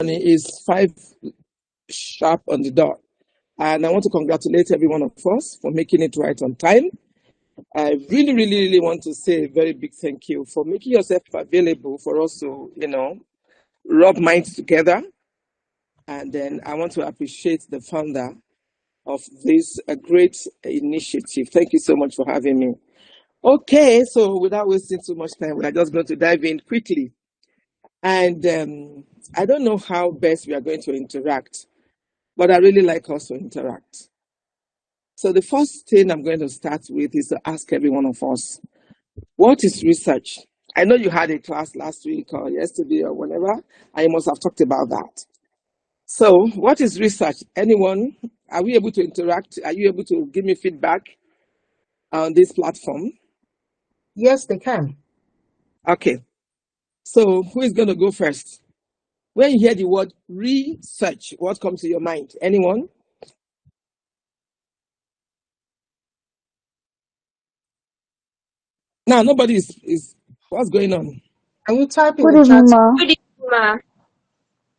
Is 5 sharp on the dot. And I want to congratulate every one of us for making it right on time. I really, really, really want to say a very big thank you for making yourself available for us to, rub minds together. And then I want to appreciate the founder of this great initiative. Thank you so much for having me. Okay, so without wasting too much time, we are just going to dive in quickly. And I don't know how best we are going to interact, but I really like us to interact. So the first thing I'm going to start with is to ask every one of us, what is research? I know you had a class last week or yesterday or whenever, and you must have talked about that. So what is research? Anyone? Are we able to interact? Are you able to give me feedback on this platform? Yes, they can. Okay. So who is going to go first? When you hear the word research, what comes to your mind? Anyone? Now, nobody is what's going on? Can you type in Good the evening, chat? ma. Good evening, ma.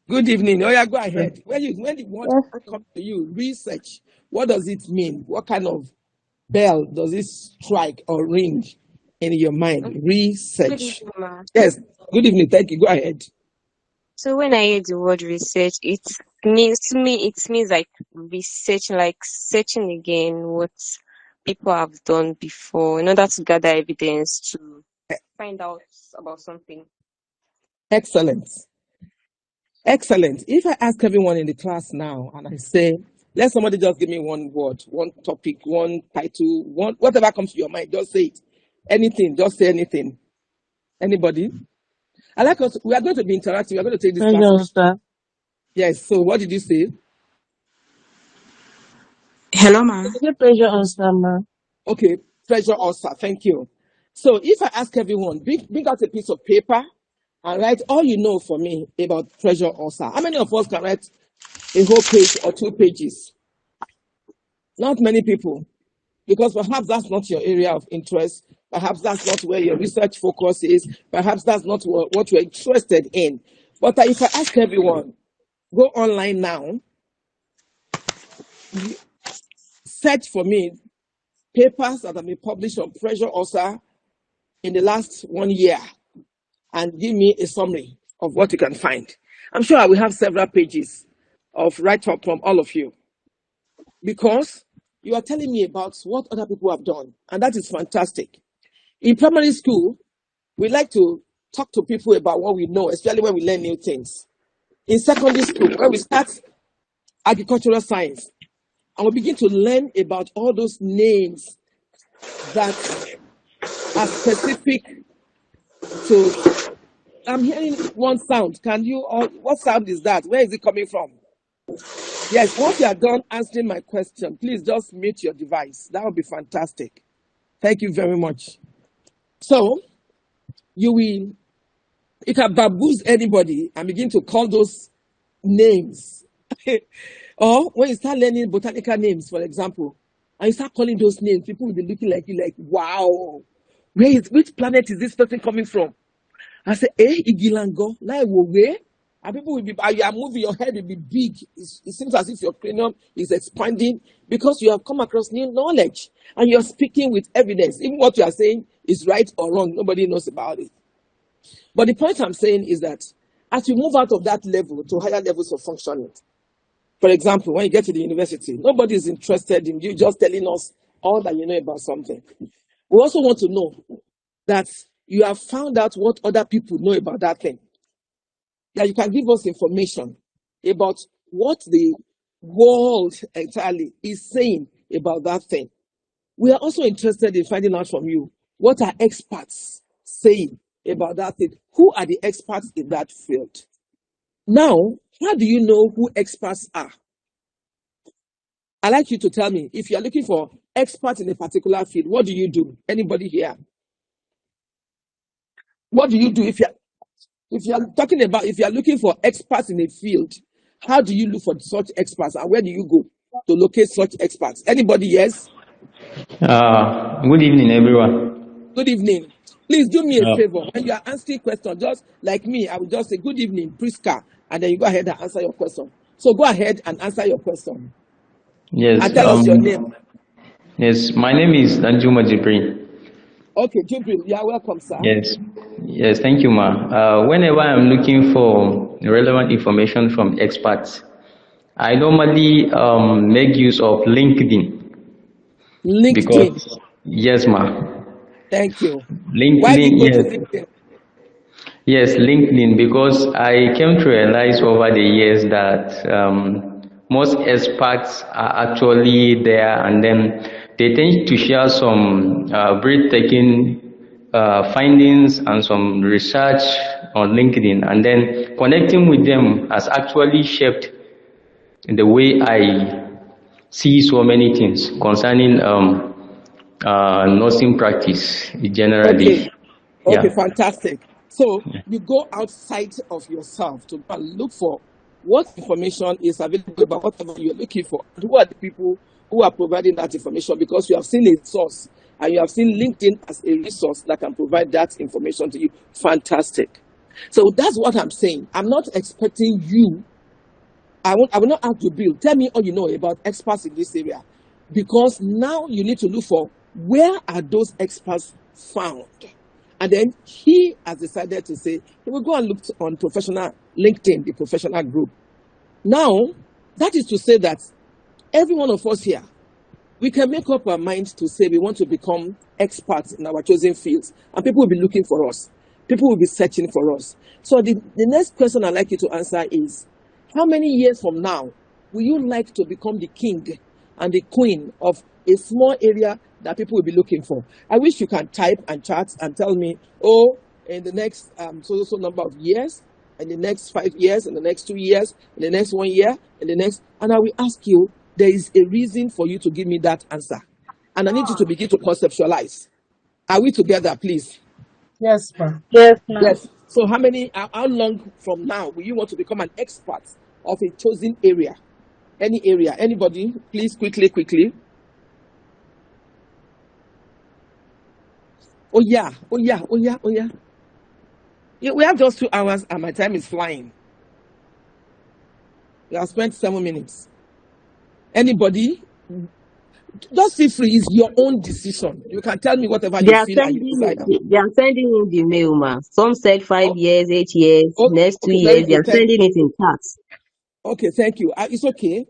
Good evening. Oh yeah, go ahead. When the word Yes, comes to you, research, what does it mean? What kind of bell does it strike or ring in your mind? Good Research. evening, ma. Yes. Good evening. Thank you. Go ahead. So when I hear the word research, it means like research, like searching again what people have done before in order to gather evidence to find out about something. Excellent. Excellent. If I ask everyone in the class now and I say, let somebody just give me one word, one topic, one title, one whatever comes to your mind, just say it. Anything, just say anything. Anybody? I like us. We are going to be interactive. We are going to take this class. pressure, sir. Yes. So what did you say? Hello, ma. Is it pressure on sir, ma? Okay. Pressure ulcer. Thank you. So if I ask everyone, bring out a piece of paper and write all you know for me about pressure ulcer. How many of us can write a whole page or 2 pages? Not many people, because perhaps that's not your area of interest. Perhaps that's not where your research focus is. Perhaps that's not what you're interested in. But if I ask everyone, go online now, search for me papers that have been published on pressure ulcer in the last 1 year and give me a summary of what you can find. I'm sure I will have several pages of write-up from all of you because you are telling me about what other people have done, and that is fantastic. In primary school, we like to talk to people about what we know, especially when we learn new things. In secondary school, when we start agricultural science, and we begin to learn about all those names that are specific to. I'm hearing one sound. Can you all? What sound is that? Where is it coming from? Yes, once you are done answering my question, please just mute your device. That would be fantastic. Thank you very much. So, you can bamboozle anybody and begin to call those names. Or when you start learning botanical names, for example, and you start calling those names, people will be looking like you like, wow, which planet is this person coming from? I say, Igilango, like where? And people will be, you are moving, your head will be big. It seems as if your cranium is expanding because you have come across new knowledge and you're speaking with evidence. Even what you are saying is right or wrong, nobody knows about it. But the point I'm saying is that as you move out of that level to higher levels of functioning, for example, when you get to the university, nobody is interested in you just telling us all that you know about something. We also want to know that you have found out what other people know about that thing. That you can give us information about what the world entirely is saying about that thing. We are also interested in finding out from you what are experts saying about that thing. Who are the experts in that field? Now, how do you know who experts are? I'd like you to tell me, if you're looking for experts in a particular field, what do you do? Anybody here? What do you do if you're looking for experts in a field? How do you look for such experts and where do you go to locate such experts? Anybody? Yes? Good evening, everyone. Good evening. Please do me a favor. When you are answering questions, just like me, I will just say, good evening, Priska. and then you go ahead and answer your question. So go ahead and answer your question. Yes. And tell us your name. Yes. My name is Danjuma Jibril. Okay, Jubril, you are welcome, sir. Yes. Yes. Thank you, ma. Whenever I'm looking for relevant information from experts, I normally make use of LinkedIn LinkedIn. because yes, ma. Thank you. Why do LinkedIn, you go to yes. LinkedIn? Yes, LinkedIn, because I came to realize over the years that most experts are actually there, and then they tend to share some breathtaking findings and some research on LinkedIn, and then connecting with them has actually shaped the way I see so many things concerning nursing practice Okay. generally. Okay, Yeah. fantastic. So you go outside of yourself to go and look for what information is available about whatever you're looking for. And who are the people who are providing that information? Because you have seen a source and you have seen LinkedIn as a resource that can provide that information to you. Fantastic. So that's what I'm saying. I'm not expecting you. I will not ask you, Bill, tell me all you know about experts in this area. Because now you need to look for where are those experts found. And then he has decided to say he will go and look on professional LinkedIn, the professional group. Now, that is to say that every one of us here, we can make up our minds to say we want to become experts in our chosen fields. And people will be looking for us. People will be searching for us. So the next question I'd like you to answer is, how many years from now will you like to become the king and the queen of a small area that people will be looking for? I wish you can type and chat and tell me, oh, in the next so number of years, in the next 5 years, in the next 2 years, in the next 1 year, in the next, and I will ask you, there is a reason for you to give me that answer. And I need you to begin to conceptualize. Are we together, please? Yes, ma'am. Yes, ma'am. Yes. So how long from now will you want to become an expert of a chosen area? Any area? Anybody? Please, quickly. Oh yeah. Yeah, we have just 2 hours and my time is flying. We have spent 7 minutes. Anybody? Just feel free. It's your own decision. You can tell me whatever They you are feel and you sending decide. they are sending in the mail, ma. Some said 5 years, 8 years, Oh, next two okay, very years. They good. are sending it in parts. Okay, thank you. It's okay.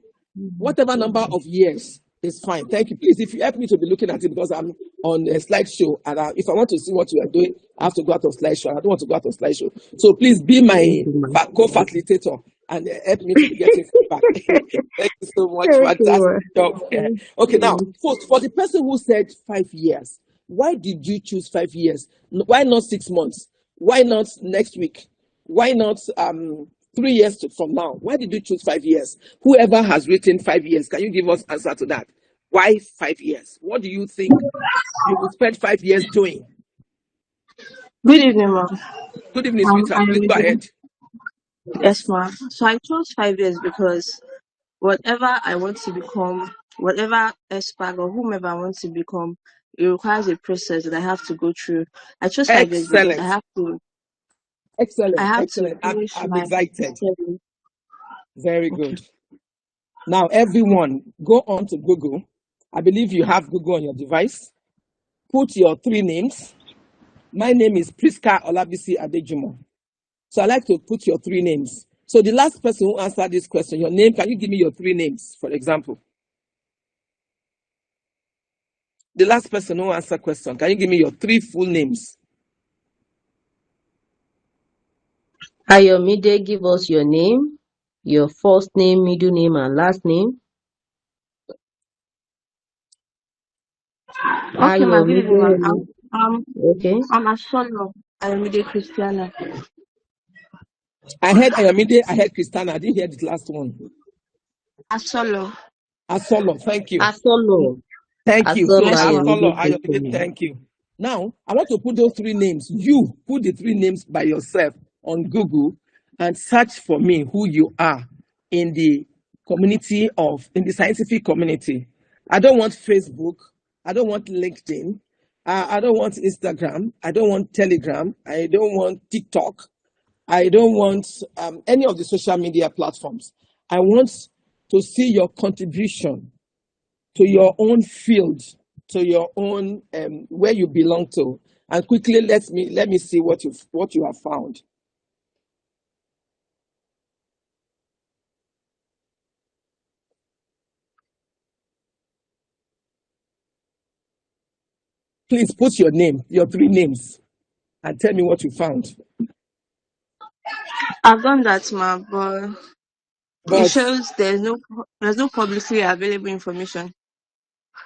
Whatever number of years is fine. Thank you. Please, if you help me to be looking at it, because I'm on a slideshow, and if I want to see what you are doing, I have to go out of slideshow. I don't want to go out of slideshow. So please be my Okay, ma. co-facilitator and help me to be getting feedback. Thank you so much. Okay, Fantastic ma. job. Okay, now, for the person who said 5 years, why did you choose 5 years? Why not 6 months? Why not next week? Why not 3 years from now? Why did you choose 5 years? Whoever has written 5 years, can you give us answer to that? Why 5 years? What do you think you will spend 5 years doing? Good evening, ma'am. Good evening, sweetheart. Please go ahead. Yes, ma'am. So I chose 5 years because whatever I want to become, whatever expert or whomever I want to become, it requires a process that I have to go through. I chose 5 years because Excellent. I Excellent. have to Excellent. finish I'm my excited. study. Very Okay. good. Now, everyone, go on to Google. I believe you have Google on your device. Put your 3 names. My name is Priska Olabisi Adejumo. So I like to put your 3 names. So the last person who answered this question, your name, can you give me your 3 names, for example? The last person who answered question, can you give me your 3 full names? Ayomide, give us your name, your first name, middle name, and last name. Okay, ma'am. Good evening, ma'am. Ayomide, okay. I'm a solo. I'm a Christiana. I heard Ayomide, I heard Christiana. I didn't hear the last one. A solo. Asolo, thank you. Asolo. Thank you. So Asolo Yes, ma'am. Asolo, Ayomide Ayomide, Christiana. thank you. Now, I want to put those 3 names. You put the 3 names by yourself on Google and search for me who you are in the in the scientific community. I don't want Facebook. I don't want LinkedIn. I don't want Instagram. I don't want Telegram. I don't want TikTok. I don't want any of the social media platforms. I want to see your contribution to your own field, to your own where you belong to. And quickly, let me see what you have found. Please put your name, your 3 names, and tell me what you found. I've done that, ma, but it But shows there's no publicly available information.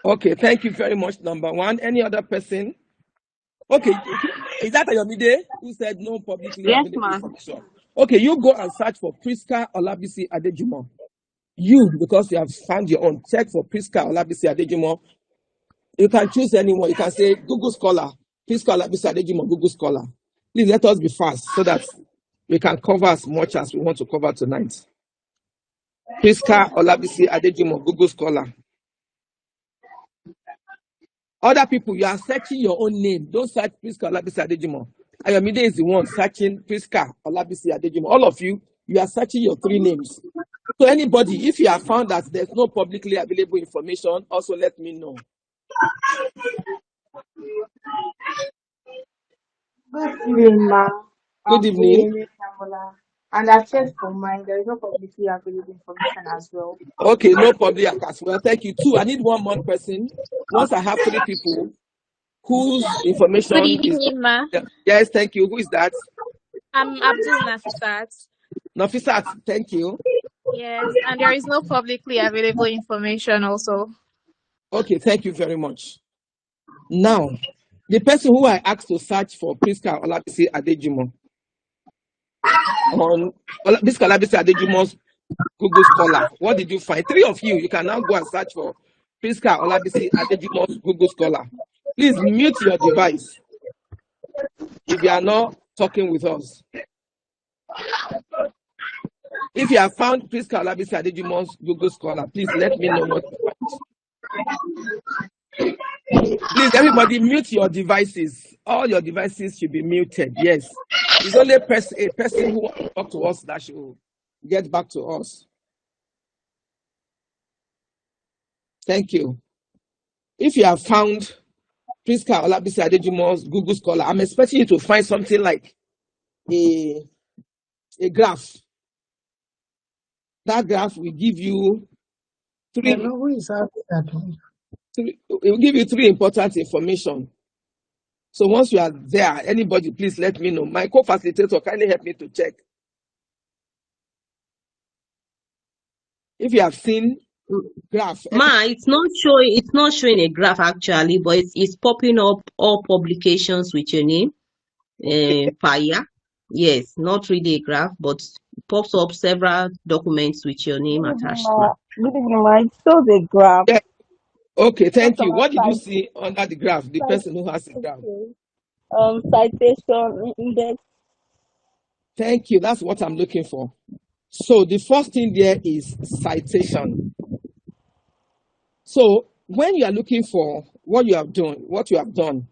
okay, thank you very much. Number 1. Any other person? Okay, is that Ayomide who said no publicly Yes, available ma. information? Okay, you go and search for Priska Olabisi Adejumo. You, because you have found your own, check for Priska Olabisi Adejumo. You can choose anyone. You can say Google Scholar, Priska Olabisi Adejumo, Google Scholar. Please let us be fast so that we can cover as much as we want to cover tonight. Priska Olabisi Adejumo, Google Scholar. Other people, you are searching your own name. Don't search Priska Olabisi Adejumo. Ayomide is the one searching Priska Olabisi Adejumo. All of you, you are searching your 3 names. So anybody, if you have found that there's no publicly available information, also let me know. Good evening, ma. Good evening. And I checked for mine. There is no publicly available information as well. Okay, no public as well. Thank you. 2, I need 1 more person. Once I have 3 people whose Good information is... evening, ma. Yes, thank you. Who is that? I'm Abdul Nafisat. Nafisat, thank you. Yes, and there is no publicly available information also. Okay, thank you very much. Now, the person who I asked to search for Priska Olabisi Adejumo on Priska Olabisi Adejumo's Google Scholar. What did you find? 3 of you, you can now go and search for Priska Olabisi Adejumo's Google Scholar. Please mute your device if you are not talking with us. If you have found Priska Olabisi Adejumo's Google Scholar, please let me know what you find. Please, everybody, mute your devices. All your devices should be muted. Yes. It's only a person who wants to talk to us that should get back to us. Thank you. If you have found Priska Olabisi Adejumo's Google Scholar, I'm expecting you to find something like a graph. That graph will give you 3. Hello, who is having that one? It will give you 3 important information. So once you are there, anybody, please let me know. My co-facilitator, kindly help me to check. If you have seen graph. Ma, it's not showing a graph actually, but it's popping up all publications with your name per year. Yes, not really a graph, but it pops up several documents with your name attached. Good evening, ma. It shows a graph. Yeah. Okay, thank you. Someone What did you cite- see under the graph? The person who has the graph. citation index. Thank you. That's what I'm looking for. So the first thing there is citation. So when you are looking for what you have done,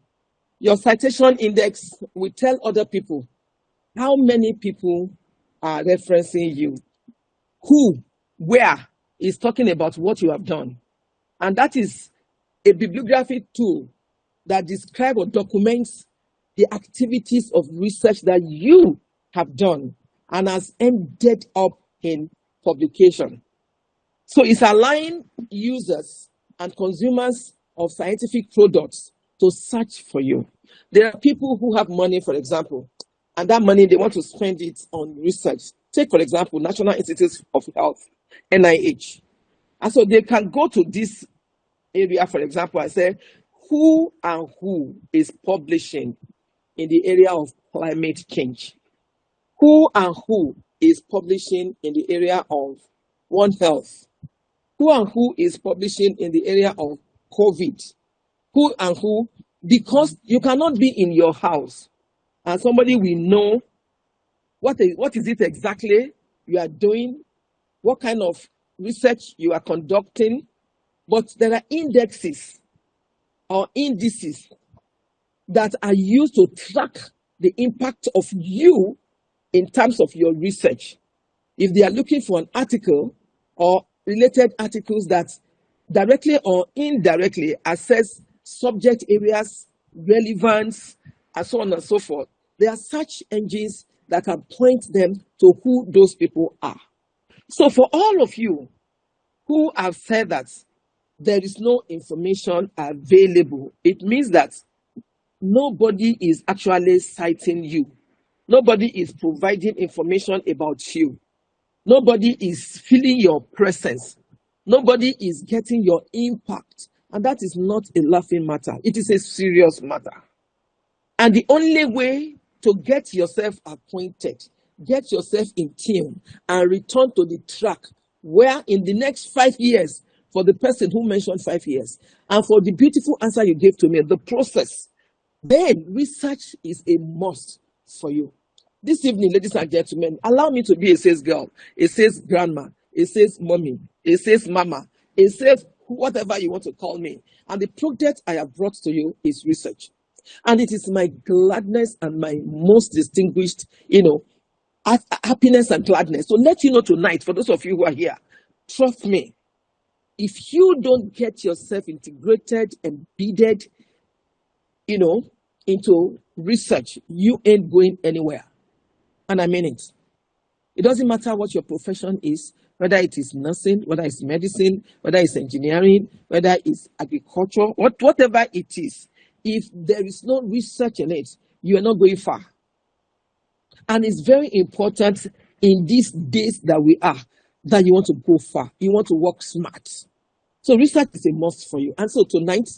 your citation index will tell other people how many people are referencing you, who, where is talking about what you have done. And that is a bibliography tool that describes or documents the activities of research that you have done and has ended up in publication. So it's allowing users and consumers of scientific products to search for you. There are people who have money, for example, and that money, they want to spend it on research. Take, for example, National Institute of Health, NIH. And so they can go to this area, for example, and say, who and who is publishing in the area of climate change? Who and who is publishing in the area of One Health? Who and who is publishing in the area of COVID? Who and who? Because you cannot be in your house and somebody will know what is it exactly you are doing, what kind of research you are conducting, but there are indexes or indices that are used to track the impact of you in terms of your research. If they are looking for an article or related articles that directly or indirectly assess subject areas, relevance, and so on and so forth, there are search engines that can point them to who those people are. So for all of you who have said that there is no information available, it means that nobody is actually citing you. Nobody is providing information about you. Nobody is feeling your presence. Nobody is getting your impact. And that is not a laughing matter. It is a serious matter. And the only way to get yourself acquainted, get yourself in tune, and return to the track where in the next 5 years, for the person who mentioned 5 years, and for the beautiful answer you gave to me, the process, then research is a must for you. This evening, ladies and gentlemen, allow me to be a sales girl, a sales grandma, a sales mommy, a sales mama, a sales whatever you want to call me. And the project I have brought to you is research. And it is my gladness and my most distinguished, happiness and gladness. So let you know tonight, for those of you who are here, trust me, if you don't get yourself integrated, embedded, into research, you ain't going anywhere. And I mean it. It doesn't matter what your profession is, whether it is nursing, whether it's medicine, whether it's engineering, whether it's agriculture, whatever it is. If there is no research in it, you are not going far. And it's very important in these days that we are, that you want to go far. You want to work smart. So research is a must for you. And so tonight,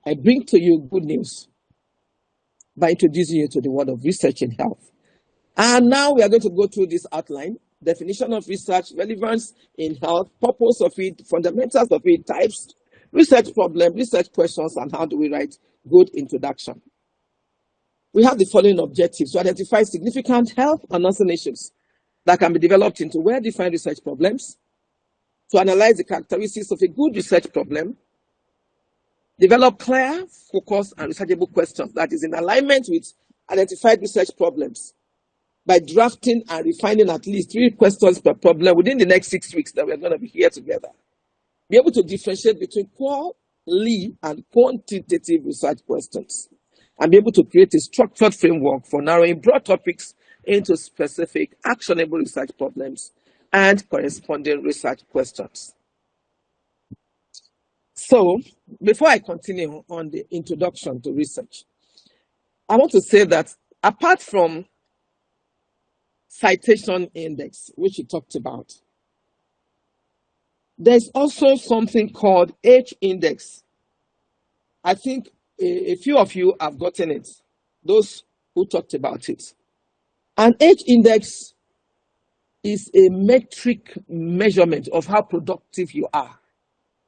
I bring to you good news by introducing you to the word of research in health. And now we are going to go through this outline: definition of research, relevance in health, purpose of it, fundamentals of it, types, research problem, research questions, and how do we write good introduction. We have the following objectives: to identify significant health and nursing issues that can be developed into well-defined research problems, to analyze the characteristics of a good research problem, develop clear, focused, and researchable questions that is in alignment with identified research problems by drafting and refining at least 3 questions per problem within the next 6 weeks that we're going to be here together. Be able to differentiate between qualitative and quantitative research questions, and be able to create a structured framework for narrowing broad topics into specific actionable research problems and corresponding research questions. So, before I continue on the introduction to research, I want to say that apart from citation index, which we talked about, there's also something called H index. I think a few of you have gotten it, those who talked about it. An H index is a metric measurement of how productive you are.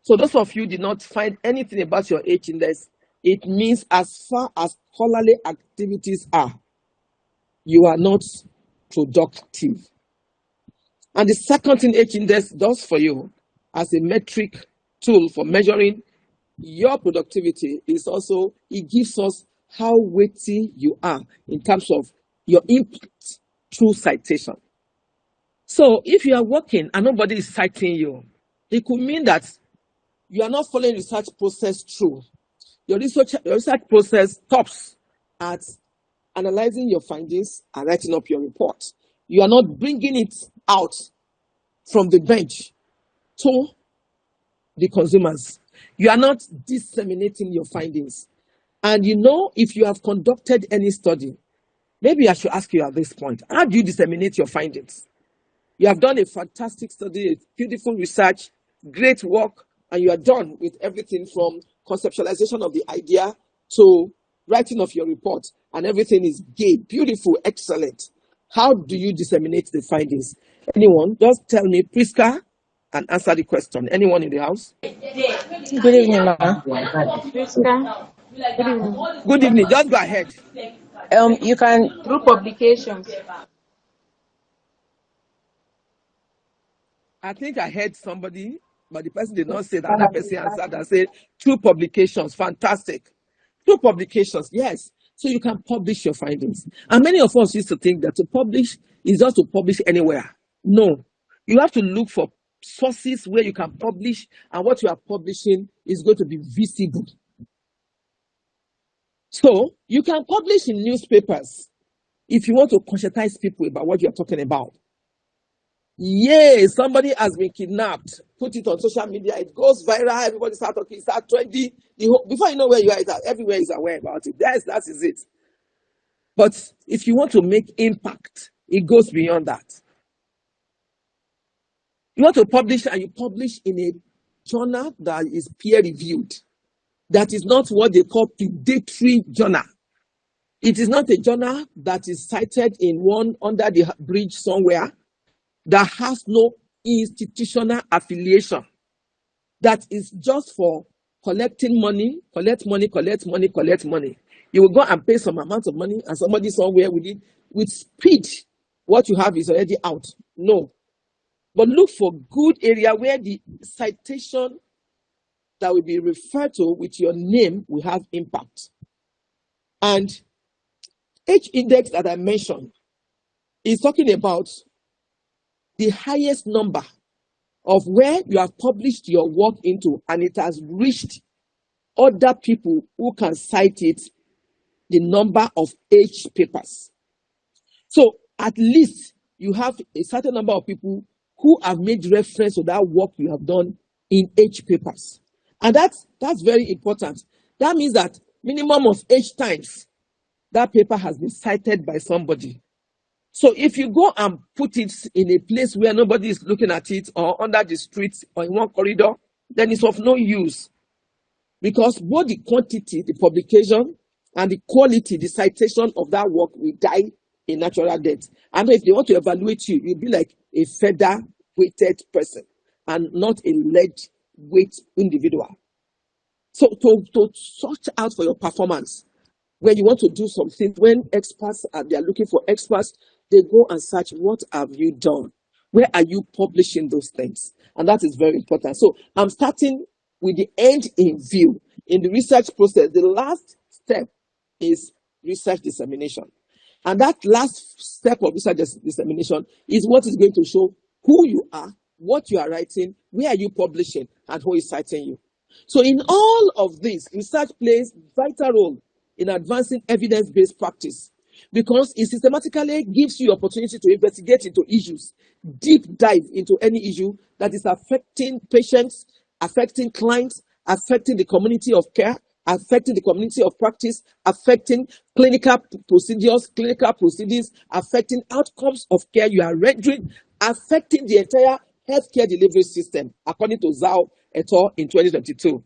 So those of you did not find anything about your H index, it means as far as scholarly activities are, you are not productive. And the second thing H index does for you as a metric tool for measuring your productivity is also, it gives us how weighty you are in terms of your input through citation. So if you are working and nobody is citing you, it could mean that you are not following research process through. Your research process stops at analyzing your findings and writing up your report. You are not bringing it out from the bench to the consumers. You are not disseminating your findings. And if you have conducted any study, maybe I should ask you at this point, how do you disseminate your findings? You have done a fantastic study, a beautiful research, great work, and you are done with everything from conceptualization of the idea to writing of your report, and everything is gay, beautiful, excellent. How do you disseminate the findings? Anyone? Just tell me, Priska, and answer the question. Anyone in the house? Good evening, Mama. Priska, good evening. Good evening. Just go ahead. You can Through publications. I think I heard somebody, but the person did not say that. That person answered and said, through publications. Fantastic. Through publications, yes. So you can publish your findings. And many of us used to think that to publish is just to publish anywhere. No, you have to look for sources where you can publish, and what you are publishing is going to be visible. So you can publish in newspapers if you want to conscientize people about what you are talking about. Yay, somebody has been kidnapped. Put it on social media. It goes viral. Everybody start talking, start trending. Before you know where you are, everywhere is aware about it. That is it. But if you want to make impact, it goes beyond that. You want to publish, and you publish in a journal that is peer-reviewed. That is not what they call predatory journal. It is not a journal that is cited in one under the bridge somewhere that has no institutional affiliation. That is just for collecting money, collect money. You will go and pay some amount of money, and somebody somewhere with speed, what you have is already out. No. But look for good area where the citation that will be referred to with your name will have impact. And H index that I mentioned is talking about the highest number of where you have published your work into, and it has reached other people who can cite it, the number of H papers. So at least you have a certain number of people who have made reference to that work you have done in H papers. And that's very important. That means that minimum of H times that paper has been cited by somebody. So if you go and put it in a place where nobody is looking at it, or under the street, or in one corridor, then it's of no use. Because both the quantity, the publication, and the quality, the citation of that work will die a natural death. And if they want to evaluate you, you'll be like a feather-weighted person and not a lead-weight individual. So to search out for your performance, when you want to do something, when experts they are looking for experts, they go and search, what have you done? Where are you publishing those things? And that is very important. So I'm starting with the end in view. In the research process, the last step is research dissemination. And that last step of research dissemination is what is going to show who you are, what you are writing, where are you publishing, and who is citing you. So in all of this, research plays a vital role in advancing evidence-based practice, because it systematically gives you opportunity to investigate into issues, deep dive into any issue that is affecting patients, affecting clients, affecting the community of care, affecting the community of practice, affecting clinical proceedings, affecting outcomes of care you are rendering, affecting the entire healthcare delivery system, according to Zhao et al. In 2022.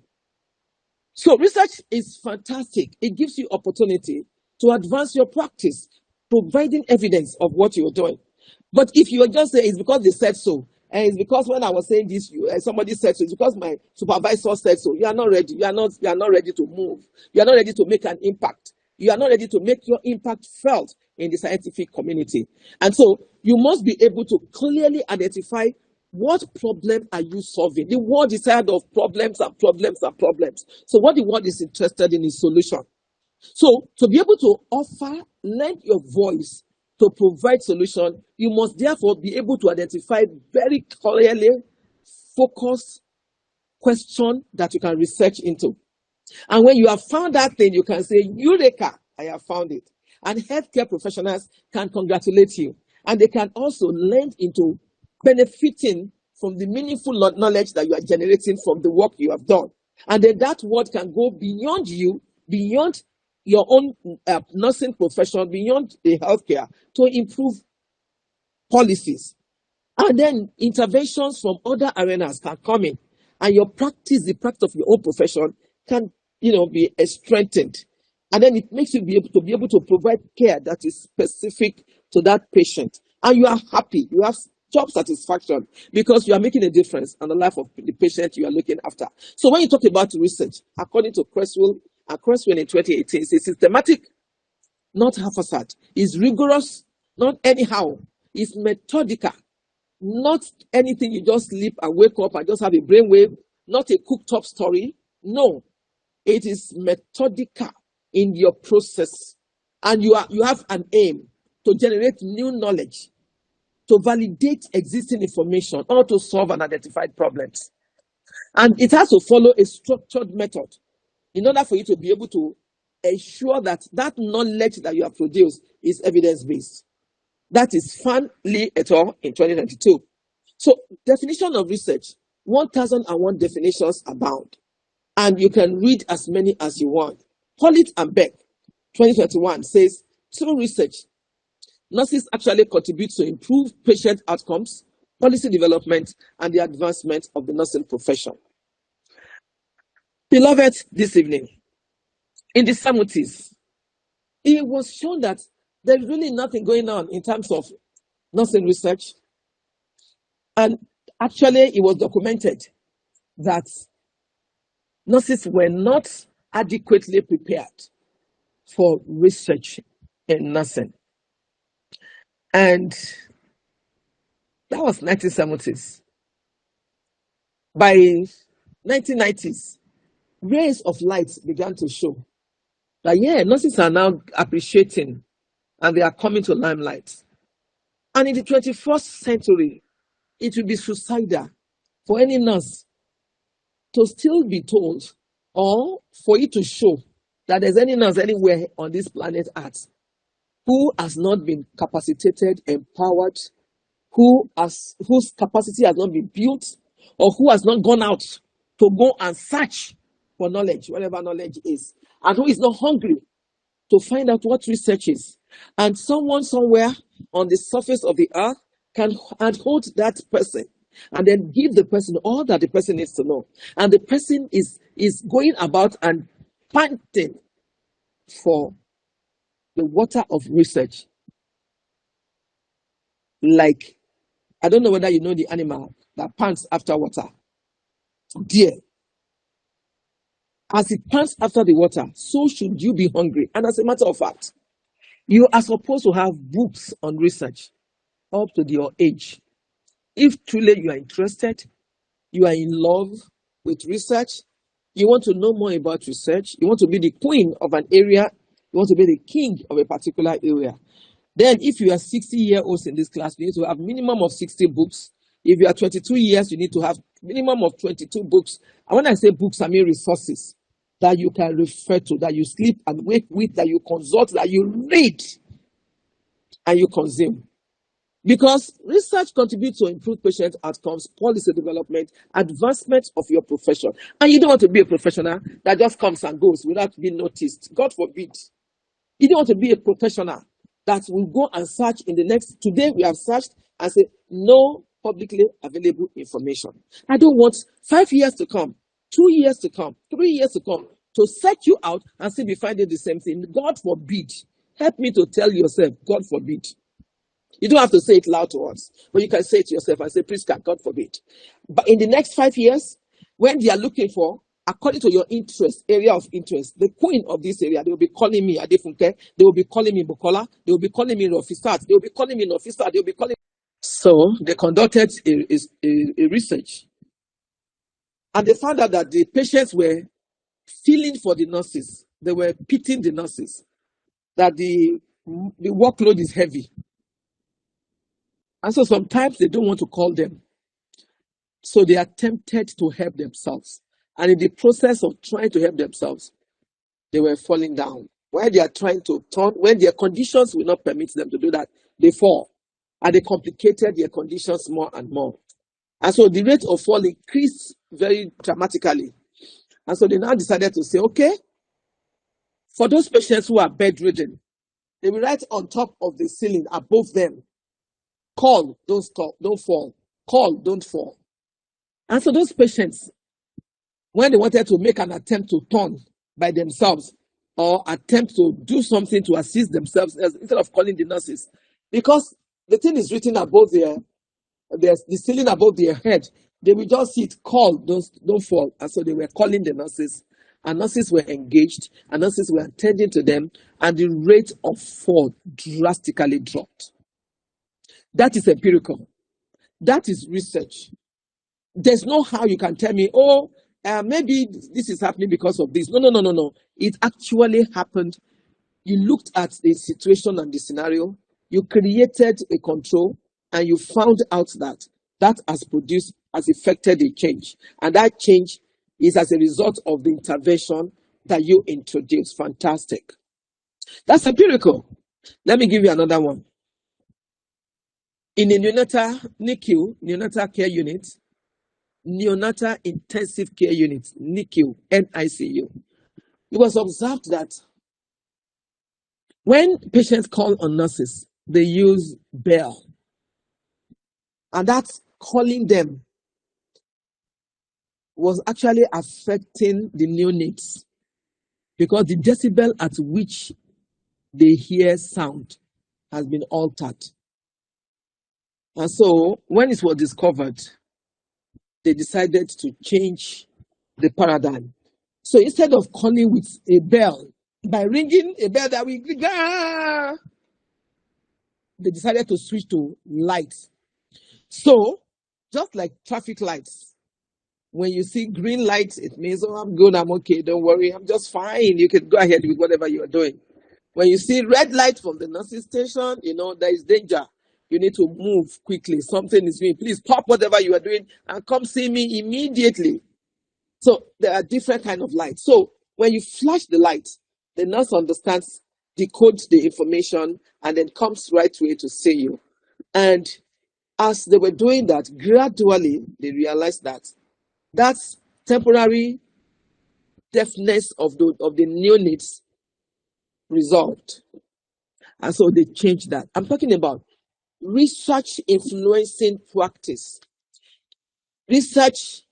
So research is fantastic. It gives you opportunity to advance your practice, providing evidence of what you're doing. But if you just say it's because they said so, and it's because when I was saying this, somebody said so, it's because my supervisor said so, you are not ready. You are not ready to move. You are not ready to make an impact. You are not ready to make your impact felt in the scientific community. And so you must be able to clearly identify what problem are you solving. The world is tired of problems and problems and problems. So what the world is interested in is solution. So to be able to lend your voice to provide solution, you must therefore be able to identify very clearly focused question that you can research into. And when you have found that thing, you can say, Eureka, I have found it. And healthcare professionals can congratulate you. And they can also lend into benefiting from the meaningful knowledge that you are generating from the work you have done. And then that word can go beyond you, beyond your own nursing profession, beyond the healthcare, to improve policies. And then interventions from other arenas can come in. And your practice, the practice of your own profession, can be strengthened. And then it makes you be able to provide care that is specific to that patient. And you are happy. You have job satisfaction because you are making a difference in the life of the patient you are looking after. So when you talk about research, according to Creswell in 2018, it's systematic, not haphazard. It's rigorous, not anyhow. It's methodical, not anything you just sleep and wake up and just have a brainwave, not a cooked up story. No, it is methodical in your process And you have an aim to generate new knowledge, to validate existing information, or to solve an identified problems. And it has to follow a structured method in order for you to be able to ensure that that knowledge that you have produced is evidence-based. That is Fan Lee et al. In 2022. So definition of research, 1001 definitions abound. And you can read as many as you want. Pollitt and Beck, 2021 says, through research, nurses actually contribute to improve patient outcomes, policy development, and the advancement of the nursing profession. Beloved, this evening, in the 70s, it was shown that there's really nothing going on in terms of nursing research. And actually, it was documented that nurses were not adequately prepared for research in nursing. And that was 1970s. By 1990s, rays of light began to show that, nurses are now appreciating and they are coming to limelight. And in the 21st century, it will be suicidal for any nurse to still be told, or for it to show that there's any nurse anywhere on this planet Earth who has not been capacitated, empowered, whose capacity has not been built, or who has not gone out to go and search for knowledge, whatever knowledge is, and who is not hungry to find out what research is. And someone somewhere on the surface of the earth can hold that person and then give the person all that the person needs to know. And the person is going about and panting for the water of research. Like, I don't know whether you know the animal that pants after water. Deer. As it pants after the water, so should you be hungry. And as a matter of fact, you are supposed to have books on research up to your age. If truly you are interested, you are in love with research, you want to know more about research, you want to be the queen of an area, you want to be the king of a particular area, then if you are 60-year-olds in this class, you need to have minimum of 60 books. If you are 22 years, you need to have minimum of 22 books. And when I say books, I mean resources that you can refer to, that you sleep and wake with, that you consult, that you read and you consume. Because research contributes to improve patient outcomes, policy development, advancement of your profession. And you don't want to be a professional that just comes and goes without being noticed. God forbid. You don't want to be a professional that will go and search in the next, today we have searched and say, no publicly available information. I don't want 5 years to come, 2 years to come, 3 years to come, to search you out and still be finding the same thing. God forbid. Help me to tell yourself, God forbid. You don't have to say it loud to us, but you can say it to yourself and say, please, God forbid. But in the next 5 years, when they are looking for, according to your interest, area of interest, the queen of this area, they will be calling me Adefunke, they will be calling me Bukola, they will be calling me Rofisat, they will be calling me Nofisa, they will be calling me. So they conducted a research. And they found out that the patients were feeling for the nurses. They were pitying the nurses, that the workload is heavy. And so sometimes they don't want to call them. So they are tempted to help themselves. And in the process of trying to help themselves, they were falling down. While they are trying to turn, when their conditions will not permit them to do that, they fall. And they complicated their conditions more and more. And so the rate of fall increased very dramatically. And so they now decided to say, okay, for those patients who are bedridden, they will write on top of the ceiling above them, call, don't fall. Call, don't fall. And so those patients, when they wanted to make an attempt to turn by themselves or attempt to do something to assist themselves instead of calling the nurses, because the thing is written above the ceiling above their head, they will just see it, call, don't fall. And so they were calling the nurses, and nurses were engaged, and nurses were attending to them, and the rate of fall drastically dropped. That is empirical. That is research. There's no how you can tell me, maybe this is happening because of this. No. It actually happened You looked at the situation and the scenario, you created a control, and you found out that that has affected a change. And that change is as a result of the intervention that you introduced. Fantastic. That's empirical. Let me give you another one. In a neonatal NICU, neonatal care unit, neonatal intensive care unit, NICU, NICU, it was observed that when patients call on nurses, they use bell. And that calling them was actually affecting the neonates because the decibel at which they hear sound has been altered. And so when it was discovered, they decided to change the paradigm. So instead of calling with a bell, by ringing a bell that we they decided to switch to lights. So just like traffic lights, when you see green lights, it means, oh, I'm good, I'm okay, don't worry, I'm just fine. You can go ahead with whatever you're doing. When you see red light from the nursing station, there is danger. You need to move quickly. Something is doing. Please stop whatever you are doing and come see me immediately. So there are different kind of lights. So when you flash the light, the nurse understands, decodes the information, and then comes right away to see you. And as they were doing that, gradually they realized that that's temporary deafness of the neonates resolved. And so they changed that. I'm talking about research influencing practice, research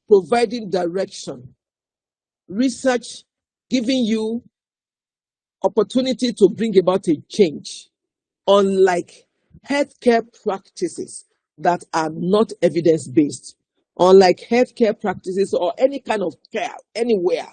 providing direction, research giving you opportunity to bring about a change, unlike healthcare practices that are not evidence-based, unlike healthcare practices or any kind of care anywhere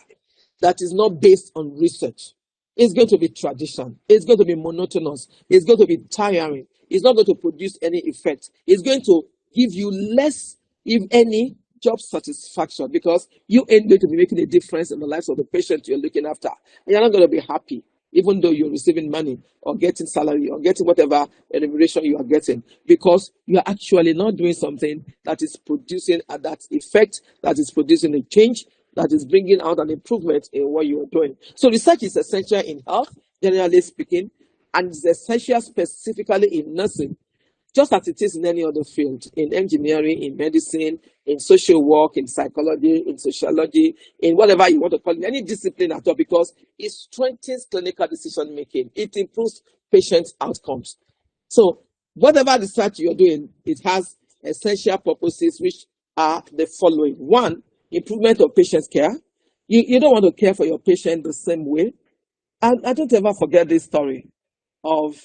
that is not based on research. It's going to be tradition. It's going to be monotonous. It's going to be tiring. It's not going to produce any effect. It's going to give you less, if any, job satisfaction because you ain't going to be making a difference in the lives of the patient you're looking after. And you're not going to be happy, even though you're receiving money or getting salary or getting whatever remuneration you are getting, because you are actually not doing something that is producing that effect, that is producing a change, that is bringing out an improvement in what you are doing. So research is essential in health, generally speaking, and it's essential specifically in nursing, just as it is in any other field, in engineering, in medicine, in social work, in psychology, in sociology, in whatever you want to call it, any discipline at all, because it strengthens clinical decision making. It improves patient outcomes. So whatever research you're doing, it has essential purposes, which are the following. One, improvement of patient care. You don't want to care for your patient the same way. And I don't ever forget this story of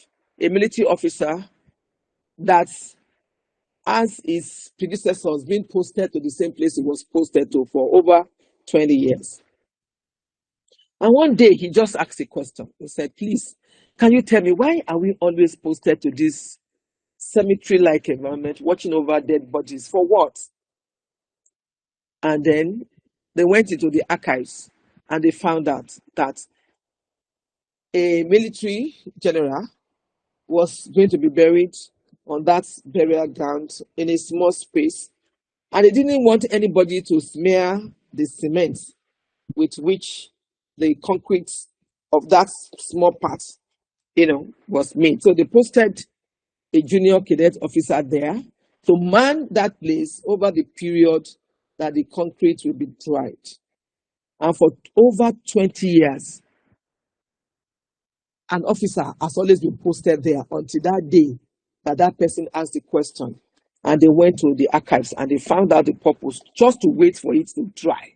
a military officer that, as his predecessors, being posted to the same place he was posted to for over 20 years. And one day he just asked a question. He said, please, can you tell me, why are we always posted to this cemetery-like environment, watching over dead bodies? For what? And then they went into the archives and they found out that a military general was going to be buried on that burial ground in a small space. And they didn't want anybody to smear the cement with which the concrete of that small part, was made. So they posted a junior cadet officer there to man that place over the period that the concrete will be dried. And for over 20 years, an officer has always been posted there until that day that person asked the question. And they went to the archives and they found out the purpose, just to wait for it to dry.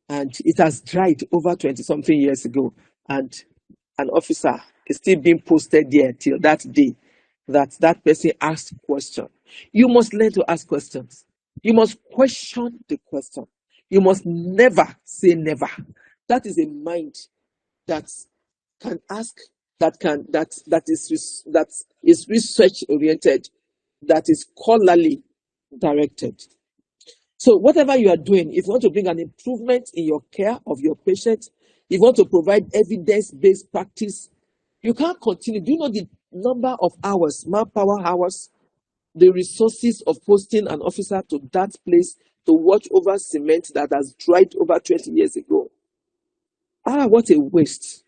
And it has dried over 20-something years ago. And an officer is still being posted there till that day that person asked question. You must learn to ask questions. You must question the question. You must never say never. That is a mind that can ask, that is research oriented, that is scholarly directed. So whatever you are doing, if you want to bring an improvement in your care of your patient, If you want to provide evidence-based practice, you can't continue. Do you know the number of hours, manpower hours, the resources of posting an officer to that place to watch over cement that has dried over 20 years ago? What a waste.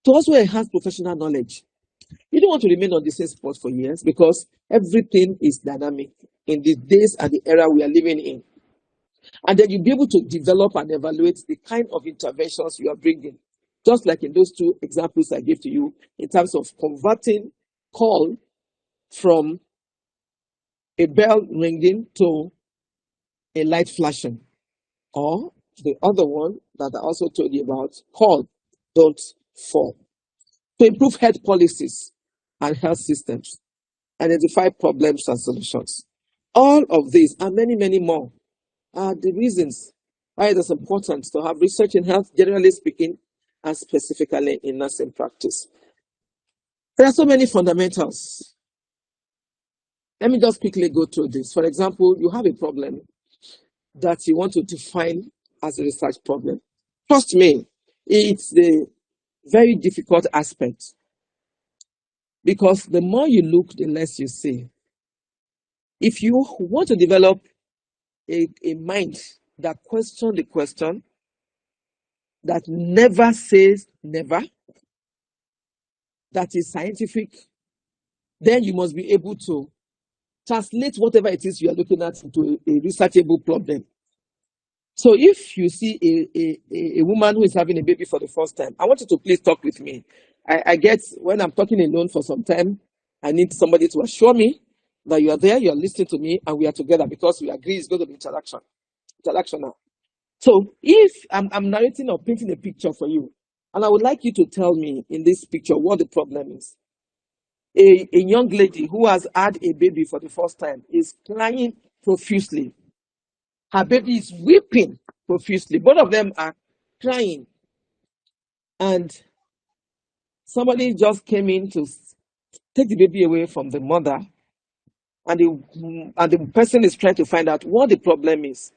To also enhance professional knowledge. You don't want to remain on the same spot for years because everything is dynamic in the days and the era we are living in. And then you'll be able to develop and evaluate the kind of interventions you are bringing. Just like in those two examples I gave to you, in terms of converting call from a bell ringing to a light flashing. Or the other one that I also told you about, call, don't fall. To improve health policies and health systems, identify problems and solutions. All of these and many, many more are the reasons why it is important to have research in health, generally speaking, and specifically in nursing practice. There are so many fundamentals. Let me just quickly go through this. For example, you have a problem that you want to define as a research problem. Trust me, it's the very difficult aspect because the more you look, the less you see. If you want to develop a mind that questions the question, that never says never, that is scientific, then you must be able to translate whatever it is you are looking at into a researchable problem. So if you see a woman who is having a baby for the first time, I want you to please talk with me. I get when I'm talking alone for some time, I need somebody to assure me that you are there, you are listening to me, and we are together because we agree it's going to be interaction. Interaction now. So if I'm narrating or painting a picture for you, and I would like you to tell me in this picture what the problem is. A young lady who has had a baby for the first time is crying profusely. Her baby is weeping profusely. Both of them are crying. And somebody just came in to take the baby away from the mother. And the person is trying to find out what the problem is.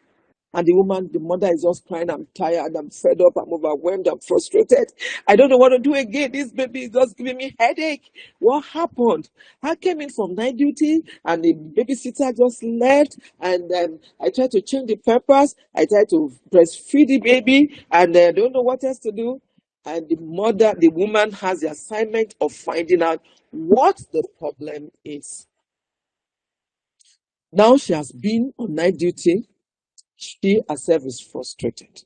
And the mother is just crying, I'm tired, I'm fed up, I'm overwhelmed, I'm frustrated. I don't know what to do again. This baby is just giving me headache. What happened? I came in from night duty and the babysitter just left. And I tried to change the pampers. I tried to breastfeed the baby and I don't know what else to do. And the woman has the assignment of finding out what the problem is. Now she has been on night duty. She herself is frustrated.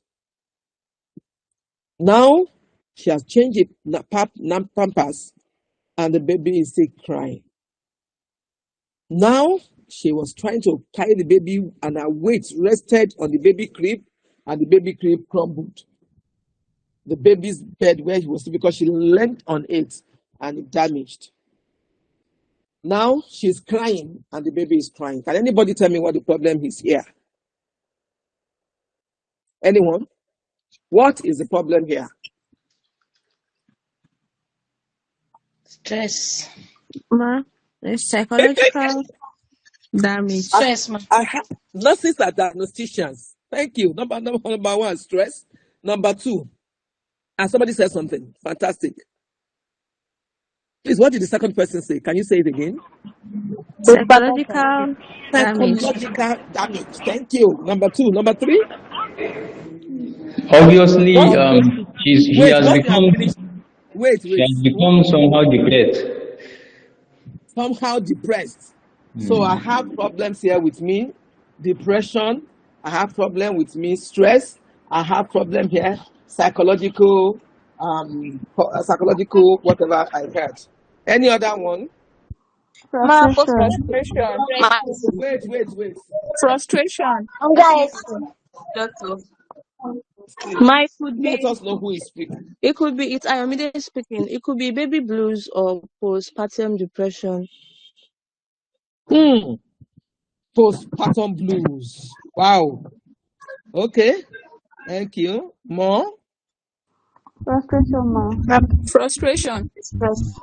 Now she has changed the pampers and the baby is still crying. Now she was trying to carry the baby and her weight rested on the baby crib and the baby crib crumbled. The baby's bed where he was because she leaned on it and it damaged. Now she's crying and the baby is crying. Can anybody tell me what the problem is here? Anyone? What is the problem here? Stress. Ma, it's psychological damage. Stress, ma. Nurses are diagnosticians. Thank you. Number one, stress. Number two, and somebody said something fantastic. Please, what did the second person say? Can you say it again? Psychological damage. Psychological damage. Thank you. Number two. Number three. Obviously, she Wait, has what become Wait. she has become somehow depressed. Somehow depressed. So I have problems here with me, depression. I have problem with me, stress. I have problem here, psychological, whatever I had. Any other one? Ma, for Frustration. frustration. Wait. Frustration. Doctor. Please, Ma, it could let be us know who is speaking. it's Ayomide speaking. It could be baby blues or postpartum depression. Postpartum blues. Wow. Okay. Thank you. More? Frustration, ma. Frustration. Stress.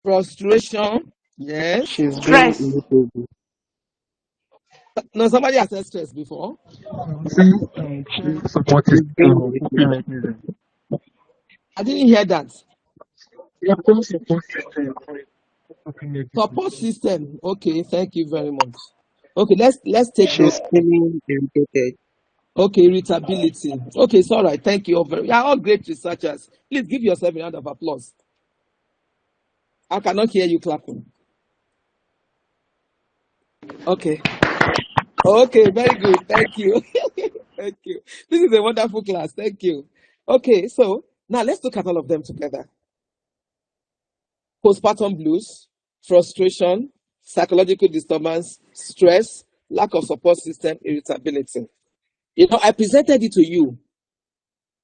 Frustration. Yes. She's being Stress. irritable. No, somebody has said stress before. Support system, coping mechanism. I didn't hear that. Yeah, because support system, coping Support mechanism. system. Okay, thank you very much. Okay, let's take note. She's feeling irritated. Okay, irritability. Okay, it's all right. Thank you all very. You are all great researchers. Please give yourself a round of applause. I cannot hear you clapping. Okay. Okay, very good. Thank you. Thank you. This is a wonderful class. Thank you. Okay, so now let's look at all of them together. Postpartum blues, frustration, psychological disturbance, stress, lack of support system, irritability. You know, I presented it to you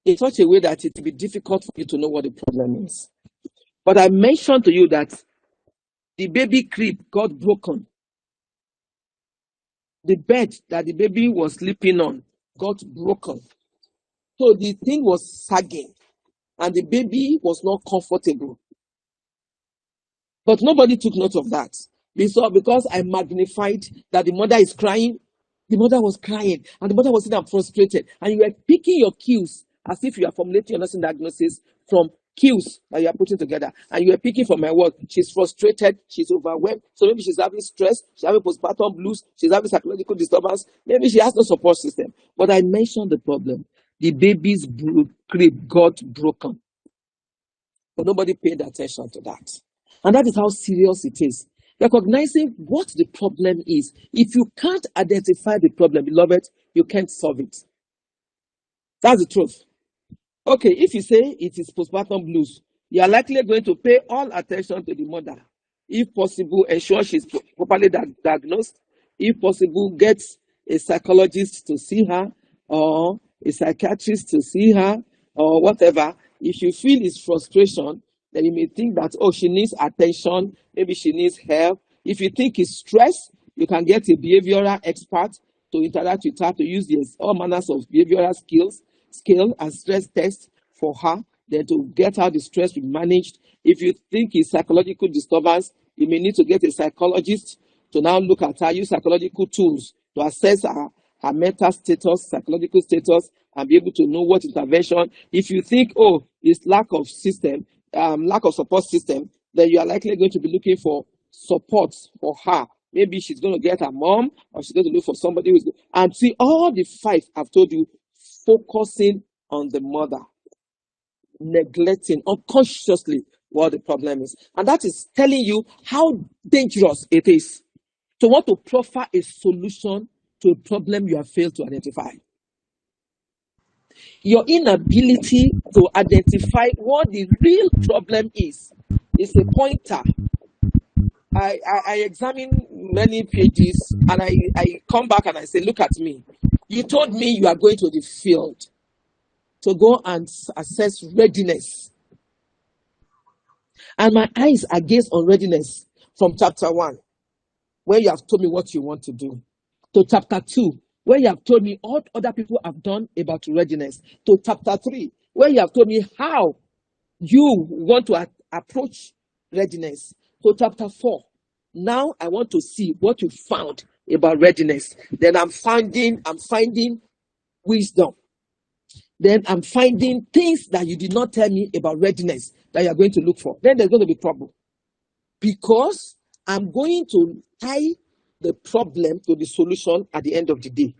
in such a way that it will be difficult for you to know what the problem is. But I mentioned to you that the baby crib got broken. The bed that the baby was sleeping on got broken. So the thing was sagging and the baby was not comfortable. But nobody took note of that. Because I magnified that the mother is crying, the mother was crying, and the mother was sitting frustrated. And you were picking your cues as if you are formulating your nursing diagnosis from cues that you are putting together. And you were picking from my word. She's frustrated, she's overwhelmed. So maybe she's having stress, she's having postpartum blues, she's having psychological disturbance, maybe she has no support system. But I mentioned the problem. The baby's crib got broken. But nobody paid attention to that. And that is how serious it is. Recognizing what the problem is. If you can't identify the problem, beloved, you can't solve it. That's the truth. Okay, if you say it is postpartum blues, you are likely going to pay all attention to the mother. If possible, ensure she's properly diagnosed. If possible, get a psychologist to see her or a psychiatrist to see her or whatever. If you feel it's frustration, then you may think that, oh, she needs attention, maybe she needs help. If you think it's stress, you can get a behavioral expert to interact with her to use all manners of behavioral skill and stress test for her, then to get her the stress be managed. If you think it's psychological disturbance, you may need to get a psychologist to now look at her, use psychological tools to assess her mental status, psychological status, and be able to know what intervention. If you think, oh, it's lack of support system, then you are likely going to be looking for support for her. Maybe she's going to get her mom, or she's going to look for somebody who's. And see, all the five I've told you, focusing on the mother, neglecting unconsciously what the problem is. And that is telling you how dangerous it is to want to proffer a solution to a problem you have failed to identify. Your inability to identify what the real problem is a pointer. I examine many pages and I come back and I say, look at me. You told me you are going to the field to go and assess readiness. And my eyes are gazed on readiness from chapter 1, where you have told me what you want to do, to chapter 2, where you have told me what other people have done about readiness, to chapter 3, where you have told me how you want to approach readiness, to chapter 4. Now I want to see what you found about readiness. Then I'm finding wisdom. Then I'm finding things that you did not tell me about readiness that you are going to look for. Then there's going to be trouble. Because I'm going to tie the problem to the solution at the end of the day.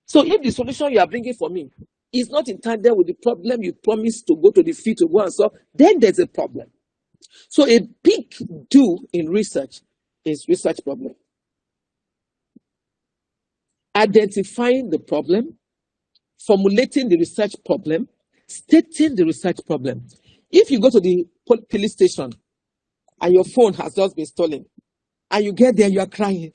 So if the solution you are bringing for me is not in tandem with the problem you promised to go to the field to go and solve, then there's a problem. So a big do in research is research problem. Identifying the problem, formulating the research problem, stating the research problem. If you go to the police station and your phone has just been stolen, and you get there, you are crying.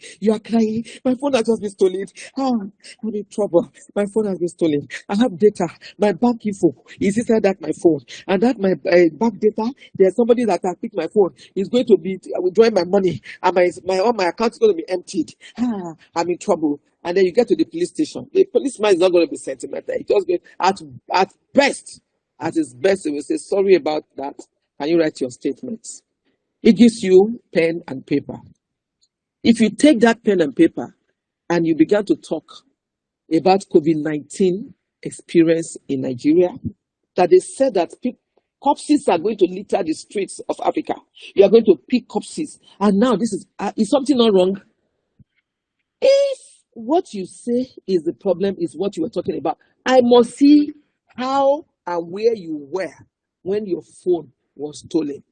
My phone has just been stolen. I'm in trouble. My phone has been stolen. I have data. My bank info is inside that my phone. And that my bank data, there's somebody that has picked my phone. Is going to be withdrawing my money. And my account is going to be emptied. I'm in trouble. And then you get to the police station. The policeman is not going to be sentimental. He just at best, at his best, he will say, sorry about that. Can you write your statements? It gives you pen and paper. If you take that pen and paper and you began to talk about COVID-19 experience in Nigeria, that they said that corpses are going to litter the streets of Africa. You are going to pick corpses. And now this is something not wrong? If what you say is the problem is what you were talking about, I must see how and where you were when your phone was stolen.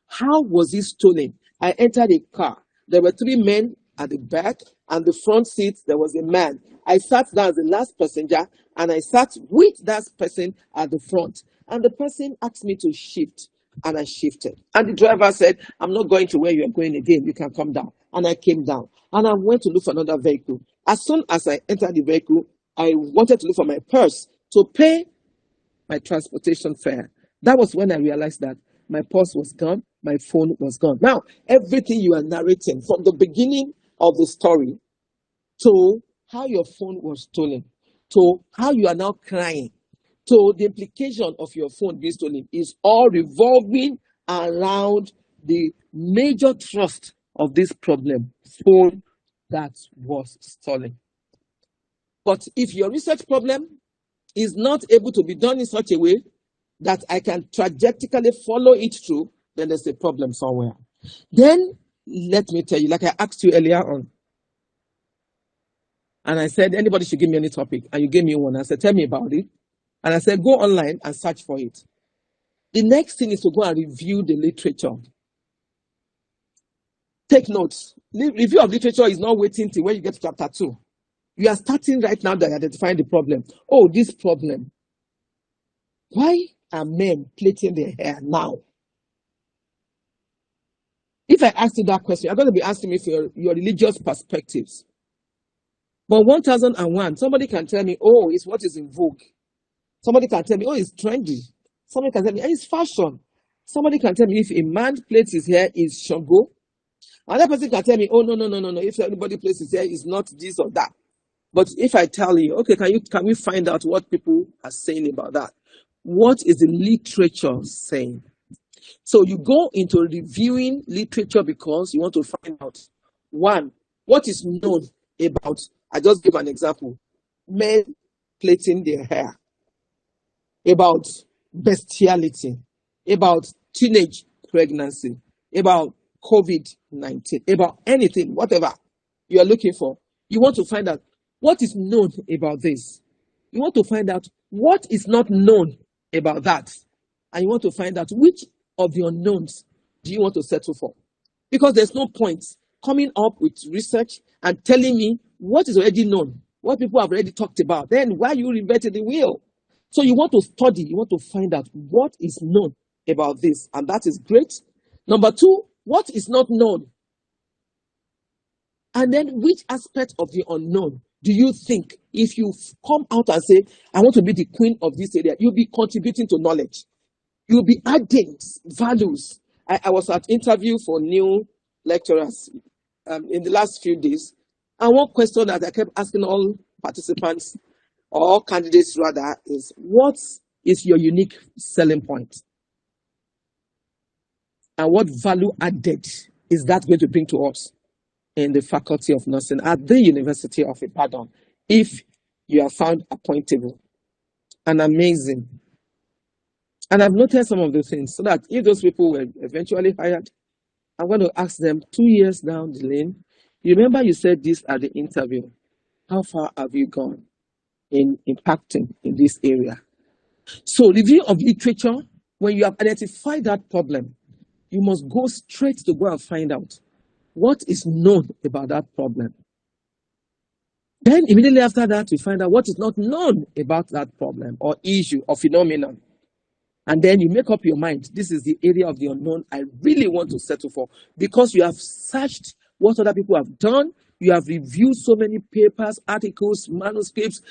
How was it stolen? I entered a car. There were 3 men at the back, and the front seat, there was a man. I sat down as the last passenger, and I sat with that person at the front. And the person asked me to shift, and I shifted. And the driver said, I'm not going to where you are going again. You can come down. And I came down. And I went to look for another vehicle. As soon as I entered the vehicle, I wanted to look for my purse to pay my transportation fare. That was when I realized that my purse was gone, my phone was gone. Now, everything you are narrating from the beginning of the story to how your phone was stolen, to how you are now crying, to the implication of your phone being stolen is all revolving around the major thrust of this problem, phone that was stolen. But if your research problem is not able to be done in such a way that I can trajectorically follow it through, then there's a problem somewhere. Then let me tell you, like I asked you earlier on, and I said, anybody should give me any topic, and you gave me one. I said, tell me about it. And I said, go online and search for it. The next thing is to go and review the literature. Take notes. Review of literature is not waiting till when you get to chapter 2. You are starting right now by identifying the problem. Oh, this problem. Why are men plaiting their hair now? If I ask you that question, I'm going to be asking me for your religious perspectives. But 1001, somebody can tell me, oh, it's what is in vogue. Somebody can tell me, oh, it's trendy. Somebody can tell me, oh, it's fashion. Somebody can tell me if a man plaits his hair is Shango. Another person can tell me, oh, no. If anybody plaits his hair, it's not this or that. But if I tell you, okay, can we find out what people are saying about that? What is the literature saying? So you go into reviewing literature because you want to find out, one, what is known about, I just give an example, men plaiting their hair, about bestiality, about teenage pregnancy, about COVID-19, about anything, whatever you are looking for. You want to find out what is known about this. You want to find out what is not known about that. And you want to find out which of the unknowns do you want to settle for. Because there's no point coming up with research and telling me what is already known, what people have already talked about. Then why are you reinventing the wheel? So you want to study, you want to find out what is known about this. And that is great. Number 2, what is not known? And then which aspect of the unknown do you think, if you come out and say, I want to be the queen of this area, you'll be contributing to knowledge. You'll be adding values. I was at interview for new lecturers in the last few days. And one question that I kept asking all participants, or candidates rather, is what is your unique selling point? And what value added is that going to bring to us in the Faculty of Nursing at the University of Ibadan, if you are found appointable? And amazing. And I've noted some of the things, so that if those people were eventually hired, I'm going to ask them 2 years down the lane, you remember you said this at the interview. How far have you gone in impacting in this area? So review of literature, when you have identified that problem, you must go straight to go and find out what is known about that problem. Then immediately after that, we find out what is not known about that problem or issue or phenomenon. And then you make up your mind, this is the area of the unknown I really want to settle for, because you have searched what other people have done. You have reviewed so many papers, articles, manuscripts,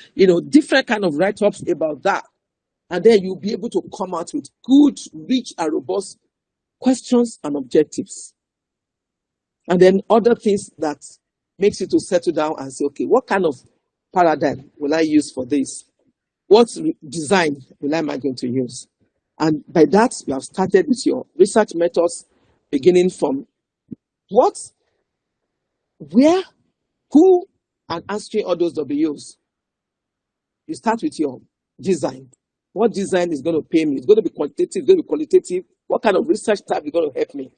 different kind of write-ups about that. And then you'll be able to come out with good, rich, and robust questions and objectives. And then other things that makes you to settle down and say, okay, what kind of paradigm will I use for this? What design will I going to use? And by that, you have started with your research methods, beginning from what, where, who, and answering all those W's. You start with your design. What design is going to pay me? It's going to be quantitative, it's going to be qualitative. What kind of research type is going to help me?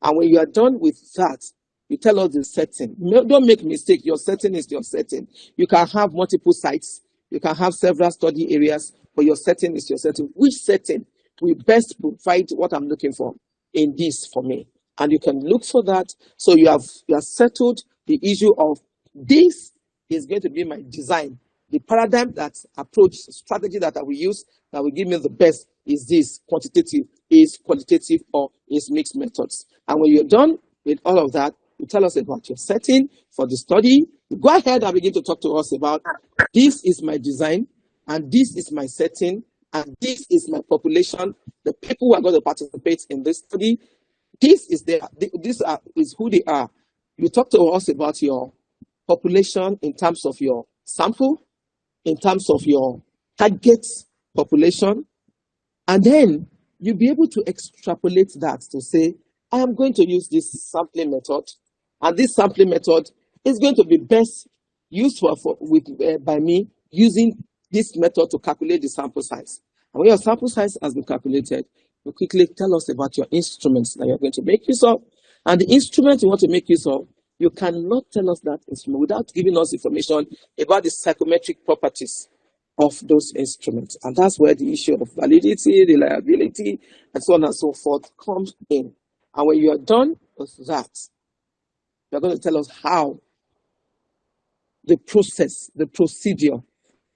And when you are done with that, you tell us the setting. Don't make mistake. Your setting is your setting. You can have multiple sites. You can have several study areas, but your setting is your setting. Which setting will best provide what I'm looking for in this for me? And you can look for that. So you have settled the issue of this is going to be my design. The paradigm, that approach, strategy that I will use that will give me the best is this quantitative, is qualitative, or is mixed methods. And when you're done with all of that, you tell us about your setting for the study. You go ahead and begin to talk to us about this is my design, and this is my setting, and this is my population, the people who are going to participate in this study. This is is who they are. You talk to us about your population in terms of your sample, in terms of your target population, and then you'll be able to extrapolate that to say, I am going to use this sampling method, and this sampling method is going to be best used by me using this method to calculate the sample size. And when your sample size has been calculated, you quickly tell us about your instruments that you're going to make use of. And the instrument you want to make use of, you cannot tell us that instrument without giving us information about the psychometric properties of those instruments. And that's where the issue of validity, reliability, and so on and so forth comes in. And when you are done with that, you're going to tell us how the process, the procedure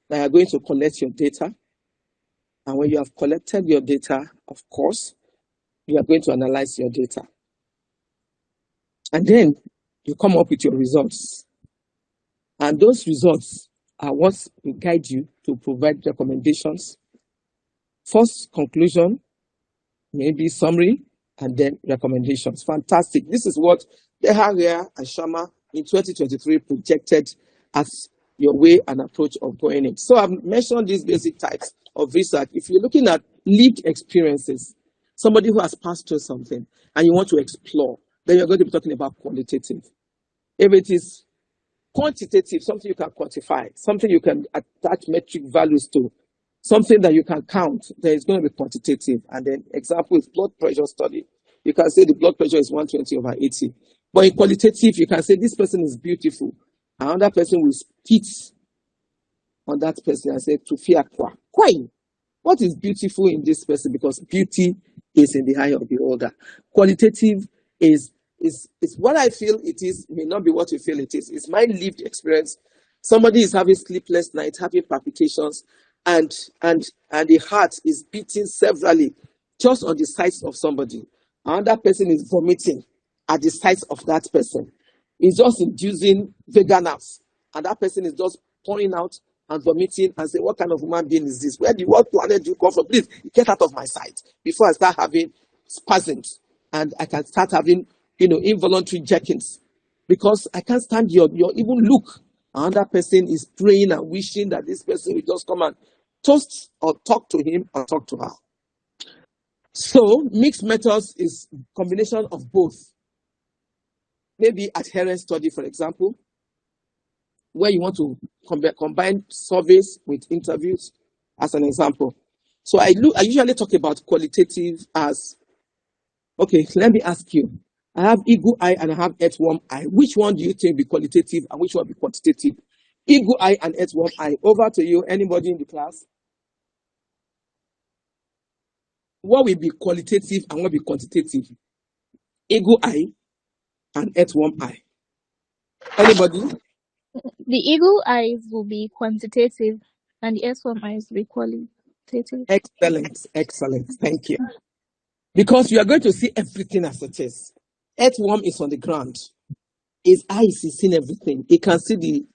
that you're going to collect your data. And when you have collected your data, of course, you are going to analyze your data. And then you come up with your results. And those results are what will guide you to provide recommendations. First, conclusion, maybe summary, and then recommendations. Fantastic. This is what Deharia and Sharma in 2023 projected as your way and approach of going in. So I've mentioned these basic types of research. If you're looking at lived experiences, somebody who has passed through something and you want to explore, then you're going to be talking about qualitative. If it is quantitative, something you can quantify, something you can attach metric values to, something that you can count, there is going to be quantitative. And then example is blood pressure study. You can say the blood pressure is 120/80. But in qualitative, you can say this person is beautiful. Another person will spit on that person and say, Tufia kwa. Why? What is beautiful in this person? Because beauty is in the eye of the beholder. Qualitative is what I feel it is, may not be what you feel it is. It's my lived experience. Somebody is having sleepless nights, having palpitations, and the heart is beating severally just on the sides of somebody. Another person is vomiting at the sides of that person. It's just inducing vagal nerves, and that person is just pouring out and vomiting and say, what kind of human being is this? What planet do you come from? Please get out of my sight before I start having spasms and I can start having involuntary jerkings, because I can't stand your even look. Another person is praying and wishing that this person will just come and toast or talk to him or talk to her. So mixed methods is combination of both. Maybe adherence study, for example, where you want to combine surveys with interviews, as an example. So I usually talk about qualitative as, okay, let me ask you. I have eagle eye and I have earthworm eye. Which one do you think will be qualitative and which one will be quantitative? Eagle eye and earthworm eye. Over to you. Anybody in the class? What will be qualitative and what will be quantitative? Eagle eye and earthworm eye. Anybody? The eagle eyes will be quantitative and the earthworm eyes will be qualitative. Excellent, excellent. Thank you. Because you are going to see everything as it is. Earthworm is on the ground. His eyes is seeing everything. He can see the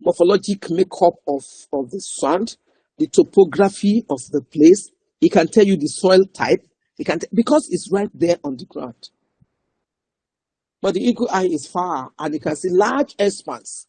morphologic makeup of the sand, the topography of the place. He can tell you the soil type. He can because it's right there on the ground. But the eagle eye is far and he can see large expanse.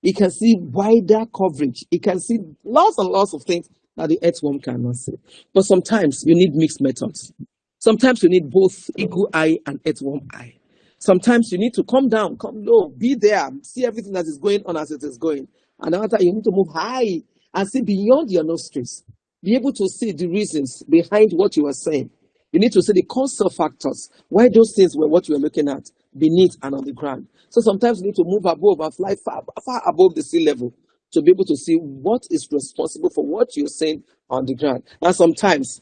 He can see wider coverage. He can see lots and lots of things that the earthworm cannot see. But sometimes you need mixed methods. Sometimes you need both eagle eye and earthworm eye. Sometimes you need to come down, come low, be there, see everything that is going on as it is going. And after you need to move high and see beyond your nostrils. Be able to see the reasons behind what you are saying. You need to see the causal factors, why those things were what you were looking at, beneath and on the ground. So sometimes you need to move above and fly far, far above the sea level to be able to see what is responsible for what you're saying on the ground. And sometimes,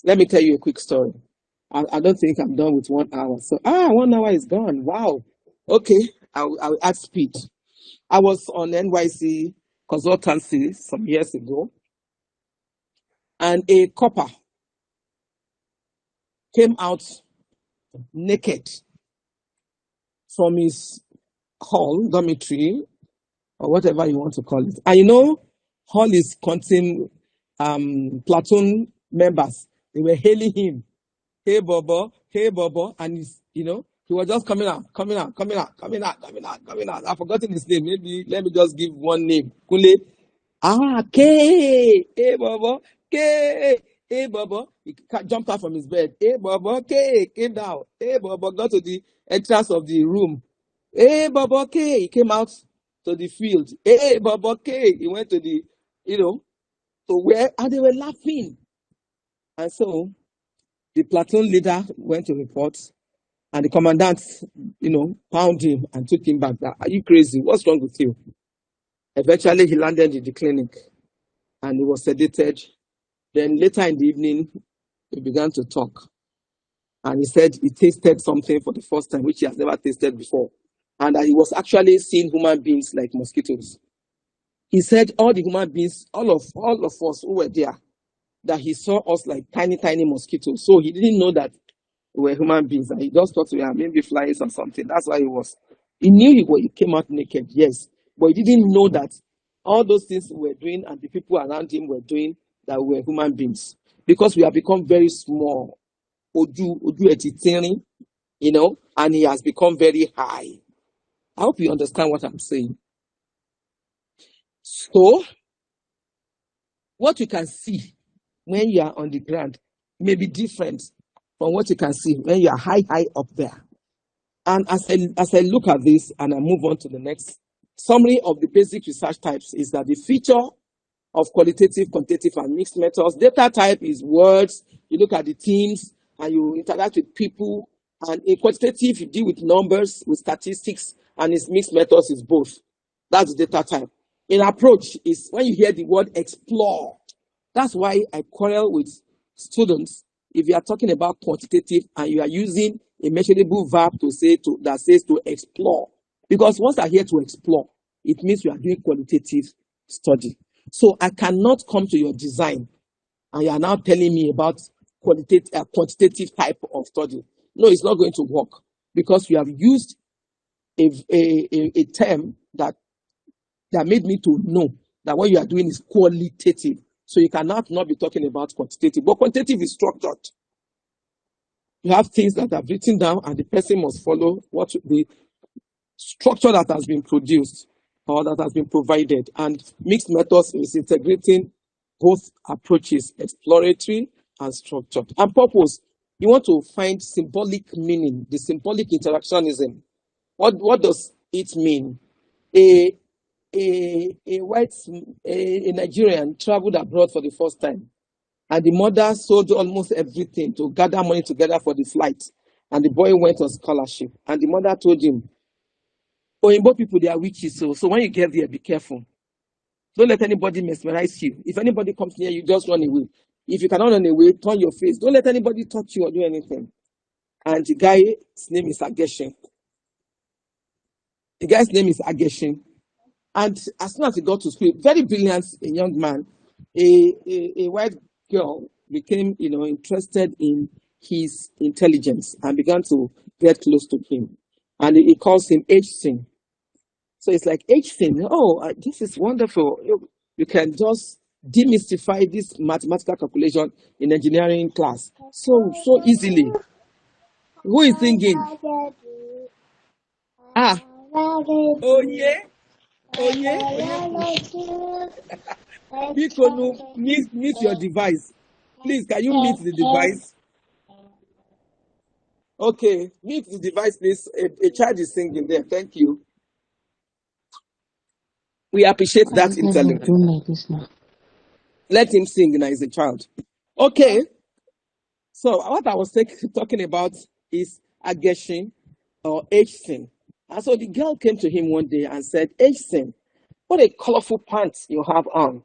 let me tell you a quick story. I don't think I'm done with 1 hour. So, 1 hour is gone. Wow. Okay, I'll add speed. I was on NYC consultancy some years ago, and a copper came out naked from his hall, dormitory, or whatever you want to call it. And hall is counting platoon members. They were hailing him. Hey, Bobo, and he was just coming out. I've forgotten his name. Maybe let me just give one name. Kule. K. Hey, Bobo, K. Hey, Bobo. He jumped out from his bed. Hey, Bobo, K. Came down. Hey, Bobo, got to the entrance of the room. Hey, Bobo, K. He came out to the field. Hey, Bobo, K. He went to the, to where, and they were laughing. And so, the platoon leader went to report, and the commandant, found him and took him back. Are you crazy? What's wrong with you? Eventually, he landed in the clinic, and he was sedated. Then later in the evening, he began to talk. And he said he tasted something for the first time, which he has never tasted before. And that he was actually seeing human beings like mosquitoes. He said all the human beings, all of us who were there, that he saw us like tiny, tiny mosquitoes. So he didn't know that we were human beings. And he just thought we were maybe flies or something. That's why he knew he came out naked, yes. But he didn't know that all those things we were doing and the people around him were doing, that we were human beings. Because we have become very small. Oju etitini, and he has become very high. I hope you understand what I'm saying. So, what you can see when you are on the ground may be different from what you can see when you are high up there. And as I look at this and I move on to the next summary of the basic research types, is that the feature of qualitative, quantitative, and mixed methods. Data type is words. You look at the themes and you interact with people. And in quantitative, you deal with numbers, with statistics, and its mixed methods is both. That's data type. In approach is when you hear the word explore. That's why I quarrel with students if you are talking about quantitative and you are using a measurable verb that says to explore. Because once I hear to explore, it means you are doing qualitative study. So I cannot come to your design and you are now telling me about quantitative type of study. No, it's not going to work because you have used a term that made me to know that what you are doing is qualitative. So you cannot not be talking about quantitative. But quantitative is structured. You have things that are written down and the person must follow what the structure that has been produced or that has been provided. And mixed methods is integrating both approaches, exploratory and structured. And purpose, you want to find symbolic meaning, the symbolic interactionism. What does it mean? A Nigerian traveled abroad for the first time, and the mother sold almost everything to gather money together for the flight. And the boy went on scholarship. And the mother told him, Oyinbo people, they are witches. So when you get there, be careful. Don't let anybody mesmerize you. If anybody comes near you, just run away. If you cannot run away, turn your face. Don't let anybody touch you or do anything. And the guy's name is Ageshin. The guy's name is Ageshin. And as soon as he got to school, very brilliant young man, a white girl became, interested in his intelligence and began to get close to him. And he calls him H-Thing. So it's like H-Thing. This is wonderful. You can just demystify this mathematical calculation in engineering class so easily. Who is singing? Oh yeah. Bikonu, mute your device. Please, can you mute the device? Okay, mute the device, please. A child is singing there. Thank you. We appreciate I that think everyone interlude. doing like this now. Let him sing now. He's a child. Okay, so what I was talking about is aggression or age sin. And so the girl came to him one day and said, age sin, what a colorful pants you have on.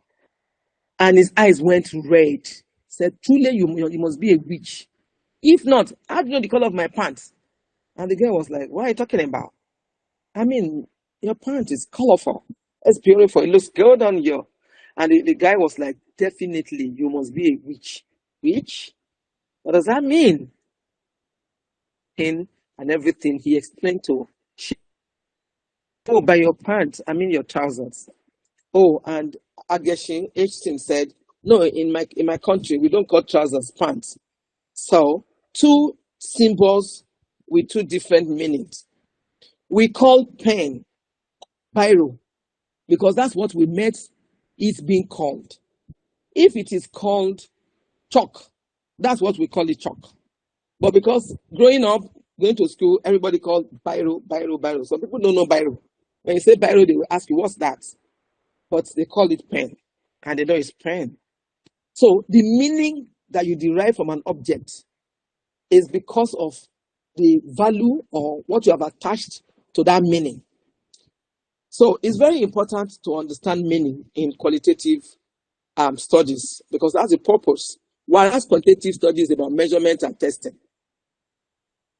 And his eyes went red. Said, truly, you must be a witch. If not, how do you know the color of my pants? And the girl was like, what are you talking about? I mean, your pants is colorful. It's beautiful. It looks good on you. And the guy was like, definitely, you must be a witch. Witch? What does that mean? And everything he explained to her. Oh, by your pants, I mean your trousers. Oh, and Ageshin Hsing said, no, in my country, we don't call trousers pants. So, two symbols with two different meanings. We call pen pyro because that's what we met it being called. If it is called chalk, that's what we call it chalk. But because growing up, going to school, everybody called biro, biro, biro. Some people don't know biro. When you say biro, they will ask you, what's that? But they call it pen, and they know it's pen. So the meaning that you derive from an object is because of the value or what you have attached to that meaning. So it's very important to understand meaning in qualitative studies because that's the purpose. Whereas quantitative studies is about measurement and testing,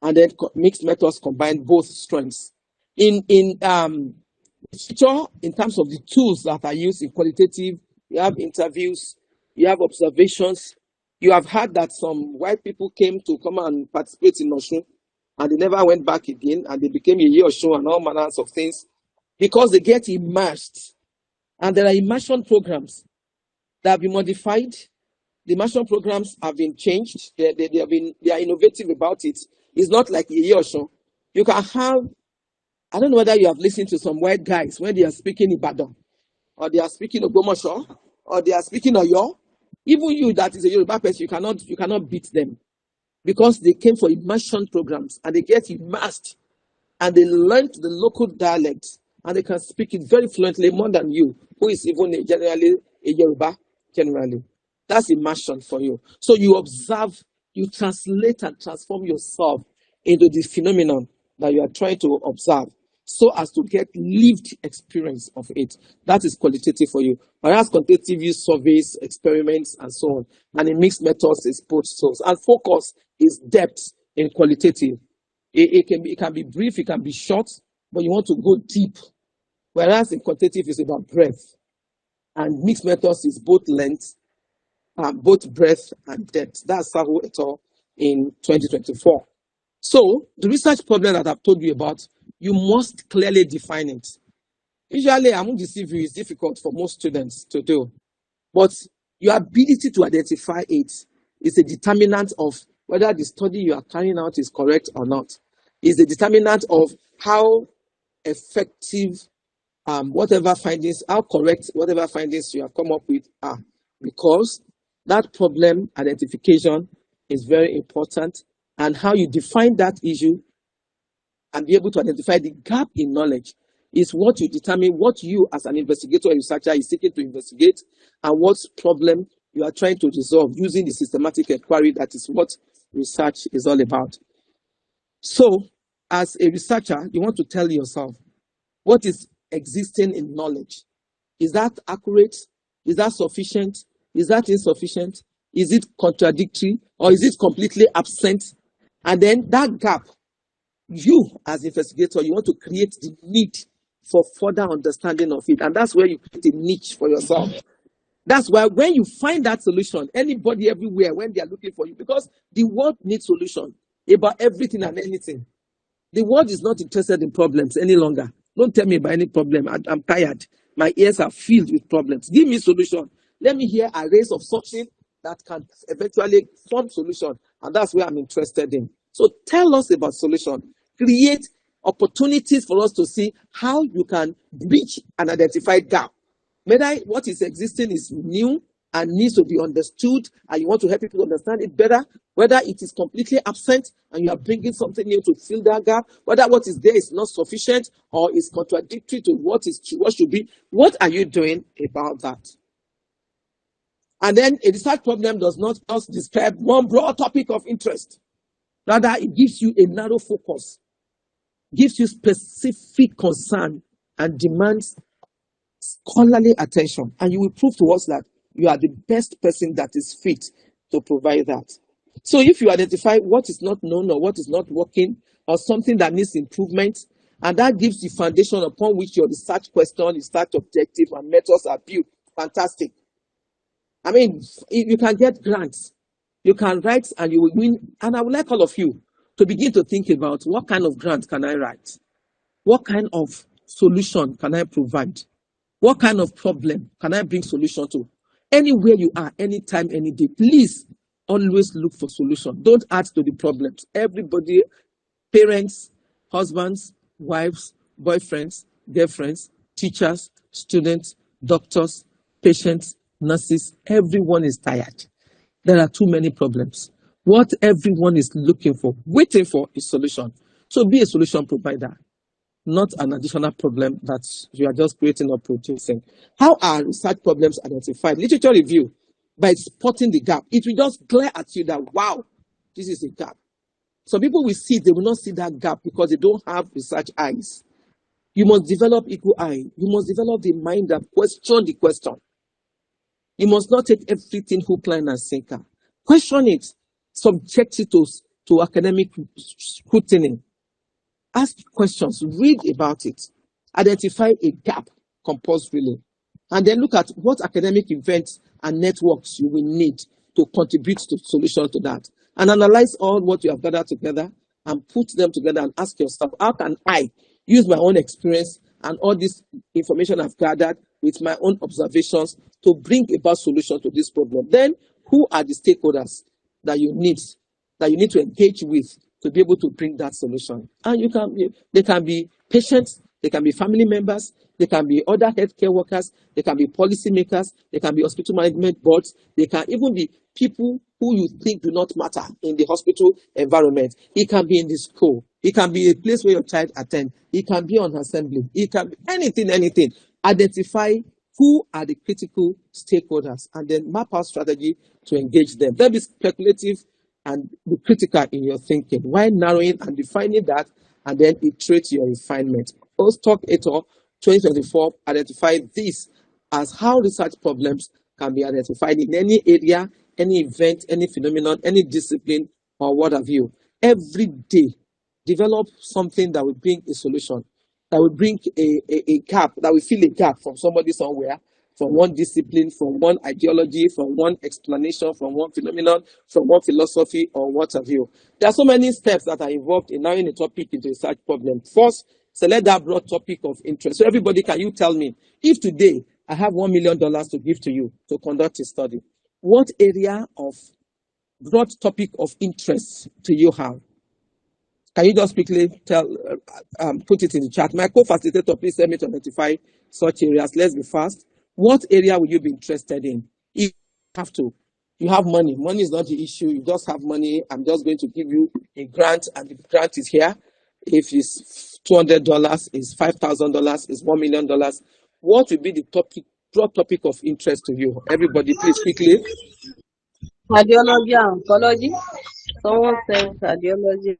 and then mixed methods combine both strengths. In literature, in terms of the tools that are used in qualitative, you have interviews, you have observations. You have heard that some white people came to come and participate in Oshun, and they never went back again, and they became a year Oshun and all manners of things because they get immersed. And there are immersion programs that have been modified. The immersion programs have been changed. They are innovative about it. It's not like a year Oshun. You can have, I don't know whether you have listened to some white guys when they are speaking Ibadan, or they are speaking Ogbomoso, or they are speaking Oyo. Even you that is a Yoruba person, you cannot beat them because they came for immersion programs and they get immersed and they learned the local dialect and they can speak it very fluently more than you, who is even generally a Yoruba generally. That's immersion for you. So you observe, you translate and transform yourself into the phenomenon that you are trying to observe so as to get lived experience of it. That is qualitative for you. Whereas quantitative use surveys, experiments, and so on. And in mixed methods is both source. And focus is depth in qualitative. It can be brief, it can be short, but you want to go deep. Whereas in quantitative is about breadth. And mixed methods is both length, both breadth and depth. That's Sahu et al. In 2024. So the research problem that I've told you about, you must clearly define it. Usually, I won't deceive you, it's difficult for most students to do. But your ability to identify it is a determinant of whether the study you are carrying out is correct or not. Is a determinant of how effective whatever findings, how correct whatever findings you have come up with are. Because that problem identification is very important, and how you define that issue and be able to identify the gap in knowledge is what you determine what you as an investigator or researcher is seeking to investigate and what problem you are trying to resolve using the systematic inquiry. That is what research is all about. So as a researcher, you want to tell yourself what is existing in knowledge. Is that accurate? Is that sufficient? Is that insufficient? Is it contradictory? Or is it completely absent? And then that gap, you as investigator, you want to create the need for further understanding of it. And that's where you create a niche for yourself. That's why when you find that solution, anybody everywhere, when they are looking for you, because the world needs solution about everything and anything. The world is not interested in problems any longer. Don't tell me about any problem. I'm tired. My ears are filled with problems. Give me solution. Let me hear arrays of something that can eventually form solution. And that's where I'm interested in. So tell us about solution. Create opportunities for us to see how you can breach an identified gap. Whether what is existing is new and needs to be understood, and you want to help people understand it better, whether it is completely absent and you are bringing something new to fill that gap, whether what is there is not sufficient or is contradictory to what should be, what are you doing about that? And then a research problem does not just describe one broad topic of interest. Rather, it gives you a narrow focus, gives you specific concern, and demands scholarly attention. And you will prove to us that you are the best person that is fit to provide that. So if you identify what is not known or what is not working or something that needs improvement, and that gives the foundation upon which your research question, research objective, and methods are built, fantastic. I mean, you can get grants, you can write, and you will win. And I would like all of you to begin to think about what kind of grant can I write? What kind of solution can I provide? What kind of problem can I bring solution to? Anywhere you are, anytime, any day, please always look for solution. Don't add to the problems. Everybody, parents, husbands, wives, boyfriends, girlfriends, teachers, students, doctors, patients, nurses, everyone is tired. There are too many problems. What everyone is looking for, waiting for, is solution. So be a solution provider, not an additional problem that you are just creating or producing. How are research problems identified? Literature review, by spotting the gap. It will just glare at you that, wow, this is a gap. Some people will see, they will not see that gap because they don't have research eyes. You must develop equal eye. You must develop the mind that question the question. You must not take everything hook, line, and sinker. Question it. Subject it to academic scrutiny. Ask questions. Read about it. Identify a gap compulsorily. And then look at what academic events and networks you will need to contribute to the solution to that. And analyze all what you have gathered together and put them together and ask yourself, how can I use my own experience and all this information I've gathered with my own observations to bring about solution to this problem? Then, who are the stakeholders that you need to engage with to be able to bring that solution? And they can be patients, they can be family members, they can be other healthcare workers, they can be policymakers, they can be hospital management boards, they can even be people who you think do not matter in the hospital environment. It can be in the school. It can be a place where your child attends. It can be on assembly. It can be anything. Identify who are the critical stakeholders and then map out strategy to engage them. Don't be speculative and be critical in your thinking while narrowing and defining that, and then iterate your refinement. Postdoc et al. 2024 identified this as how research problems can be identified in any area, any event, any phenomenon, any discipline, or what have you. Every day, develop something that will bring a solution, that will bring a gap, that will fill a gap from somebody somewhere, from one discipline, from one ideology, from one explanation, from one phenomenon, from one philosophy, or what have you. There are so many steps that are involved in narrowing a topic into a research problem. First, select that broad topic of interest. So everybody, can you tell me, if today I have $1 million to give to you to conduct a study, what area of broad topic of interest do you have? Can you just quickly put it in the chat? My co-facilitator, please help me to identify such areas. Let's be fast. What area will you be interested in? If you have to, you have money. Money is not the issue. You just have money. I'm just going to give you a grant, and the grant is here. If it's $200, it's $5,000, it's $1 million. What will be the broad topic of interest to you? Everybody, please quickly. Cardiology and oncology. Someone said cardiology,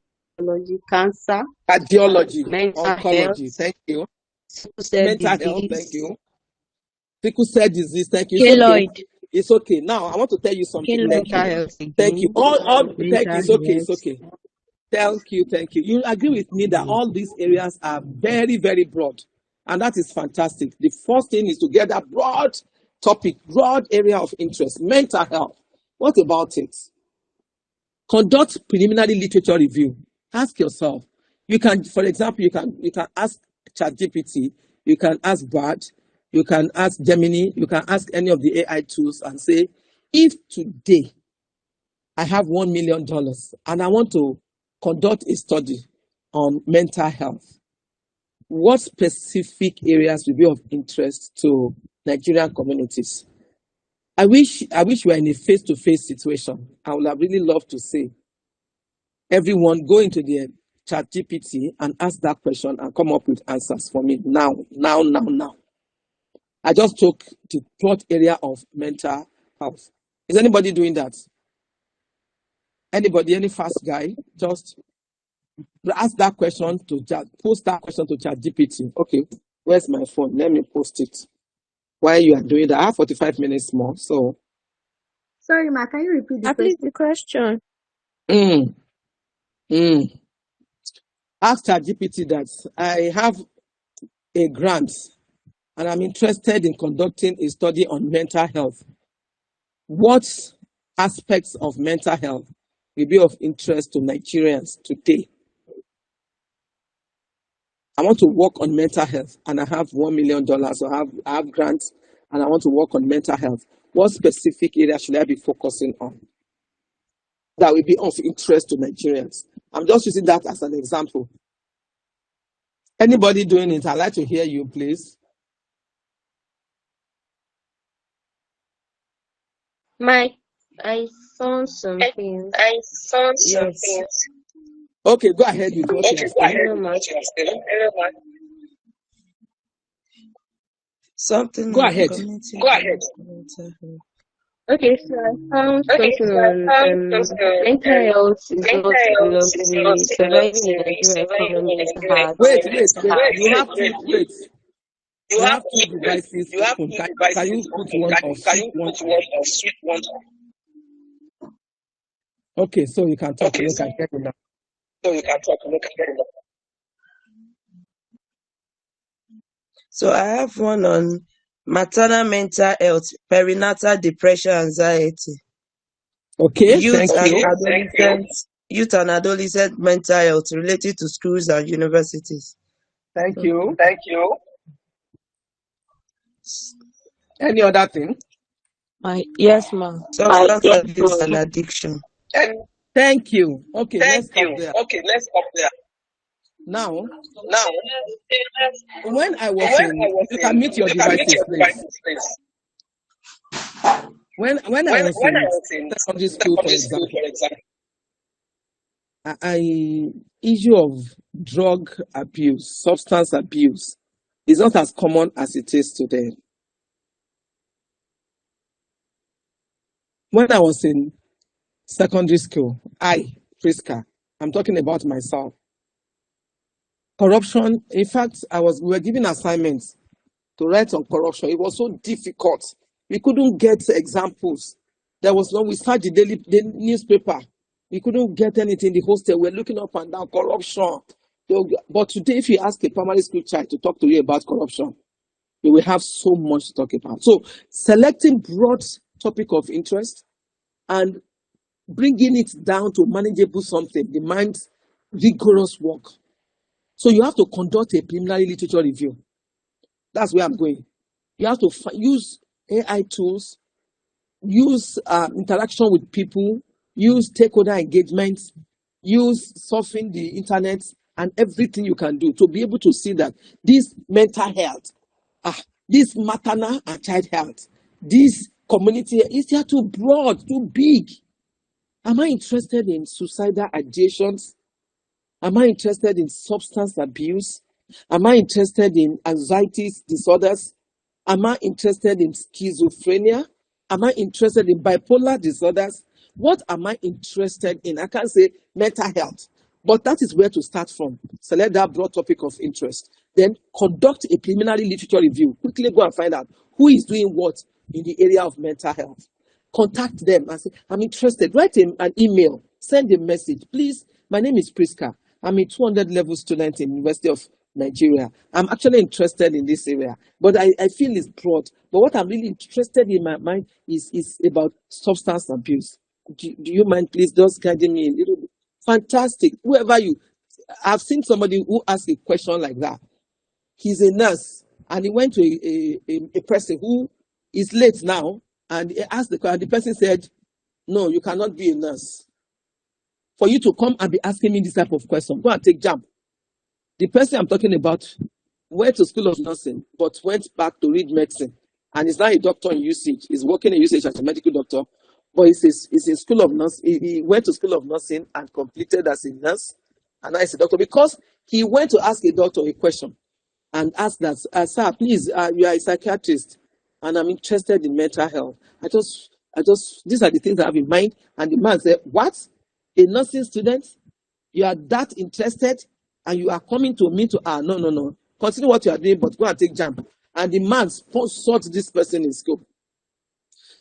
cancer, Cardiology, mental oncology. health, Thank you. sickle cell Mental health. disease. Thank you. Sickle cell disease. Thank you. It's okay. Keloid. It's okay. Now I want to tell you something. Keloid. Thank Mental you. health Thank you. again. Thank you. It's Mental okay. It's health. okay. Thank you. You agree with me that all these areas are very, very broad, and that is fantastic. The first thing is to get that broad topic, broad area of interest. Mental health. What about it? Conduct preliminary literature review. Ask yourself. You can, for example, you can ask ChatGPT, you can ask Bard, you can ask Gemini, you can ask any of the AI tools and say, if today I have $1 million and I want to conduct a study on mental health, what specific areas will be of interest to Nigerian communities? I wish we were in a face-to-face situation. I would have really loved to say, everyone go into the chat GPT and ask that question and come up with answers for me now. I just took the broad area of mental health. Is anybody doing that? Anybody, any fast guy? Just ask that question to post that question to chat GPT. Okay, where's my phone? Let me post it. While you are doing that, I have 45 minutes more. So Sorry, Ma, can you repeat the Please, question? the question. mm, mm. Ask ChatGPT that I have a grant and I'm interested in conducting a study on mental health. What aspects of mental health will be of interest to Nigerians today? I want to work on mental health and I have $1 million. So I have grants and I want to work on mental health. What specific area should I be focusing on that will be of interest to Nigerians? I'm just using that as an example. Anybody doing it? I'd like to hear you, please. Mike, I found some things. Yes. Okay, go ahead with what you are saying. Hello, Ma. Something Go on ahead. community mental health. Okay, so I found something on mental health is not belonging. Surviving in Nigeria economy is hard. Wait. You have two devices open. Can you put one or switch one on? Okay, so you can talk. You can hear me now. So I have one on maternal mental health, perinatal depression, anxiety, Okay, thank you. youth and adolescent mental health related to schools and universities. Thank you. Any other thing? Yes, ma. Substance abuse and addiction. Thank you. Okay, let's stop there. Now, when I was in, you can mute your devices, please. When I was in secondary school, for example, issue of drug abuse, substance abuse is not as common as it is today. When I was in secondary school, Priska, I'm talking about myself. Corruption, in fact, we were given assignments to write on corruption. It was so difficult. We couldn't get examples. We started the newspaper. We couldn't get anything. The hostel, we're looking up and down, corruption. But today, if you ask a primary school child to talk to you about corruption, you will have so much to talk about. So selecting broad topic of interest and bringing it down to manageable something demands rigorous work. So you have to conduct a preliminary literature review. That's where I'm going. You have to use AI tools, use interaction with people, use stakeholder engagement, use surfing the internet and everything you can do to be able to see that this mental health, this maternal and child health, this community is here too broad, too big. Am I interested in suicidal ideations? Am I interested in substance abuse? Am I interested in anxiety disorders? Am I interested in schizophrenia? Am I interested in bipolar disorders? What am I interested in? I can't say mental health, but that is where to start from. Select that broad topic of interest. Then conduct a preliminary literature review. Quickly go and find out who is doing what in the area of mental health. Contact them and say, I'm interested. Write an email, send a message. Please, my name is Priska. I'm a 200 level student in University of Nigeria. I'm actually interested in this area, but I feel it's broad. But what I'm really interested in my mind is about substance abuse. Do you mind, please, just guiding me a little bit? Fantastic. I've seen somebody who asked a question like that. He's a nurse, and he went to a person who is late now, and he asked the person said, no, you cannot be a nurse. For you to come and be asking me this type of question, go and take jump. The person I'm talking about went to school of nursing, but went back to read medicine. and he's now a doctor in usage. He's working in usage as a medical doctor, but he's in school of nursing. He went to school of nursing and completed as a nurse, and now he's a doctor because he went to ask a doctor a question and asked that, sir, please, you are a psychiatrist, and I'm interested in mental health. These are the things I have in mind. And the man said, what? A nursing student? You are that interested, and you are coming to me to, no. Continue what you are doing, but go and take jam. And the man sought this person in scope.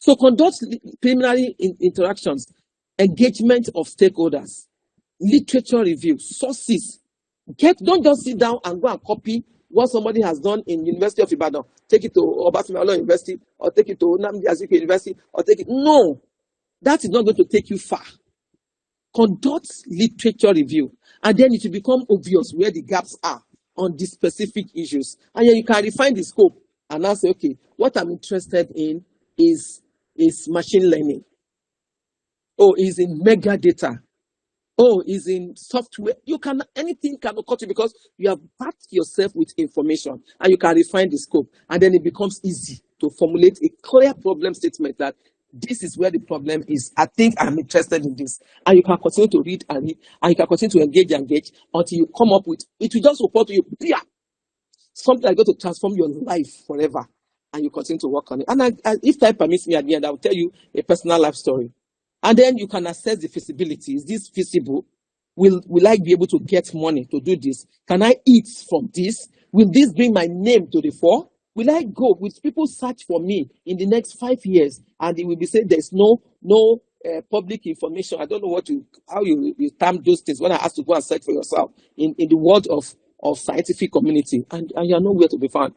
So conduct preliminary interactions, engagement of stakeholders, literature review, sources. Don't just sit down and go and copy what somebody has done in University of Ibadan. Take it to Obafemi University, or take it to Nnamdi Azikiwe University, or take it. No, that is not going to take you far. Conduct literature review, and then it will become obvious where the gaps are on these specific issues. And then you can refine the scope and now say, okay, what I'm interested in is machine learning. Oh, is in mega data. Oh, is in software. Anything can occur to you because you have backed yourself with information, and you can refine the scope, and then it becomes easy to formulate a clear problem statement that this is where the problem is. I think I'm interested in this. And you can continue to read and read, and you can continue to engage until you come up with it. Will just report to you, something that's going to transform your life forever. And you continue to work on it. And if time permits me at the end, I will tell you a personal life story. And then you can assess the feasibility. Is this feasible? Will I be able to get money to do this? Can I eat from this? Will this bring my name to the fore? Will I go? Will people search for me in the next 5 years? And it will be said there's no public information. I don't know how you term those things when I ask to go and search for yourself in the world of scientific community. And you are nowhere to be found.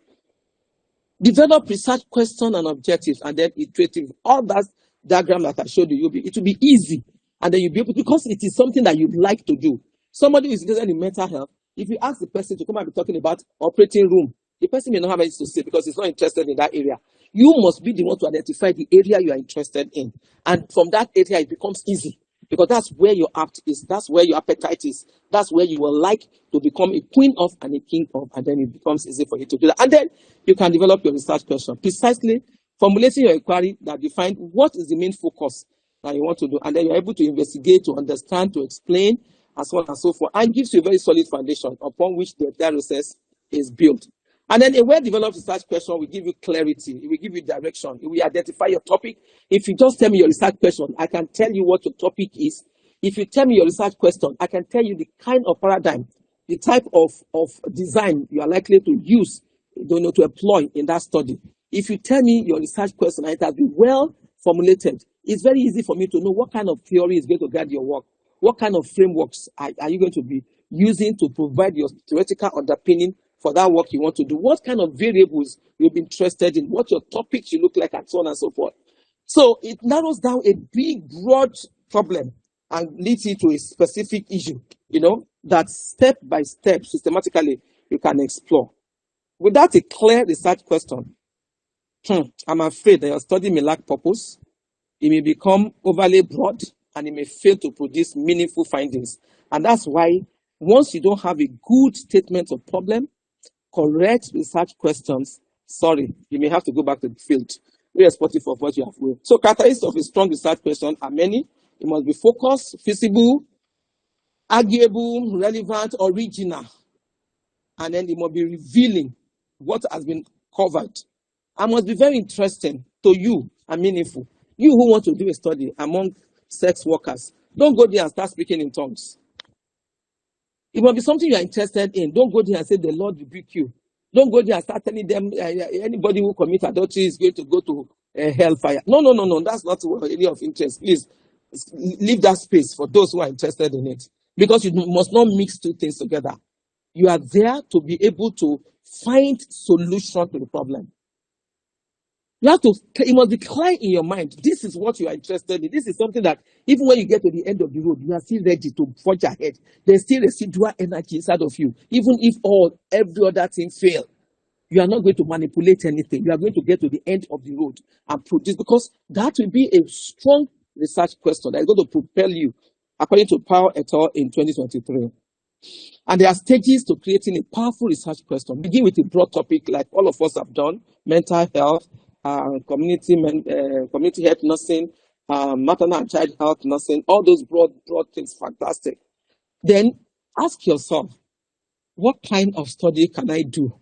Develop research question and objectives, and then iterative. All that diagram that I showed you, it will be easy. And then you'll be able to, because it is something that you'd like to do. Somebody who is interested in mental health, if you ask the person to come and be talking about operating room, the person may not have anything to say because he's not interested in that area. You must be the one to identify the area you are interested in. And from that area, it becomes easy because that's where your apt is. That's where your appetite is. That's where you will like to become a queen of and a king of. And then it becomes easy for you to do that. And then you can develop your research question. Precisely formulating your inquiry that defines what is the main focus that you want to do. And then you're able to investigate, to understand, to explain, and so on and so forth. And gives you a very solid foundation upon which the entire process is built. And then a well-developed research question will give you clarity. It will give you direction. It will identify your topic. If you just tell me your research question, I can tell you what your topic is. If you tell me your research question, I can tell you the kind of paradigm, the type of design you are likely to use, to employ in that study. If you tell me your research question and it has been well formulated, it's very easy for me to know what kind of theory is going to guide your work. What kind of frameworks are you going to be using to provide your theoretical underpinning for that work you want to do? What kind of variables you'll be interested in? What your topics should look like, and so on and so forth. So it narrows down a big, broad problem and leads you to a specific issue, that step by step, systematically, you can explore. Without a clear research question, I'm afraid that your study may lack purpose. It may become overly broad, and it may fail to produce meaningful findings. And that's why once you don't have a good statement of problem, correct research questions, you may have to go back to the field, irrespective of what you have with. So characteristics of a strong research question are many. It must be focused, feasible, arguable, relevant, original. And then it must be revealing what has been covered. And must be very interesting to you and meaningful. You who want to do a study among sex workers, don't go there and start speaking in tongues. It must be something you are interested in. Don't go there and say the Lord rebuke you. Don't go there and start telling them anybody who commits adultery is going to go to hellfire. No. That's not an area of interest. Please leave that space for those who are interested in it. Because you must not mix two things together. You are there to be able to find solution to the problem. It must be clear in your mind. This is what you are interested in. This is something that even when you get to the end of the road, you are still ready to forge ahead. There's still residual energy inside of you. Even if every other thing fails, you are not going to manipulate anything. You are going to get to the end of the road and produce, because that will be a strong research question that is going to propel you, according to Powell et al. In 2023. And there are stages to creating a powerful research question. Begin with a broad topic like all of us have done, mental health, community health nursing, maternal and child health nursing, all those broad things, fantastic. Then ask yourself, what kind of study can I do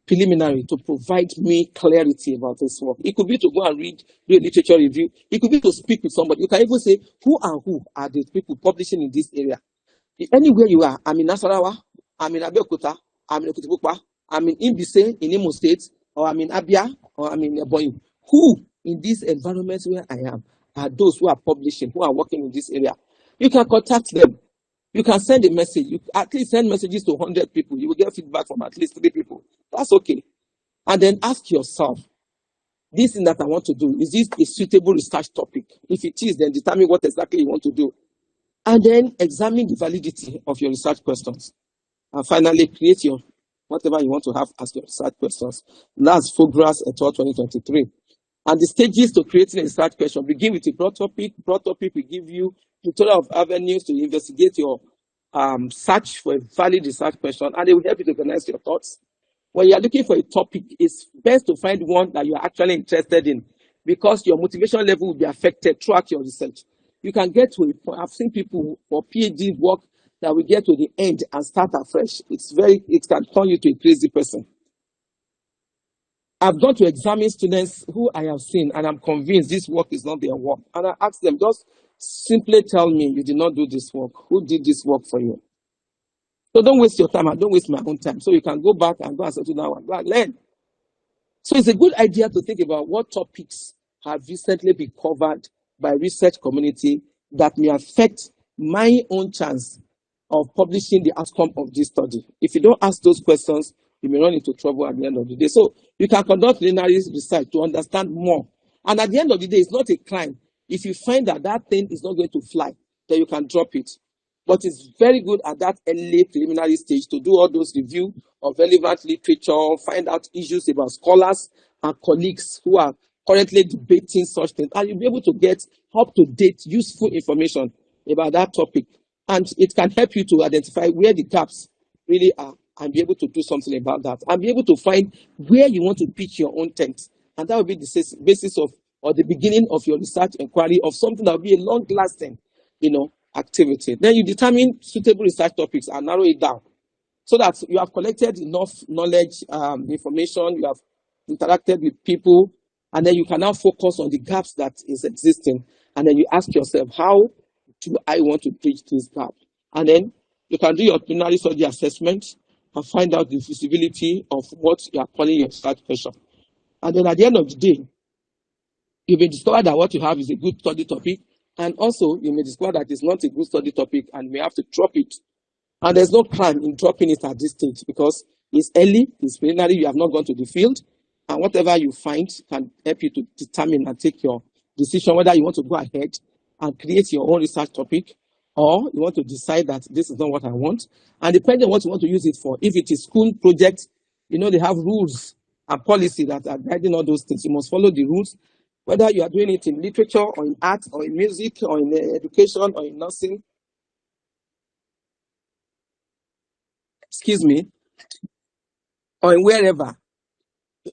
preliminary to provide me clarity about this work? It could be to go and do a literature review. It could be to speak with somebody. You can even say, who are the people publishing in this area? Anywhere you are, I'm in Nasarawa, I'm in Abeokuta, I'm in Okitipupa, I'm in Imbise, in Imo State, or I'm in Abia, or I'm in Ebonyi. Who in this environment where I am are those who are publishing, who are working in this area? You can contact them. You can send a message. You at least send messages to 100 people. You will get feedback from at least 3 people. That's okay. And then ask yourself, this thing that I want to do, is this a suitable research topic? If it is, then determine what exactly you want to do. And then examine the validity of your research questions. And finally, create your whatever you want to have as your research questions. That's Fogras et al. 2023. And the stages to creating a research question begin with a broad topic. Broad topic will give you a total of avenues to investigate your search for a valid research question, and it will help you to organize your thoughts. When you are looking for a topic, it's best to find one that you are actually interested in, because your motivation level will be affected throughout your research. You can get to a point. I've seen people for PhD work that will get to the end and start afresh. It can turn you to a crazy person. I've gone to examine students who I have seen, and I'm convinced this work is not their work. And I ask them, just simply tell me you did not do this work. Who did this work for you? So don't waste your time, and don't waste my own time. So you can go back and go and settle down and go and learn. So it's a good idea to think about what topics have recently been covered by research community that may affect my own chance of publishing the outcome of this study. If you don't ask those questions, you may run into trouble at the end of the day. So you can conduct linear research to understand more. And at the end of the day, it's not a crime. If you find that that thing is not going to fly, then you can drop it. But it's very good at that early preliminary stage to do all those review of relevant literature, find out issues about scholars and colleagues who are currently debating such things. And you'll be able to get up-to-date, useful information about that topic. And it can help you to identify where the gaps really are and be able to do something about that. And be able to find where you want to pitch your own tent. And that will be the basis of, or the beginning of your research inquiry of something that will be a long-lasting, activity. Then you determine suitable research topics and narrow it down so that you have collected enough knowledge, information, you have interacted with people, and then you can now focus on the gaps that is existing. And then you ask yourself, how do I want to bridge this gap? And then you can do your preliminary study assessment and find out the feasibility of what you are calling your research question. And then at the end of the day, you may discover that what you have is a good study topic, and also you may discover that it's not a good study topic and you may have to drop it. And there's no crime in dropping it at this stage because it's early, it's preliminary, you have not gone to the field, and whatever you find can help you to determine and take your decision whether you want to go ahead and create your own research topic, or you want to decide that this is not what I want. And depending on what you want to use it for, if it is school project, they have rules and policy that are guiding all those things. You must follow the rules, whether you are doing it in literature or in art or in music or in education or in nursing. Or in wherever.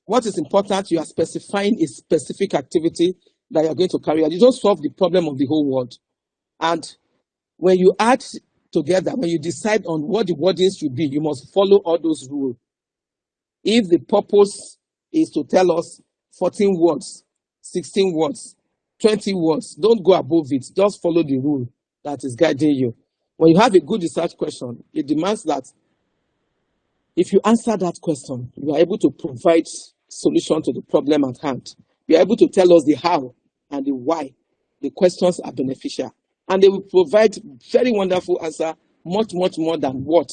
What is important, you are specifying a specific activity that you are going to carry out. You don't solve the problem of the whole world. And when you add together, when you decide on what the wordings should be, you must follow all those rules. If the purpose is to tell us 14 words, 16 words, 20 words, don't go above it. Just follow the rule that is guiding you. When you have a good research question, it demands that if you answer that question, you are able to provide solution to the problem at hand. You are able to tell us the how and the why the questions are beneficial. And they will provide very wonderful answer, much, much more than what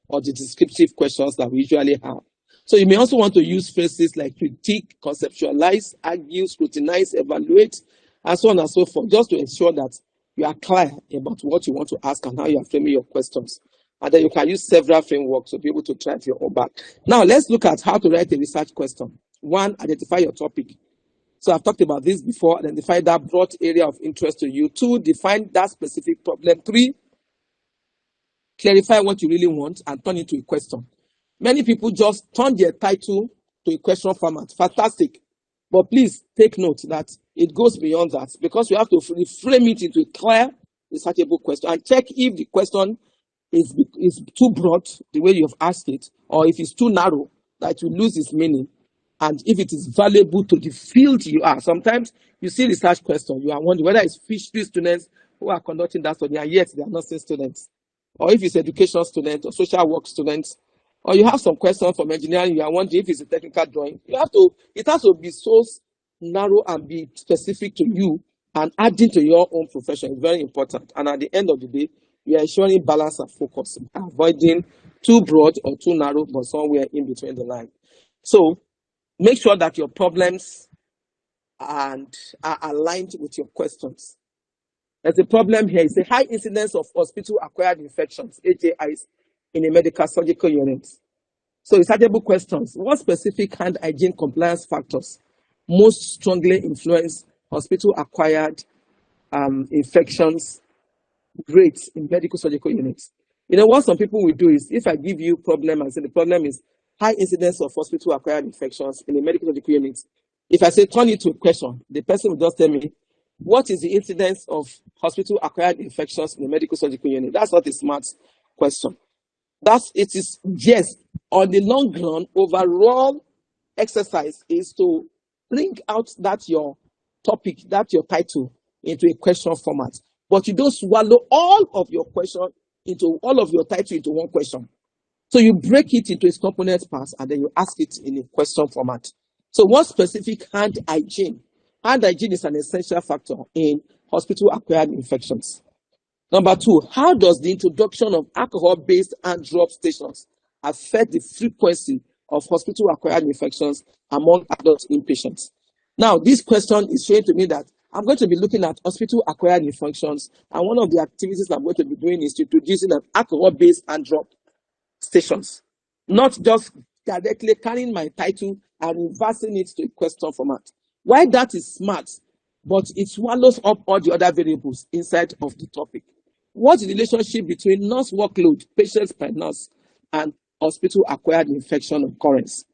or the descriptive questions that we usually have. So you may also want to use phrases like critique, conceptualize, argue, scrutinize, evaluate, and so on and so forth, just to ensure that you are clear about what you want to ask and how you are framing your questions. And then you can use several frameworks to be able to try it your own back. Now, let's look at how to write a research question. 1, identify your topic. So I've talked about this before. Identify that broad area of interest to you. 2, define that specific problem. 3, clarify what you really want and turn it into a question. Many people just turn their title to a question format. Fantastic. But please take note that it goes beyond that, because we have to reframe it into a clear, researchable question and check if the question is too broad, the way you have asked it, or if it's too narrow, that you lose its meaning, and if it is valuable to the field you are. Sometimes you see research question, you are wondering whether it's fishery students who are conducting that study, and yet they are nursing students, or if it's education students or social work students, or you have some questions from engineering, you are wondering if it's a technical drawing. It has to be so narrow and be specific to you and adding to your own profession is very important. And at the end of the day, you are ensuring balance and focus, avoiding too broad or too narrow, but somewhere in between the line. So make sure that your problems are aligned with your questions. There's a problem here. It's a high incidence of hospital-acquired infections, HAIs, in a medical surgical unit. So researchable questions. What specific hand hygiene compliance factors most strongly influence hospital-acquired infections rates in medical surgical units? What some people will do is, if I give you problem and say the problem is high incidence of hospital-acquired infections in a medical surgical unit, if I say turn it to a question, the person will just tell me, what is the incidence of hospital-acquired infections in a medical surgical unit? That's not a smart question. It is, yes, on the long run, overall exercise is to bring out that your topic, that your title into a question format. But you don't swallow all of your title into one question. So you break it into its component parts and then you ask it in a question format. So what specific hand hygiene? Hand hygiene is an essential factor in hospital-acquired infections. Number two, how does the introduction of alcohol-based hand drop stations affect the frequency of hospital-acquired infections among adult inpatients? Now, this question is showing to me that I'm going to be looking at hospital-acquired infections, and one of the activities I'm going to be doing is introducing an alcohol-based hand drop stations, not just directly carrying my title and reversing it to a question format. Why that is smart, but it swallows up all the other variables inside of the topic. What's the relationship between nurse workload, patients per nurse, and hospital-acquired infection occurrence?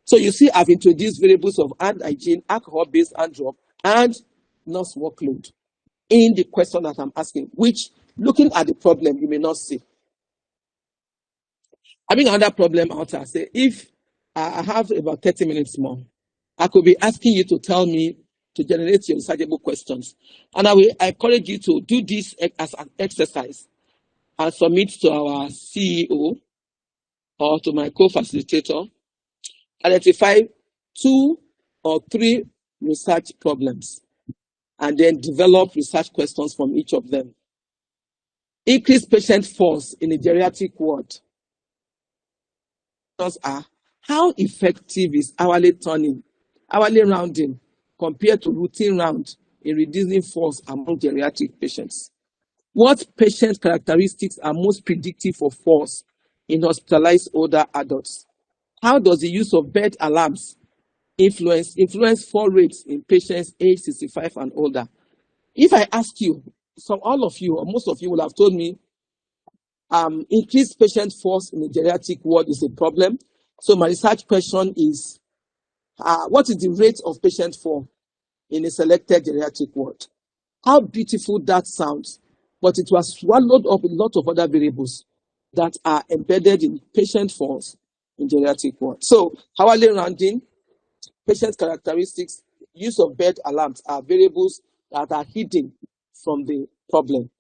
So you see, I've introduced variables of hand hygiene, alcohol-based hand drop, and nurse workload in the question that I'm asking, which, looking at the problem, you may not see. Having another problem out there, say, if I have about 30 minutes more, I could be asking you to tell me to generate your researchable questions. And I will encourage you to do this as an exercise and submit to our CEO or to my co-facilitator. Identify 2 or 3 research problems and then develop research questions from each of them. Increase patient force in a geriatric ward. Are, how effective is hourly rounding compared to routine round in reducing falls among geriatric patients? What patient characteristics are most predictive of falls in hospitalized older adults? How does the use of bed alarms influence fall rates in patients aged 65 and older? If I ask you, all of you or most of you will have told me increased patient force in the geriatric ward is a problem. So my research question is, what is the rate of patient fall in a selected geriatric ward? How beautiful that sounds, but it was swallowed up with a lot of other variables that are embedded in patient falls in geriatric ward. So hourly rounding, patient characteristics, use of bed alarms are variables that are hidden from the problem.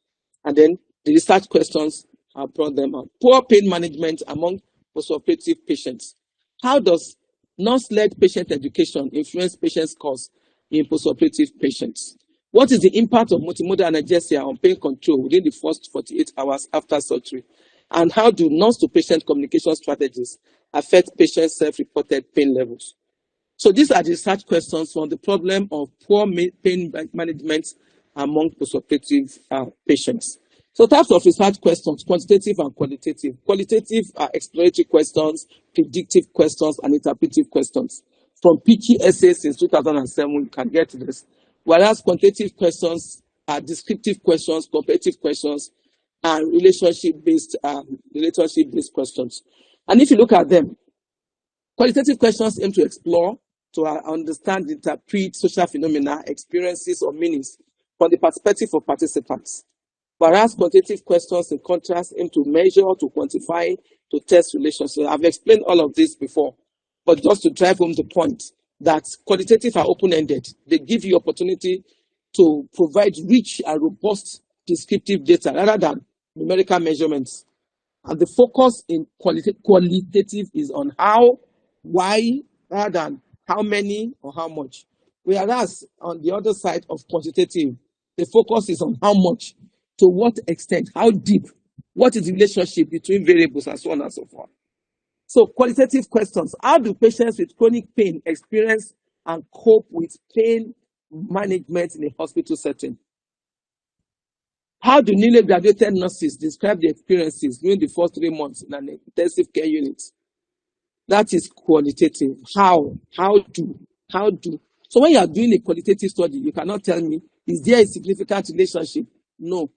And then the research questions have brought them out. Poor pain management among postoperative patients. How does nurse-led patient education influence patient scores in postoperative patients? What is the impact of multimodal analgesia on pain control within the first 48 hours after surgery? And how do nurse-to-patient communication strategies affect patient self-reported pain levels? So these are the research questions on the problem of poor pain management among postoperative patients. So types of research questions, quantitative and qualitative. Qualitative are exploratory questions, predictive questions, and interpretive questions. From PQSA since 2007, you can get this. Whereas quantitative questions are descriptive questions, comparative questions, and relationship-based questions. And if you look at them, qualitative questions aim to explore to understand, interpret social phenomena, experiences, or meanings from the perspective of participants. Whereas quantitative questions, in contrast, aim to measure, to quantify, to test relationships. I've explained all of this before, but just to drive home the point that qualitative are open-ended. They give you opportunity to provide rich and robust descriptive data rather than numerical measurements. And the focus in qualitative is on how, why, rather than how many or how much. Whereas on the other side of quantitative, the focus is on how much, to what extent, how deep, what is the relationship between variables, and so on and so forth. So qualitative questions: how do patients with chronic pain experience and cope with pain management in a hospital setting? How do newly graduated nurses describe their experiences during the first 3 months in an intensive care unit? That is qualitative. How do. So when you are doing a qualitative study, you cannot tell me, is there a significant relationship? No.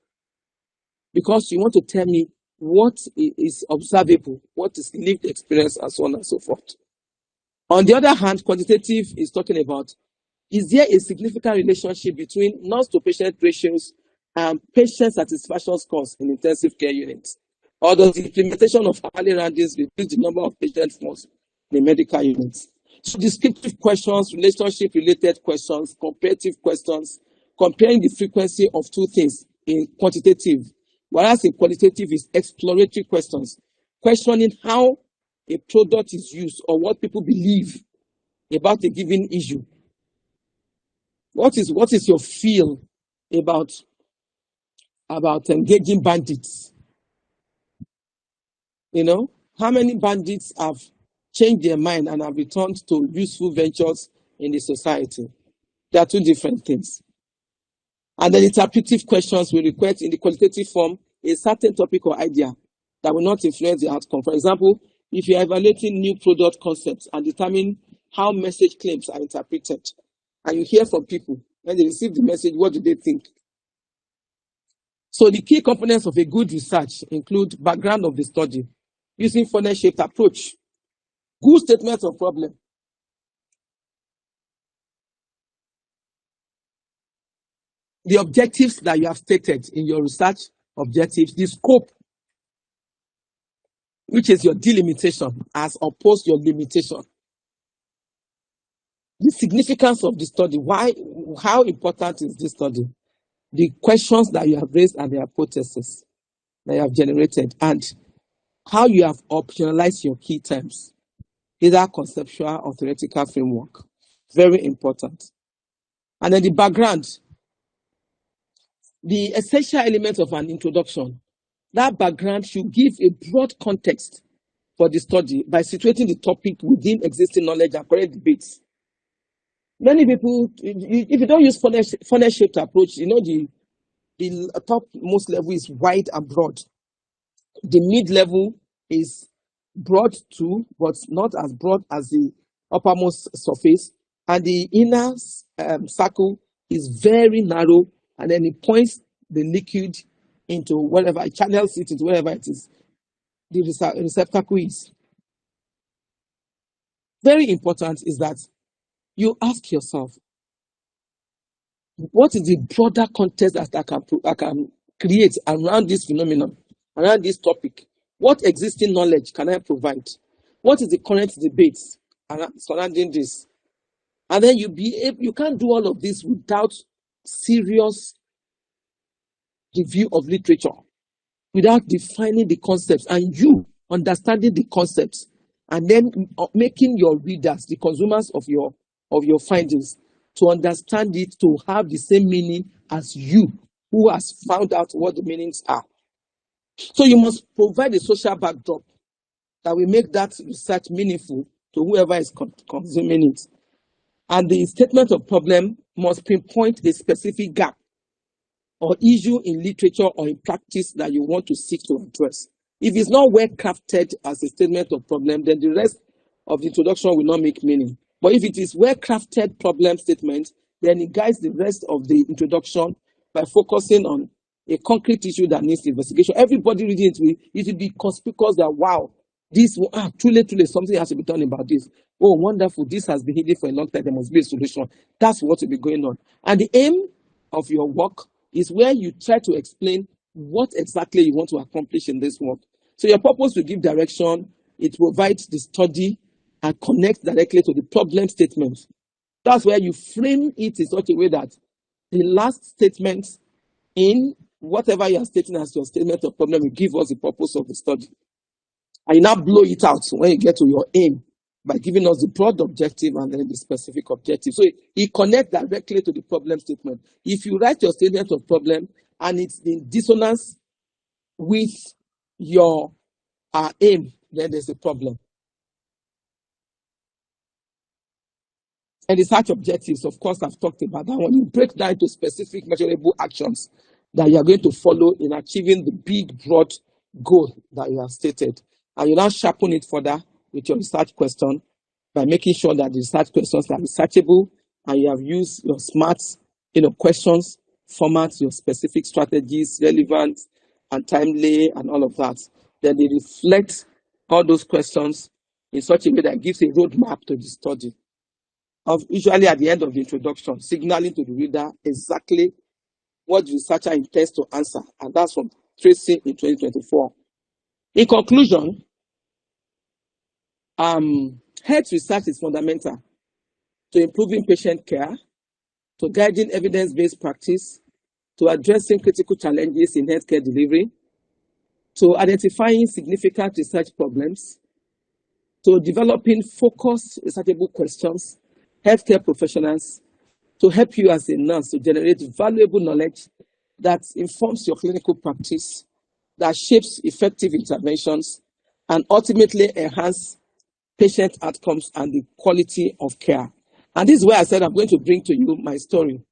Because you want to tell me what is observable, what is lived experience, and so on and so forth. On the other hand, quantitative is talking about, is there a significant relationship between nurse to patient ratios and patient satisfaction scores in intensive care units? Or does the implementation of hourly roundings reduce the number of patient force in the medical units? So descriptive questions, relationship-related questions, comparative questions, comparing the frequency of two things in quantitative, whereas in qualitative is exploratory questions, questioning how a product is used or what people believe about a given issue. What is your feel about engaging bandits? You know, how many bandits have changed their mind and have returned to useful ventures in the society? They are two different things. And then interpretive questions will require in the qualitative form a certain topic or idea that will not influence the outcome. For example, if you are evaluating new product concepts and determine how message claims are interpreted, and you hear from people, when they receive the message, what do they think? So the key components of a good research include background of the study, using funnel-shaped approach, good statement of problem, the objectives that you have stated in your research objectives, the scope, which is your delimitation as opposed to your limitation, the significance of the study, why, how important is this study, the questions that you have raised and the hypotheses that you have generated, and how you have optionalized your key terms, either conceptual or theoretical framework. Very important. And then the background, the essential element of an introduction. That background should give a broad context for the study by situating the topic within existing knowledge and current debates. Many people, if you don't use funnel-shaped approach, you know, the top most level is wide and broad. The mid-level is broad too, but not as broad as the uppermost surface. And the inner circle is very narrow, and then it points the liquid into whatever, it channels it into wherever it is, the receptacle is. Very important is that you ask yourself, what is the broader context that I can create around this phenomenon, around this topic? What existing knowledge can I provide? What is the current debate surrounding this? And then you can't do all of this without serious review of literature, without defining the concepts and you understanding the concepts, and then making your readers, the consumers of your findings, to understand it, to have the same meaning as you, who has found out what the meanings are. So you must provide a social backdrop that will make that research meaningful to whoever is consuming it. And the statement of problem must pinpoint a specific gap or issue in literature or in practice that you want to seek to address. If it's not well crafted as a statement of problem, then the rest of the introduction will not make meaning. But if it is well crafted problem statement, then it guides the rest of the introduction by focusing on a concrete issue that needs investigation. Everybody reading it will be conspicuous that, wow, This truly, something has to be done about this. Oh, wonderful. This has been hidden for a long time. There must be a solution. That's what will be going on. And the aim of your work is where you try to explain what exactly you want to accomplish in this work. So your purpose will give direction, it provides the study, and connect directly to the problem statement. That's where you frame it in such a way that the last statement in whatever you are stating as your statement of problem will give us the purpose of the study. And you now blow it out when you get to your aim by giving us the broad objective and then the specific objective. So it connects directly to the problem statement. If you write your statement of problem and it's in dissonance with your aim, then there's a problem. And the research objectives, of course, I've talked about that one. You break down into specific measurable actions that you are going to follow in achieving the big, broad goal that you have stated. And you now sharpen it further with your research question by making sure that the research questions are researchable and you have used your smart questions, formats, your specific strategies, relevant and timely and all of that. Then they reflect all those questions in such a way that gives a roadmap to the study. Usually at the end of the introduction, signaling to the reader exactly what the researcher intends to answer, and that's from Tracy in 2024. In conclusion, health research is fundamental to improving patient care, to guiding evidence-based practice, to addressing critical challenges in healthcare delivery, to identifying significant research problems, to developing focused, researchable questions, healthcare professionals, to help you as a nurse to generate valuable knowledge that informs your clinical practice, that shapes effective interventions, and ultimately enhance patient outcomes and the quality of care. And this is where I said I'm going to bring to you my story.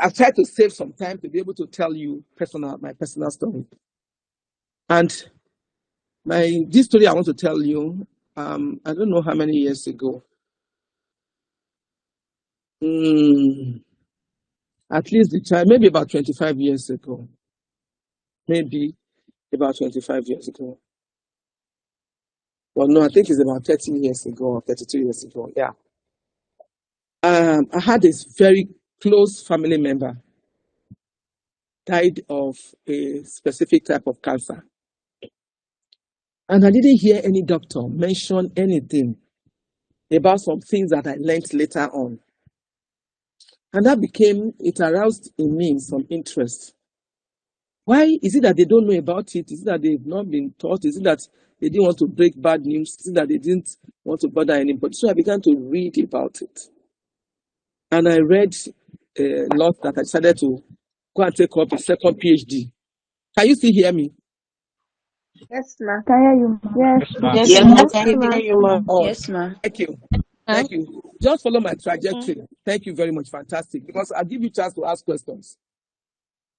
I've tried to save some time to be able to tell you my personal story. And this story I want to tell you, I don't know how many years ago. At least the time, maybe about 25 years ago. Maybe about 25 years ago. Well, no, I think it's about 13 years ago or 32 years ago. Yeah. I had this very close family member died of a specific type of cancer. And I didn't hear any doctor mention anything about some things that I learned later on. And it aroused in me some interest. Why is it that they don't know about it? Is it that they've not been taught? Is it that they didn't want to break bad news? Is it that they didn't want to bother anybody? So I began to read about it. And I read a lot that I decided to go and take up a second PhD. Can you still hear me? Yes, ma. Can I hear you, ma? Yes, Yes, ma. ma'am. Oh, Yes, ma. thank you. Thank you. Just follow my trajectory. Thank you very much. Fantastic. Because I'll give you a chance to ask questions.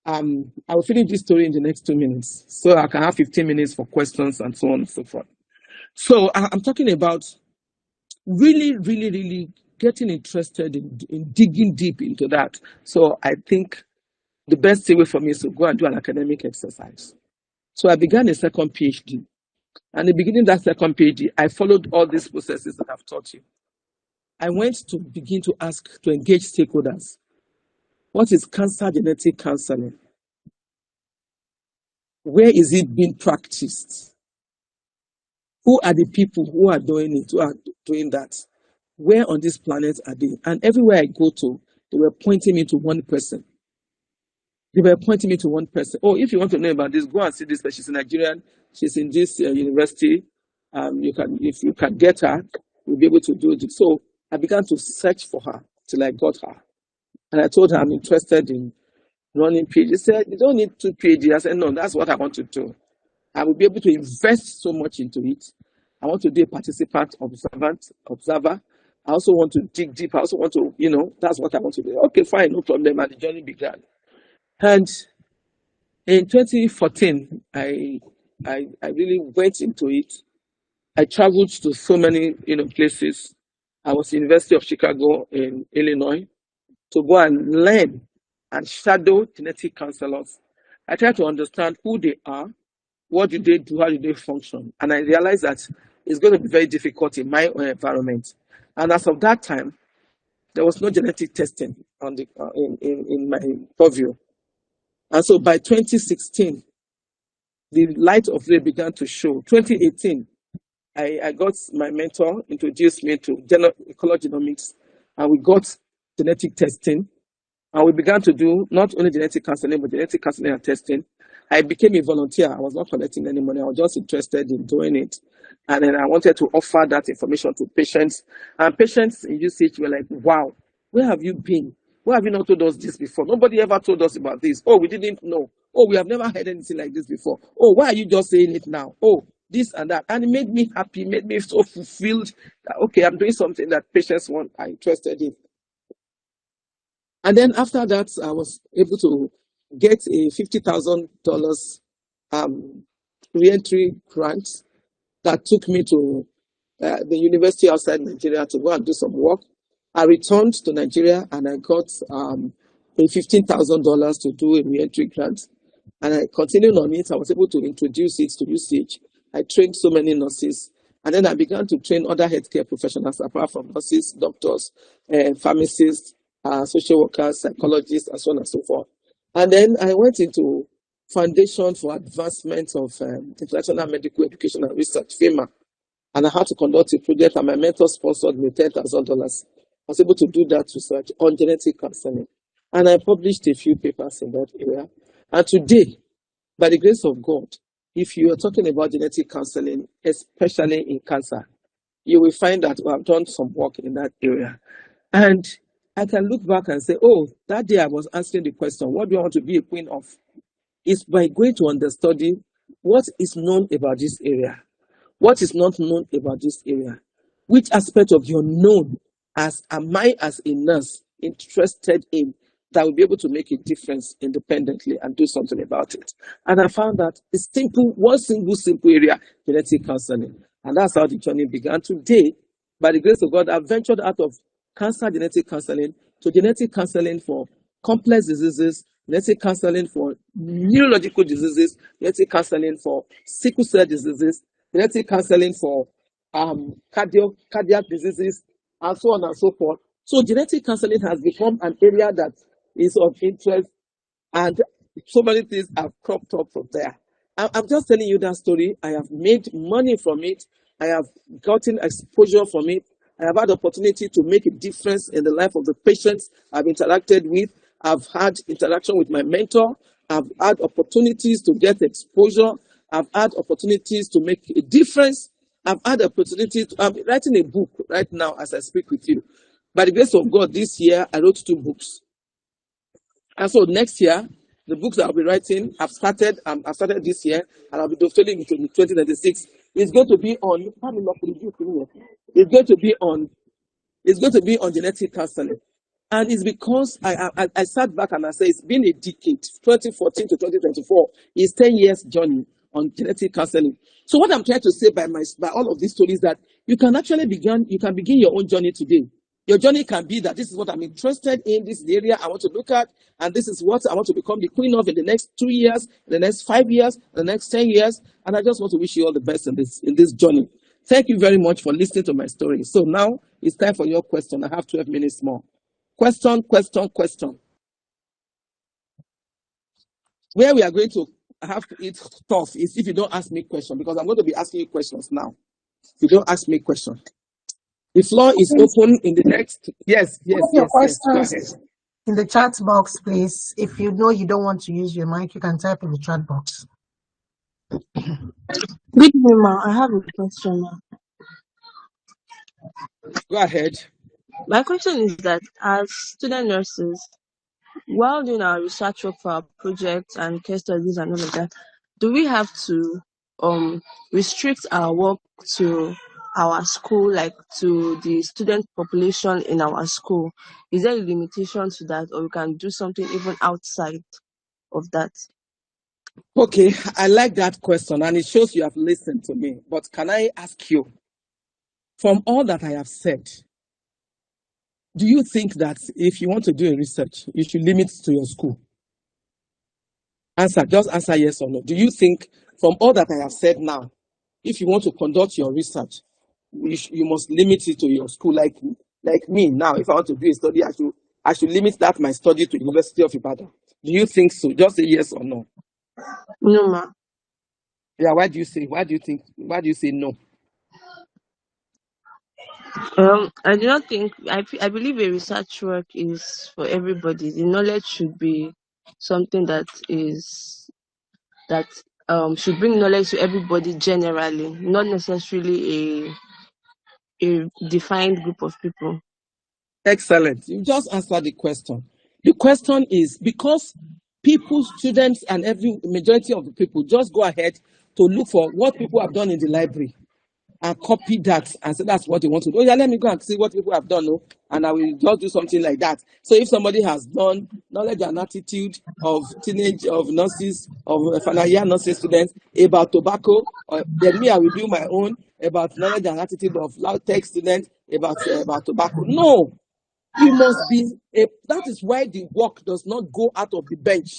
I will finish this story in the next 2 minutes. So I can have 15 minutes for questions and so on and so forth. So I'm talking about really getting interested in digging deep into that. So I think the best way for me is to go and do an academic exercise. So I began a second PhD. And in the beginning of that second PhD, I followed all these processes that I've taught you. I went to begin to engage stakeholders. What is cancer genetic counseling? Where is it being practiced? Who are the people who are doing it, who are doing that? Where on this planet are they? And everywhere I go to, they were pointing me to one person. Oh, if you want to know about this, go and see this person. She's a Nigerian. She's in this university. If you can get her, you'll be able to do it. So I began to search for her till I got her. And I told her I'm interested in running PhD. She said, you don't need 2 PhD. I said, no, that's what I want to do. I will be able to invest so much into it. I want to be a participant, observer. I also want to dig deep. I also want to, that's what I want to do. Okay, fine, no problem. And the journey began. And in 2014, I really went into it. I traveled to so many, places. I was at the University of Chicago in Illinois to go and learn and shadow genetic counselors. I tried to understand who they are, What do they do? How do they function? And I realized that it's going to be very difficult in my own environment. And as of that time, there was no genetic testing on the in my purview. And so by 2016, the light of day began to show. 2018, I got my mentor introduced me to color genomics, and we got genetic testing. And we began to do not only genetic counseling, but genetic counseling and testing. I became a volunteer. I was not collecting any money. I was just interested in doing it. And then I wanted to offer that information to patients. And patients in UCH were like, wow, where have you been? Why have you not told us this before? Nobody ever told us about this. Oh, we didn't know. Oh, we have never heard anything like this before. Oh, why are you just saying it now? Oh, this and that. And it made me happy, made me so fulfilled that, okay, I'm doing something that patients are interested in. And then after that, I was able to get a $50,000 reentry grant that took me to the university outside Nigeria to go and do some work. I returned to Nigeria and I got a $15,000 to do a reentry grant. And I continued on it. I was able to introduce it to UCH. I trained so many nurses. And then I began to train other healthcare professionals apart from nurses, doctors, pharmacists, social workers, psychologists, and so on and so forth. And then I went into Foundation for Advancement of International Medical Education and Research, FEMA. And I had to conduct a project, and my mentor sponsored me $10,000. I was able to do that research on genetic counseling. And I published a few papers in that area. And today, by the grace of God, if you are talking about genetic counseling, especially in cancer, you will find that we have done some work in that area. And I can look back and say, oh, that day I was answering the question, what do I want to be a queen of? Is by going to understudy what is known about this area, what is not known about this area, which aspect of your known am I as a nurse interested in that will be able to make a difference independently and do something about it. And I found that it's one simple area, genetic counseling. And that's how the journey began. Today, by the grace of God, I've ventured out of cancer genetic counseling to genetic counseling for complex diseases, genetic counseling for neurological diseases, genetic counseling for sickle cell diseases, genetic counseling for cardiac diseases, and so on and so forth. So genetic counseling has become an area that is of interest, and so many things have cropped up from there. I'm just telling you that story. I have made money from it. I have gotten exposure from it. I have had the opportunity to make a difference in the life of the patients I've interacted with. I've had interaction with my mentor. I've had opportunities to get exposure. I've had opportunities to make a difference. I've had opportunity to, I'm writing a book right now as I speak with you. By the grace of God, this year I wrote 2 books. And so next year, the books that I'll be writing, I've started this year, and I'll be dovetailing into 2026. It's going to be on. It's going to be on genetic counseling. And it's because I sat back and I said, it's been a decade, 2014 to 2024. It's 10 years journey on genetic counseling. So what I'm trying to say by all of these stories that you can begin your own journey today. Your journey can be that this is what I'm interested in, this is the area I want to look at, and this is what I want to become the queen of in the next 2 years, in the next 5 years, in the next 10 years. And I just want to wish you all the best in this journey. Thank you very much for listening to my story. So now it's time for your question. I have 12 minutes more. Question. Where we are going to have to eat tough is if you don't ask me questions, because I'm going to be asking you questions now. If you don't ask me questions. The floor is open in the next. Yes. Put your questions in the chat box, please. If you know you don't want to use your mic, you can type in the chat box. Good evening, ma. I have a question, ma. Go ahead. My question is that as student nurses, while doing our research work for our projects and case studies and all of that, do we have to restrict our work to our school, like to the student population in our school? Is there a limitation to that, or we can do something even outside of that? Okay, I like that question, and it shows you have listened to me. But can I ask you, from all that I have said, do you think that if you want to do a research, you should limit to your school? Just answer yes or no. Do you think From all that I have said now, if you want to conduct your research, you must limit it to your school. Like me now, if I want to do a study, I should limit that my study to University of Ibadan. Do you think so? Just say yes or no. No, ma. Yeah, why do you say? Why do you think? Why do you say no? I do not think I believe a research work is for everybody. The knowledge should be something that should bring knowledge to everybody generally, not necessarily a defined group of people. Excellent. You just answered the question. The question is because people, students, and every majority of the people just go ahead to look for what people have done in the library and copy that and say that's what they want to do. Oh, yeah, let me go and see what people have done, oh, and I will just do something like that. So if somebody has done knowledge and attitude of nurses, of final year nursing students about tobacco, then me, I will do my own about knowledge and attitude of loud tech students about tobacco. No, it must be that is why the work does not go out of the bench.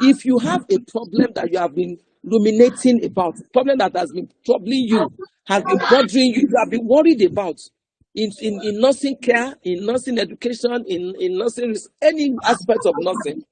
If you have a problem that you have been ruminating about, problem that has been troubling you, has been bothering you, you have been worried about in nursing care, in nursing education, in nursing, any aspect of nursing,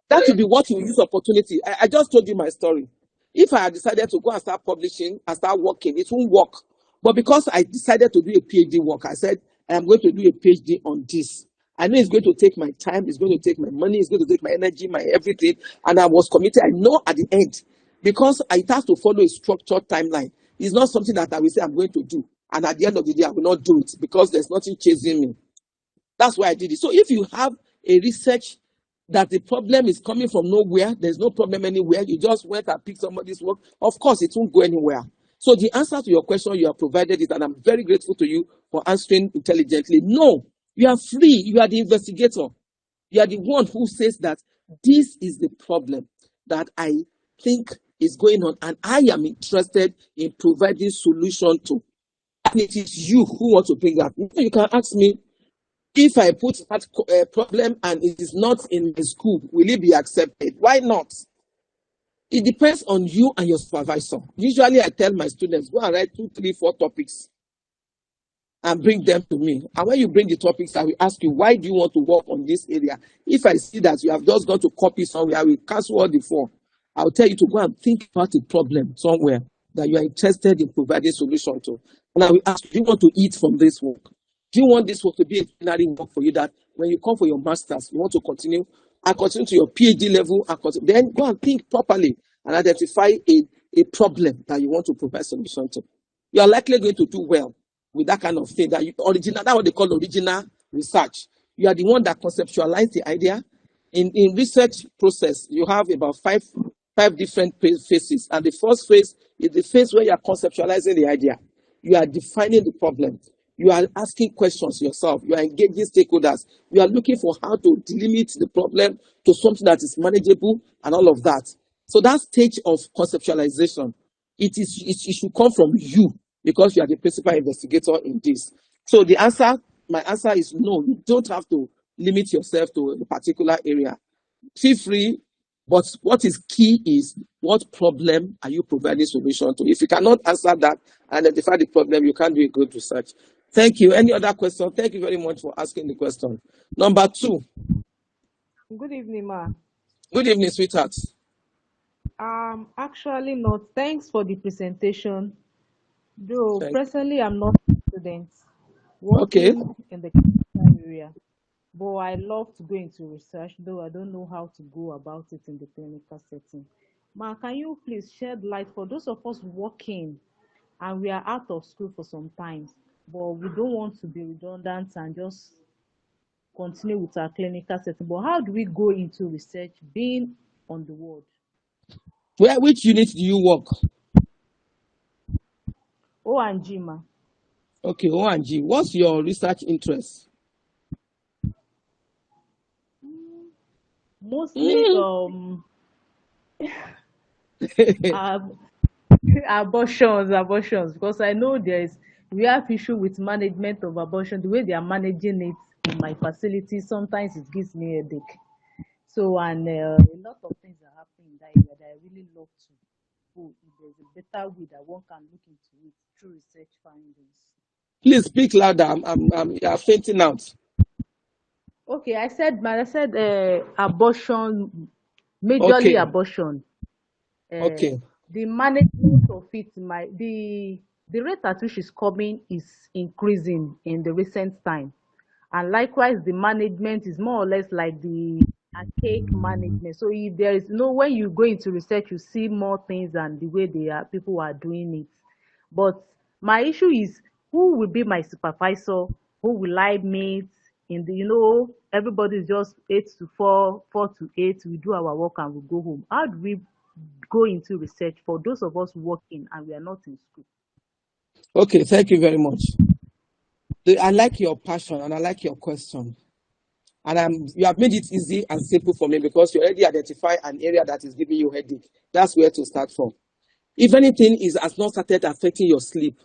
that will be what you use opportunity. I just told you my story. If I had decided to go and start publishing and start working, it won't work. But because I decided to do a PhD work, I said, I am going to do a PhD on this. I know it's going to take my time, it's going to take my money, it's going to take my energy, my everything. And I was committed. I know at the end, because it has to follow a structured timeline. It's not something that I will say I'm going to do. And at the end of the day, I will not do it because there's nothing chasing me. That's why I did it. So if you have a research that the problem is coming from nowhere, there's no problem anywhere, you just went and picked somebody's work, of course it won't go anywhere. So the answer to your question you have provided it, and I'm very grateful to you for answering intelligently. No, you are free. You are the investigator. You are the one who says that this is the problem that I think is going on, and I am interested in providing solution to. And it is you who want to bring that. You can ask me, if I put that problem and it is not in the school, will it be accepted? Why not? It depends on you and your supervisor. Usually I tell my students, go and write 2, 3, 4 topics and bring them to me. And when you bring the topics, I will ask you, why do you want to work on this area? If I see that you have just gone to copy somewhere, I will cancel all the 4. I'll tell you to go and think about a problem somewhere that you are interested in providing solution to. And I will ask you, do you want to eat from this work? Do you want this work to be a culinary work for you that when you come for your master's, you want to continue and continue to your PhD level, and then go and think properly and identify a problem that you want to provide solution to. You are likely going to do well with that kind of thing. That's what they call original research. You are the one that conceptualized the idea. In research process, you have about five different phases. And the first phase is the phase where you are conceptualizing the idea. You are defining the problem. You are asking questions yourself. You are engaging stakeholders. You are looking for how to delimit the problem to something that is manageable and all of that. So that stage of conceptualization, it should come from you because you are the principal investigator in this. So my answer is no. You don't have to limit yourself to a particular area. Feel free, but what is key is what problem are you providing solution to? If you cannot answer that and identify the problem, you can't do a good research. Thank you. Any other question? Thank you very much for asking the question. Number 2. Good evening, ma. Good evening, sweetheart. Actually not. Thanks for the presentation. Though presently I'm not a student working in the clinical area, but I love to go into research, though I don't know how to go about it in the clinical setting. Ma, can you please shed light for those of us working and we are out of school for some time, but we don't want to be redundant and just continue with our clinical setting. But how do we go into research being on the ward? Which unit do you work? O&G, ma. Okay, O&G. What's your research interest? Mostly abortions, because I know we have issue with management of abortion. The way they are managing it in my facility, sometimes it gives me a headache. So, and a lot of things are happening in that area that I really love to go there's a better way that one can look into it through research findings. Please speak louder. You are fainting out. Okay, I said abortion, majorly Okay. abortion. Okay. The management of it, the rate at which is coming is increasing in the recent time, and likewise the management is more or less like the archaic management. So if there is no, when you go into research, you see more things than the way people are doing it. But my issue is, who will be my supervisor? Who will I meet? In the, everybody is just 8 to 4, 4 to 8. We do our work and we go home. How do we go into research for those of us working and we are not in school? Okay, thank you very much. I like your passion and I like your question. And you have made it easy and simple for me because you already identify an area that is giving you headache. That's where to start from. If anything has not started affecting your sleep,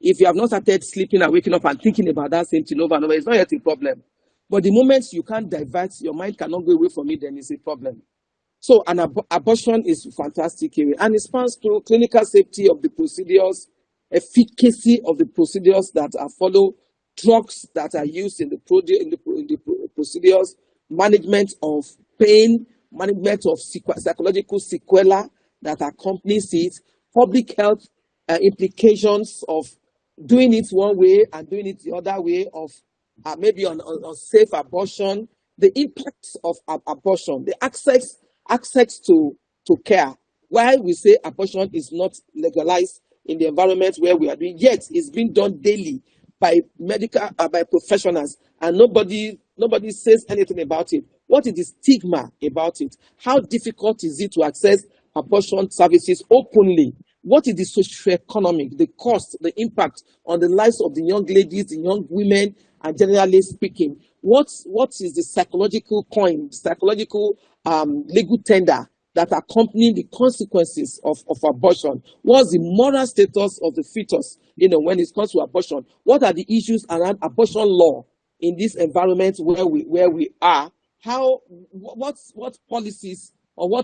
if you have not started sleeping and waking up and thinking about that same thing over and over, it's not yet a problem. But the moment you can't divert, your mind cannot go away from it, then it's a problem. So an abortion is a fantastic area, and it spans through clinical safety of the procedures, efficacy of the procedures that are followed, drugs that are used in the procedures, management of pain, management of psychological sequela that accompanies it, public health implications of doing it one way and doing it the other way, of maybe on safe abortion, the impacts of abortion, the access to care. Why we say abortion is not legalized in the environment where we are doing, yet it's being done daily by by professionals, and nobody says anything about it. What is the stigma about it? How difficult is it to access abortion services openly? What is the socioeconomic, the cost, the impact on the lives of the young ladies, the young women, and generally speaking? What is the psychological legal tender that accompany the consequences of abortion? What's the moral status of the fetus, when it comes to abortion? What are the issues around abortion law in this environment where we are? What policies, or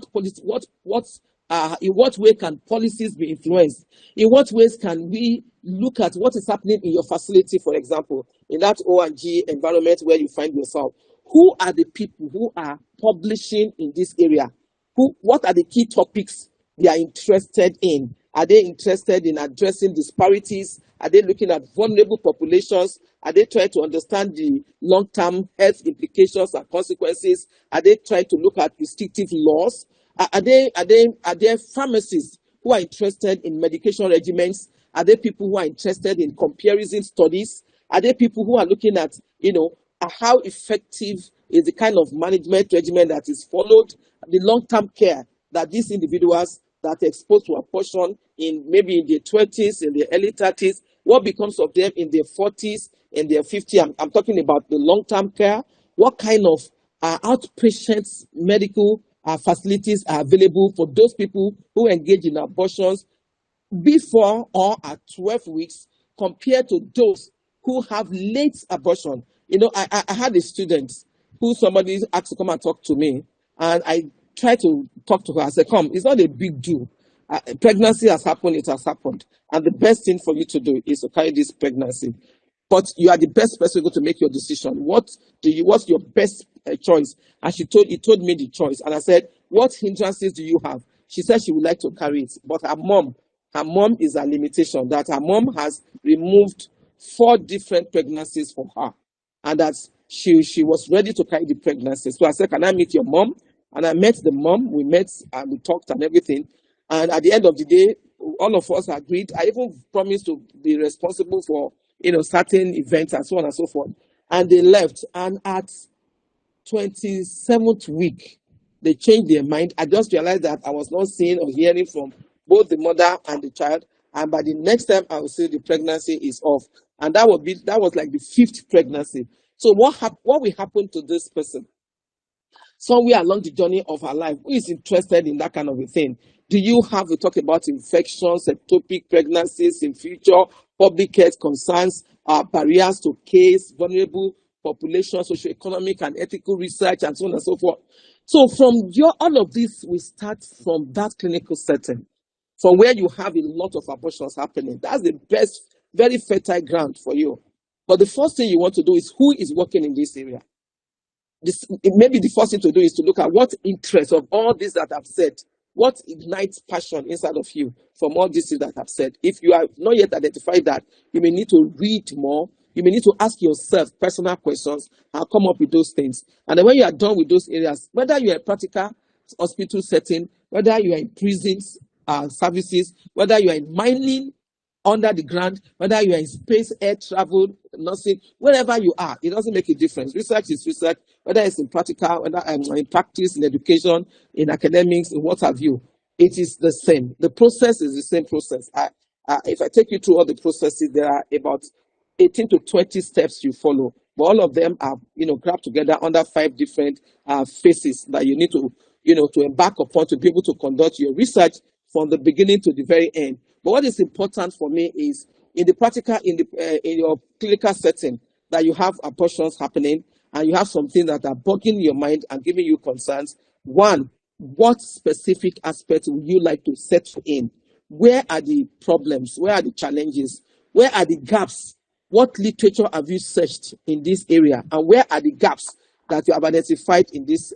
in what way can policies be influenced? In what ways can we look at what is happening in your facility, for example, in that O&G environment where you find yourself? Who are the people who are publishing in this area? What are the key topics they are interested in? Are they interested in addressing disparities? Are they looking at vulnerable populations? Are they trying to understand the long-term health implications and consequences? Are they trying to look at restrictive laws? Are there pharmacists who are interested in medication regimens? Are there people who are interested in comparison studies? Are there people who are looking at, how effective is the kind of management regimen that is followed, the long-term care that these individuals that are exposed to abortion maybe in their 20s, in their early 30s, what becomes of them in their 40s, in their 50s? I'm talking about the long-term care. What kind of outpatient medical facilities are available for those people who engage in abortions before or at 12 weeks compared to those who have late abortion? I had a student who somebody asked to come and talk to me, and I tried to talk to her. I said, come, it's not a big deal. Pregnancy has happened, it has happened. And the best thing for you to do is to carry this pregnancy. But you are the best person to make your decision. What's your best choice? And he told me the choice. And I said, what hindrances do you have? She said she would like to carry it. But her mom is a limitation, that her mom has removed 4 different pregnancies for her. And that she was ready to carry the pregnancy. So I said, can I meet your mom? And I met the mom. We met and we talked and everything. And at the end of the day, all of us agreed. I even promised to be responsible for certain events and so on and so forth. And they left. And at 27th week, they changed their mind. I just realized that I was not seeing or hearing from both the mother and the child. And by the next time, I will say the pregnancy is off. And that was like the 5th pregnancy. So what will happen to this person somewhere along the journey of her life who is interested in that kind of a thing? Do you have to talk about infections, ectopic pregnancies in future, public health concerns, barriers to case, vulnerable population, socioeconomic and ethical research, and so on and so forth? So from all of this, we start from that clinical setting. from where you have a lot of abortions happening. That's the best, very fertile ground for you. But the first thing you want to do is who is working in this area. Maybe the first thing to do is to look at what interest of all this that I've said, what ignites passion inside of you from all these things that I've said. If you have not yet identified that, you may need to read more. You may need to ask yourself personal questions and come up with those things. And then when you are done with those areas, whether you're in a practical hospital setting, whether you are in prisons services, whether you are in mining under the ground, whether you are in space, air travel, nursing, wherever you are, it doesn't make a difference. Research is research, whether it's in practical, whether in practice, in education, in academics, in what have you. It is the same. The process is the same process. If I take you through all the processes, there are about 18 to 20 steps you follow. But all of them are, grabbed together under 5 different phases that you need to, to embark upon to be able to conduct your research from the beginning to the very end. But what is important for me is in the practical, in your clinical setting, that you have abortions happening and you have something that are bugging your mind and giving you concerns. One, what specific aspects would you like to settle in? Where are the problems? Where are the challenges? Where are the gaps? What literature have you searched in this area? And where are the gaps that you have identified in this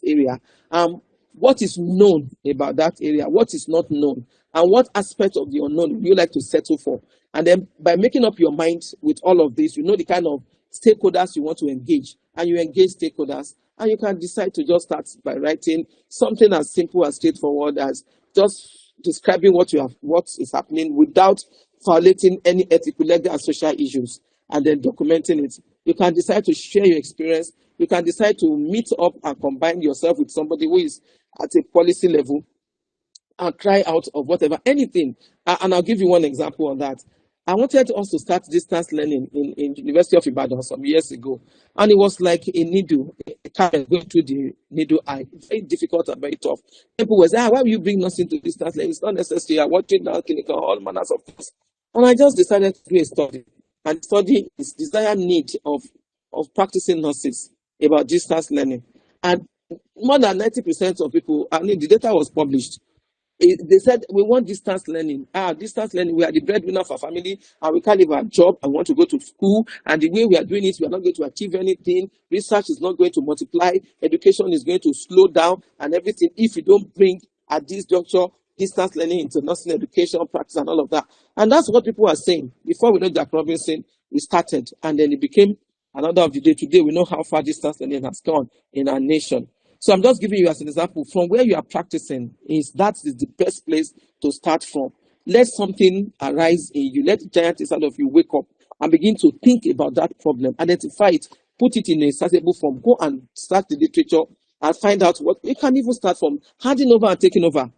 area? What is known about that area? What is not known? And what aspect of the unknown would you like to settle for? And then by making up your mind with all of this, you know the kind of stakeholders you want to engage. And you engage stakeholders. And you can decide to just start by writing something as simple as straightforward as just describing what is happening without violating any ethical, legal, and social issues, and then documenting it. You can decide to share your experience. You can decide to meet up and combine yourself with somebody who is at a policy level and try out of whatever, anything. And I'll give you one example on that. I wanted us to start distance learning in University of Ibadan some years ago. And it was like a needle, a carrot going through the needle eye. Very difficult and very tough. People were saying, why will you bring us into distance learning? It's not necessary. I'm watching now clinical, all manners of things. And I just decided to do a study. And study is desired need of practicing nurses about distance learning. And more than 90% of people, the data was published. They said, we want distance learning. Distance learning, we are the breadwinner of our family, and we can't leave our job and want to go to school. And the way we are doing it, we are not going to achieve anything. Research is not going to multiply. Education is going to slow down and everything if you don't bring, at this juncture, distance learning into nursing education, practice, and all of that. And that's what people are saying. Before we know Jack Robinson, we started, and then it became another of the day. Today, we know how far distance learning has gone in our nation. So I'm just giving you as an example from where you are practicing that is the best place to start from. Let something arise in you. Let the giant inside of you wake up and begin to think about that problem. Identify it. Put it in a sensible form. Go and start the literature and find out what. You can even start from handing over and taking over.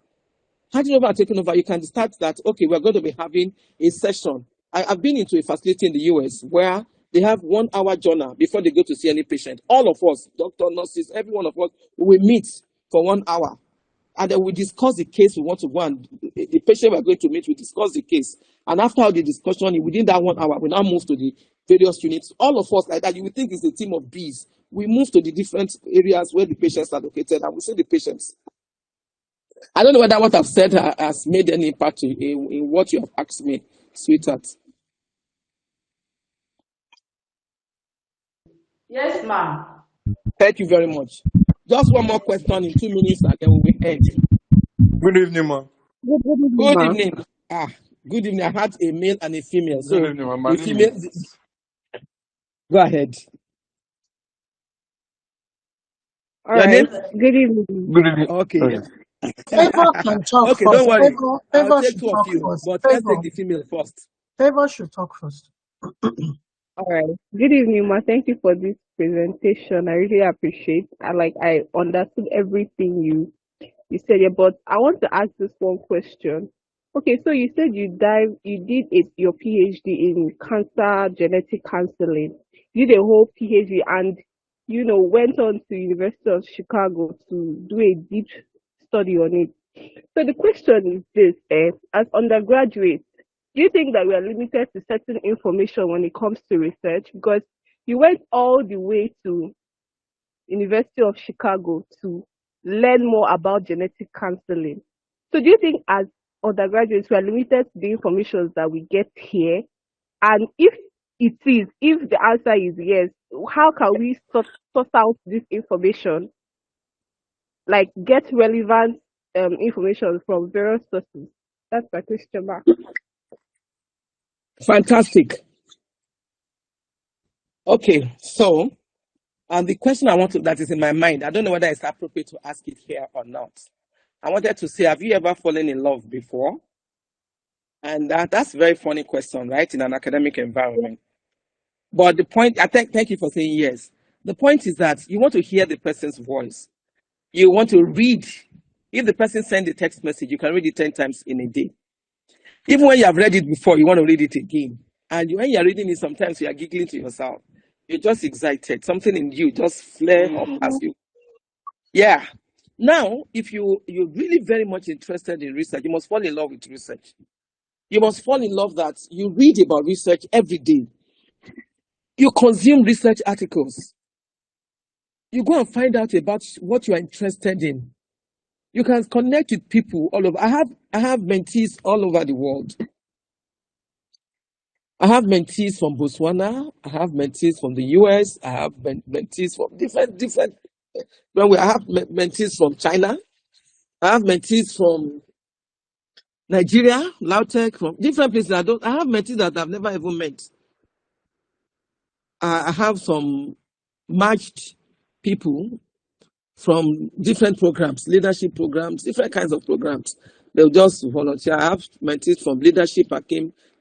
Handing over and taking over, you can start that, okay, we're going to be having a session. I've been into a facility in the US where they have 1 hour journal before they go to see any patient. All of us, doctor, nurses, every one of us, we meet for 1 hour. And then we discuss the case we want to go and the patient we're going to meet, we discuss the case. And after all the discussion, within that 1 hour, we now move to the various units. All of us like that, you would think it's a team of bees. We move to the different areas where the patients are located and we see the patients. I don't know whether what I've said has made any impact in what you have asked me, sweetheart. Yes, ma'am. Thank you very much. Just one more question in 2 minutes and then we will end. Good evening, ma. Good evening, Good ma. evening. Good evening. I had a male and a female. So Good evening, ma. My the name female, is. go ahead. All Your name? right. Good evening. Good evening. Okay. Okay. Favor can talk Okay, don't first. worry. I'll Favor take should 2 of talk you, first. but let's take the female first. Favor should talk first. All right. Good evening, ma. Thank you for this presentation. I really appreciate. I understood everything you said here, but I want to ask this one question. Okay, so you said you did your PhD in cancer genetic counseling. You did a whole PhD and went on to University of Chicago to do a deep study on it. So the question is this: as undergraduates, do you think that we are limited to certain information when it comes to research? Because you went all the way to University of Chicago to learn more about genetic counseling. So do you think as undergraduates, we are limited to the information that we get here. And if if the answer is yes, how can we sort out this information? Like get relevant information from various sources. That's my question mark. Fantastic. Okay, so and the question that is in my mind, I don't know whether it's appropriate to ask it here or not. I wanted to say, have you ever fallen in love before? And that's a very funny question, right? In an academic environment. But the point, thank you for saying yes. The point is that you want to hear the person's voice. You want to read. If the person sends a text message, you can read it 10 times in a day. Even when you have read it before, you want to read it again. And when you're reading it, sometimes you are giggling to yourself. You're just excited. Something in you just flare up as you. Yeah. Now, if you're really very much interested in research, you must fall in love with research. You must fall in love that you read about research every day. You consume research articles. You go and find out about what you are interested in. You can connect with people all over. I have mentees all over the world. I have mentees from Botswana. I have mentees from the US. I have mentees from different. Well, I have mentees from China. I have mentees from Nigeria, Lautech, from different places. I have mentees that I've never even met. I have some matched people from different programs, leadership programs, different kinds of programs. They'll just volunteer. I have mentees from leadership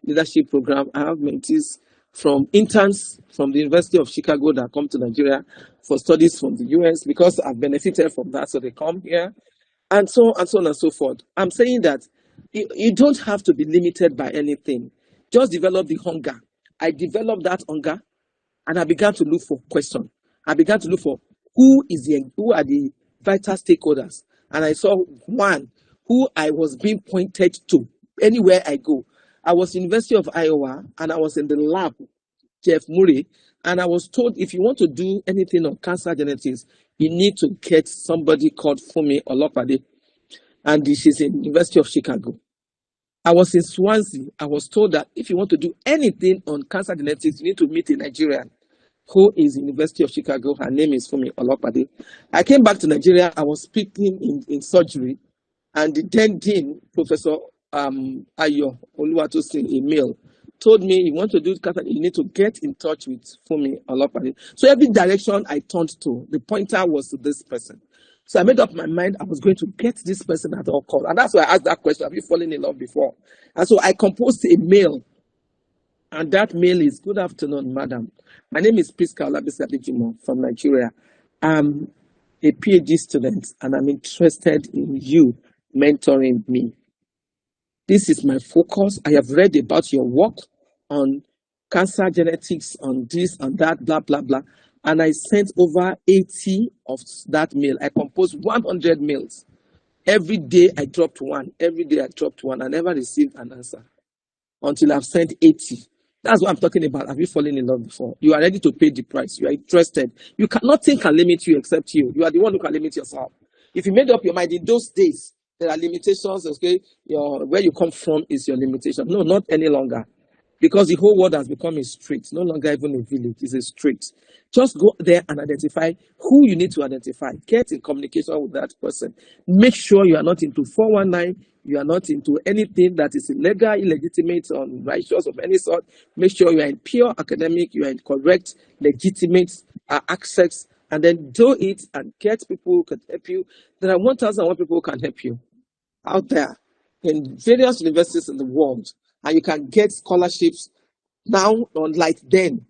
leadership program. I have mentees from interns from the University of Chicago that come to Nigeria for studies from the US because I've benefited from that. So they come here and so on and so forth. I'm saying that you don't have to be limited by anything. Just develop the hunger. I developed that hunger and I began to look for questions. I began to look for who are the vital stakeholders. And I saw one who I was being pointed to anywhere I go. I was University of Iowa and I was in the lab, Jeff Murray, and I was told if you want to do anything on cancer genetics, you need to get somebody called Fumi Olopade. And she's in University of Chicago. I was in Swansea. I was told that if you want to do anything on cancer genetics, you need to meet a Nigerian who is in University of Chicago. Her name is Fumi Olopade. I came back to Nigeria. I was speaking in surgery, and the then dean, Professor Ayo Oluwatosin Emil, told me, you want to do cancer, you need to get in touch with Fumi Olopade. So every direction I turned to, the pointer was to this person. So I made up my mind I was going to get this person at all costs. And that's why I asked that question, have you fallen in love before? And so I composed a mail. And that mail is, good afternoon, madam. My name is Priska Olabisi from Nigeria. I'm a PhD student and I'm interested in you mentoring me. This is my focus. I have read about your work on cancer genetics, on this and that, blah, blah, blah. And I sent over 80 of that mail. I composed 100 mails. Every day I dropped one. Every day I dropped one. I never received an answer until I've sent 80. That's what I'm talking about. Have you fallen in love before? You are ready to pay the price. You are interested. Nothing can limit you except you. You are the one who can limit yourself. If you made up your mind in those days, there are limitations, okay? Where you come from is your limitation. No, not any longer. Because the whole world has become a street, no longer even a village, it's a street. Just go there and identify who you need to identify. Get in communication with that person. Make sure you are not into 419, you are not into anything that is illegal, illegitimate, or unrighteous of any sort. Make sure you are in pure academic, you are in correct, legitimate access, and then do it and get people who can help you. There are 1,001 people who can help you out there in various universities in the world. And you can get scholarships now, unlike then,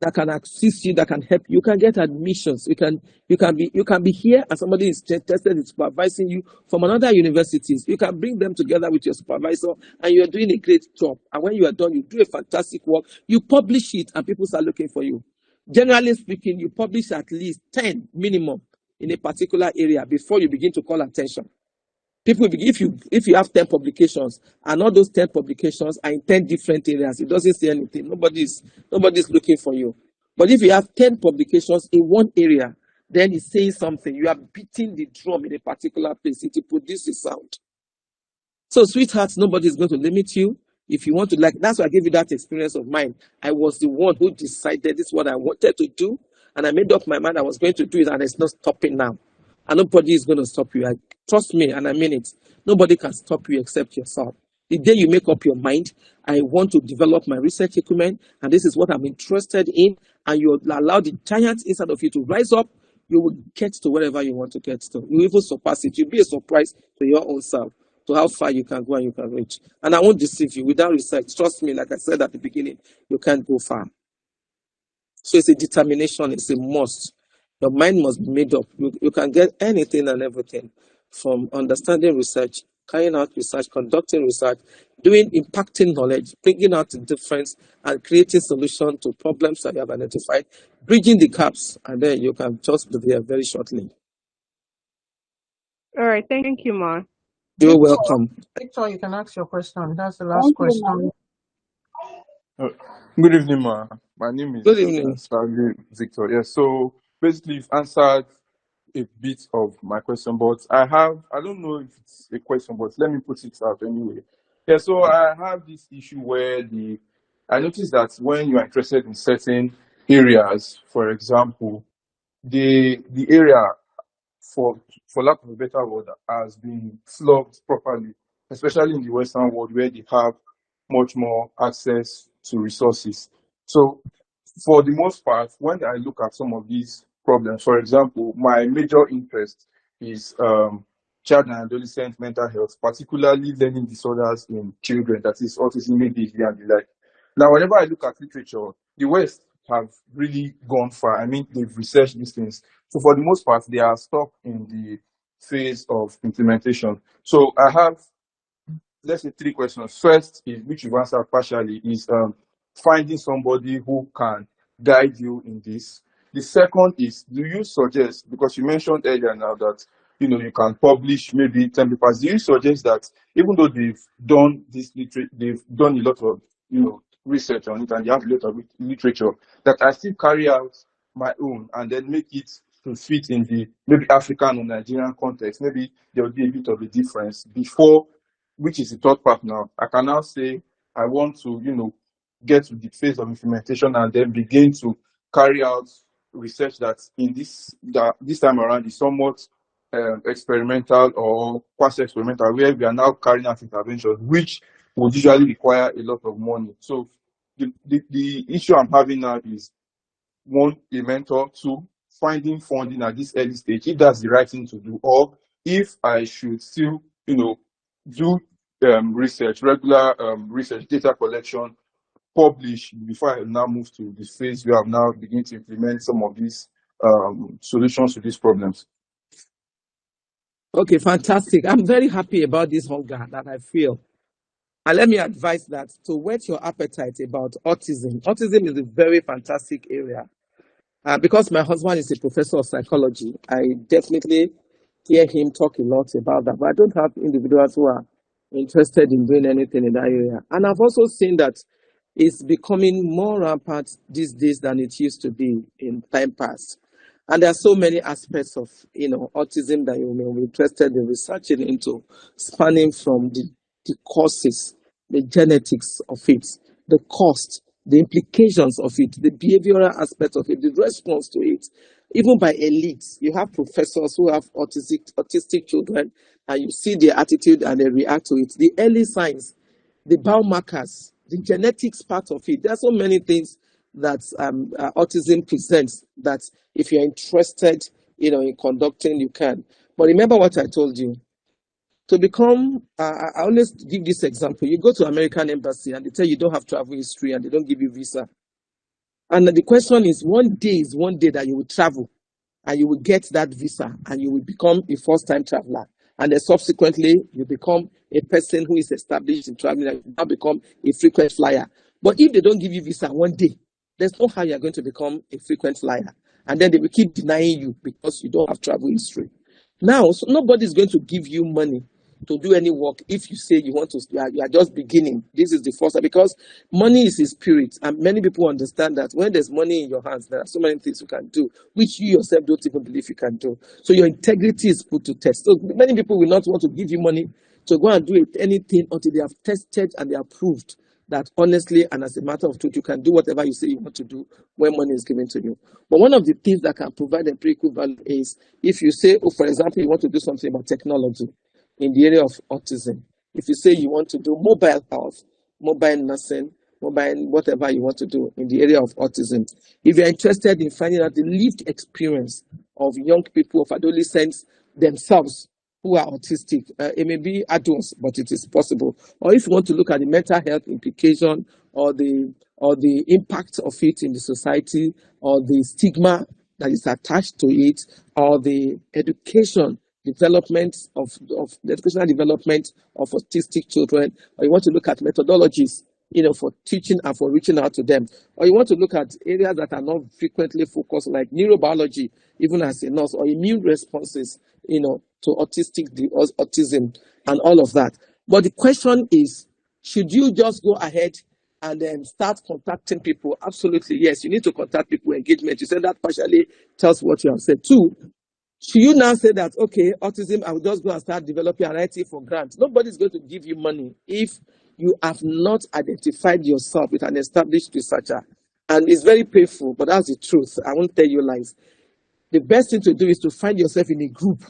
that can assist you, that can help you. You can get admissions. You can be here and somebody is tested in supervising you from another universities. You can bring them together with your supervisor and you're doing a great job. And when you are done, you do a fantastic work. You publish it and people start looking for you. Generally speaking, you publish at least 10 minimum in a particular area before you begin to call attention. People, if you have 10 publications and all those 10 publications are in 10 different areas, it doesn't say anything. Nobody's looking for you. But if you have 10 publications in one area, then it's saying something. You are beating the drum in a particular place. It will produce a sound. So, sweetheart, nobody is going to limit you. If you want to, like, that's why I gave you that experience of mine. I was the one who decided this is what I wanted to do, and I made up my mind I was going to do it, and it's not stopping now. And nobody is going to stop you. Trust me, and I mean it. Nobody can stop you except yourself. The day you make up your mind, I want to develop my research equipment, and this is what I'm interested in, and you allow the giants inside of you to rise up, you will get to wherever you want to get to. You even surpass it. You'll be a surprise to your own self, to how far you can go and you can reach. And I won't deceive you. Without research, trust me, like I said at the beginning, you can't go far. So it's a determination, it's a must. Your mind must be made up. You can get anything and everything from understanding research, carrying out research, conducting research, doing impacting knowledge, bringing out the difference and creating solutions to problems that you have identified, bridging the gaps, and then you can just be there very shortly. All right, thank you, Ma. You're welcome. Victor, you can ask your question. That's the last question. Good evening, ma. My name Good is evening. Stanley Victor. Yes, so basically, you've answered a bit of my question, but I don't know if it's a question, but let me put it out anyway. Yeah, so I have this issue where I noticed that when you are interested in certain areas, for example, the area, for lack of a better word, has been slugged properly, especially in the Western world where they have much more access to resources. So, for the most part, when I look at some of these problems, for example, my major interest is child and adolescent mental health, particularly learning disorders in children, that is autism, ADHD, and the like. Now, whenever I look at literature, the West have really gone far. I mean, they've researched these things. So for the most part, they are stuck in the phase of implementation. So I have, let's say, three questions. First, which you've answered partially, is finding somebody who can guide you in this. The second is, do you suggest, because you mentioned earlier now that you can publish maybe 10 papers, do you suggest that even though they've done they've done a lot of research on it and they have a lot of literature, that I still carry out my own and then make it to fit in the maybe African or Nigerian context? Maybe there will be a bit of a difference before, which is the third part now. I can now say I want to, get to the phase of implementation and then begin to carry out research that this time around is somewhat experimental or quasi-experimental, where we are now carrying out interventions which would usually require a lot of money. So the issue I'm having now is, one, a mentor; two, finding funding at this early stage, if that's the right thing to do, or if I should still, do research, regular research, data collection, publish before I now move to this phase where I'm now beginning to implement some of these solutions to these problems. Okay, fantastic. I'm very happy about this hunger that I feel. And let me advise that to whet your appetite about autism. Autism is a very fantastic area. Because my husband is a professor of psychology, I definitely hear him talk a lot about that. But I don't have individuals who are interested in doing anything in that area. And I've also seen that it's becoming more rampant these days than it used to be in time past. And there are so many aspects of autism that you may be interested in researching into, spanning from the causes, the genetics of it, the cost, the implications of it, the behavioral aspect of it, the response to it. Even by elites, you have professors who have autistic children, and you see their attitude and they react to it. The early signs, the biomarkers, the genetics part of it. There are so many things that autism presents that if you're interested, in conducting, you can. But remember what I told you. To become, I always give this example. You go to American embassy and they tell you don't have travel history and they don't give you visa. And the question is one day that you will travel and you will get that visa and you will become a first-time traveler. And then subsequently, you become a person who is established in traveling and you now become a frequent flyer. But if they don't give you visa one day, there's no how you're going to become a frequent flyer. And then they will keep denying you because you don't have travel history. Now, so nobody's going to give you money to do any work if you say you are just beginning. This is the first step, because money is a spirit, and many people understand that when there's money in your hands, there are so many things you can do which you yourself don't even believe you can do. So your integrity is put to test. So many people will not want to give you money to go and do anything until they have tested and they have proved that honestly and as a matter of truth, you can do whatever you say you want to do when money is given to you. But one of the things that can provide empirical value is if you say, oh, for example, you want to do something about technology in the area of autism. If you say you want to do mobile health, mobile nursing, mobile whatever you want to do in the area of autism, if you're interested in finding out the lived experience of young people, of adolescents themselves who are autistic, it may be adults, but it is possible. Or if you want to look at the mental health implication or the impact of it in the society, or the stigma that is attached to it, or the education development of the educational development of autistic children, or you want to look at methodologies, for teaching and for reaching out to them, or you want to look at areas that are not frequently focused, like neurobiology, even as a nurse, or immune responses, to autism and all of that. But the question is, should you just go ahead and then start contacting people? Absolutely, yes. You need to contact people, engagement. You said that partially tells what you have said. Two, should you now say that, okay, autism, I will just go and start developing an IT for grants? Nobody's going to give you money if you have not identified yourself with an established researcher. And it's very painful, but that's the truth. I won't tell you lies. The best thing to do is to find yourself in a group.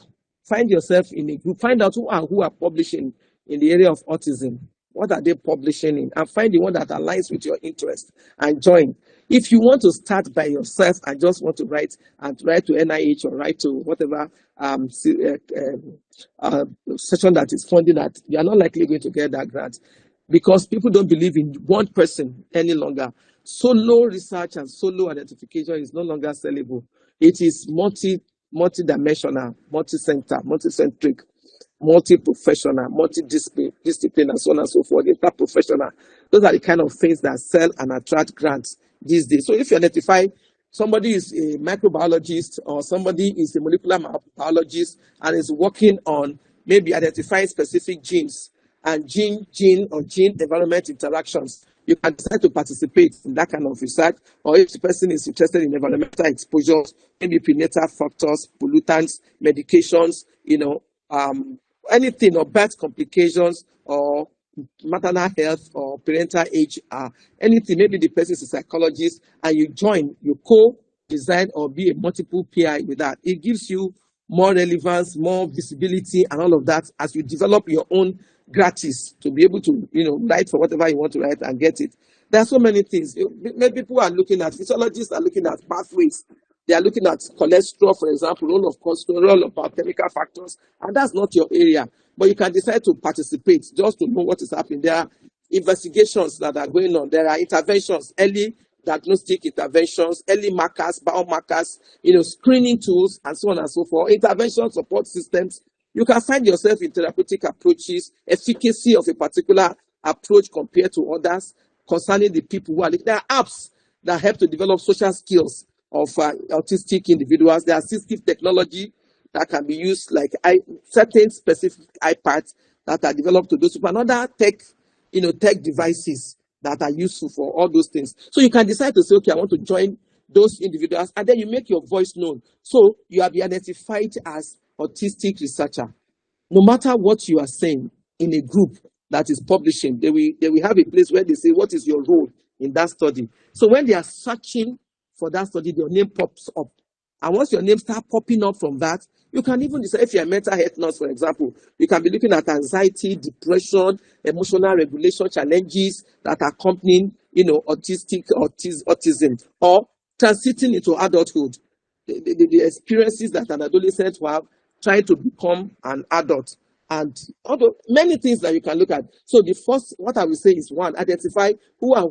Find yourself in a group. Find out who are publishing in the area of autism. What are they publishing in? And find the one that aligns with your interest and join. If you want to start by yourself and just want to write to NIH or write to whatever session that is funding that, you are not likely going to get that grant, because people don't believe in one person any longer. Solo research and solo identification is no longer sellable. It is multi-dimensional, multi-centric, multi-professional, multi-discipline, and so on and so forth, interprofessional. Those are the kind of things that sell and attract grants these days. So if you identify somebody is a microbiologist or somebody is a molecular biologist and is working on maybe identifying specific genes and gene environment interactions, you can decide to participate in that kind of research. Or if the person is interested in environmental exposures, maybe prenatal factors, pollutants, medications, anything, or birth complications, or maternal health, or parental age, anything, maybe the person is a psychologist, and you co-design or be a multiple PI with that. It gives you more relevance, more visibility, and all of that as you develop your own gratis to be able to, write for whatever you want to write and get it. There are so many things. Many people are looking at, physiologists are looking at pathways. They are looking at cholesterol, for example, role of cholesterol, role of biochemical factors, and that's not your area. But you can decide to participate just to know what is happening. There are investigations that are going on. There are interventions, early diagnostic interventions, early markers, biomarkers, screening tools, and so on and so forth, intervention support systems. You can find yourself in therapeutic approaches, efficacy of a particular approach compared to others concerning the people who are. There are apps that help to develop social skills of autistic individuals. There are assistive technology that can be used, like certain specific iPads that are developed to those people, and other tech devices that are useful for all those things. So you can decide to say, okay, I want to join those individuals, and then you make your voice known. So you have been identified as autistic researcher. No matter what you are saying in a group that is publishing, they will have a place where they say, what is your role in that study? So when they are searching for that study, your name pops up. And once your name starts popping up from that, you can even decide, if you're a mental health nurse, for example, you can be looking at anxiety, depression, emotional regulation challenges that are accompanying, autism, or transiting into adulthood. The experiences that an adolescent will have trying to become an adult, and many things that you can look at. So the first, what I will say is, one, identify who are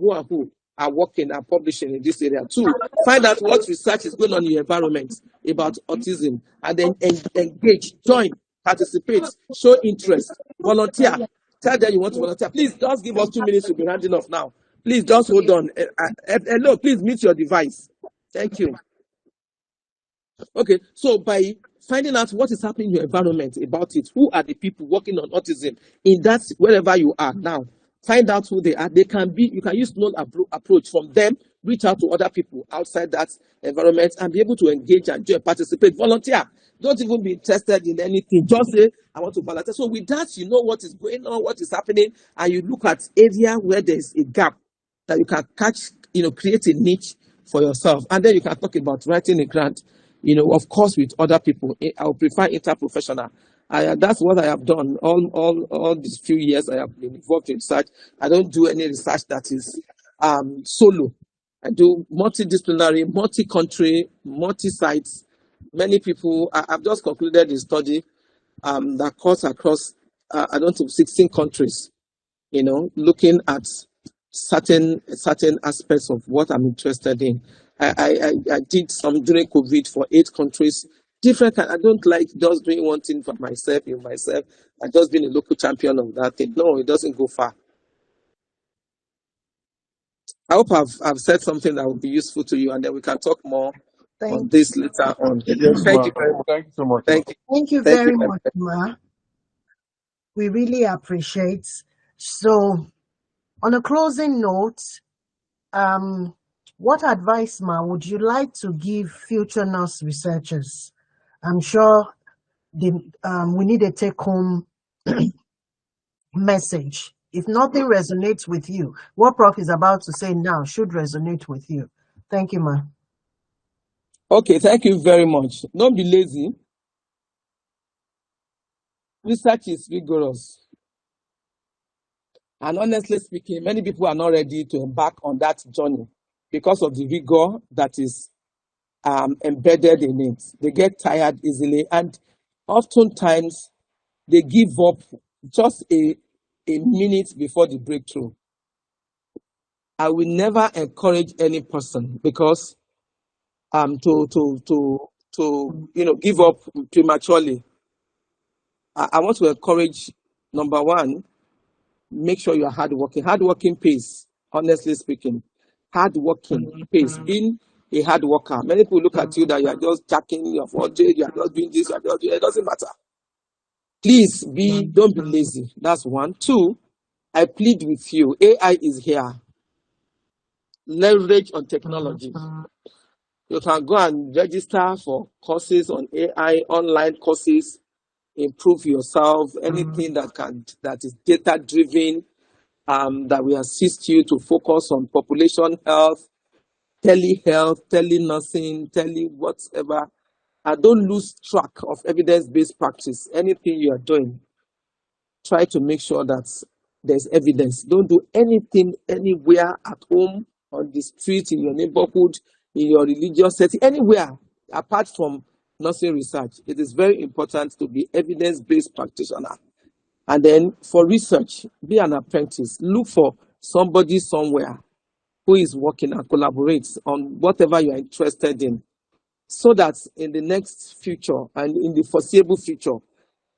working and publishing in this area. Two, find out what research is going on in your environment about autism, and then engage, join, participate, show interest, volunteer. Tell them you want to volunteer. Please just give us 2 minutes to be rounding off now. Please just hold on. Hello, please mute your device. Thank you. Okay, so by finding out what is happening in your environment about it, who are the people working on autism in that, wherever you are now, find out who they are. You can use known approach from them, reach out to other people outside that environment, and be able to engage and participate, volunteer. Don't even be interested in anything. Just say, I want to balance. So with that, you know what is going on, what is happening, and you look at area where there's a gap that you can catch, create a niche for yourself. And then you can talk about writing a grant, of course, with other people. I would prefer interprofessional. That's what I have done all these few years I have been involved in research. I don't do any research that is solo. I do multidisciplinary, multi-country, multi-sites. Many people, I've just concluded a study that cuts across, 16 countries, looking at certain aspects of what I'm interested in. I did some during COVID for 8 countries. Different. I don't like just doing one thing for myself. I just been a local champion of that thing. No, it doesn't go far. I hope I've said something that will be useful to you, and then we can talk more on this later on. Yes, Thank you very much. Thank you so much. Thank you. Thank you Thank you. very much, Ma. We really appreciate. So, on a closing note, what advice, Ma, would you like to give future nurse researchers? I'm sure we need a take-home message. If nothing resonates with you, what Prof is about to say now should resonate with you. Thank you, Ma. Okay, thank you very much. Don't be lazy. Research is rigorous. And honestly speaking, many people are not ready to embark on that journey because of the rigor that is embedded in it. They get tired easily, and oftentimes they give up just a minute before the breakthrough. I will never encourage any person because to give up prematurely. I want to encourage, number one, make sure you are hardworking. Hardworking pays, honestly speaking. Hardworking pays. Being a hard worker. Many people look at you that you are just jacking your fortune, you are just doing this, you are just doing it. It doesn't matter. Please don't be lazy. That's one. Two, I plead with you. AI is here. Leverage on technology. You can go and register for courses on AI, online courses, improve yourself, anything that is data driven, that will assist you to focus on population health, telehealth, telenursing, whatever. And don't lose track of evidence-based practice. Anything you are doing, try to make sure that there's evidence. Don't do anything anywhere at home, on the street, in your neighborhood, in your religious setting, anywhere apart from nursing research. It is very important to be evidence-based practitioner. And then for research, be an apprentice. Look for somebody somewhere who is working and collaborates on whatever you are interested in, so that in the next future and in the foreseeable future,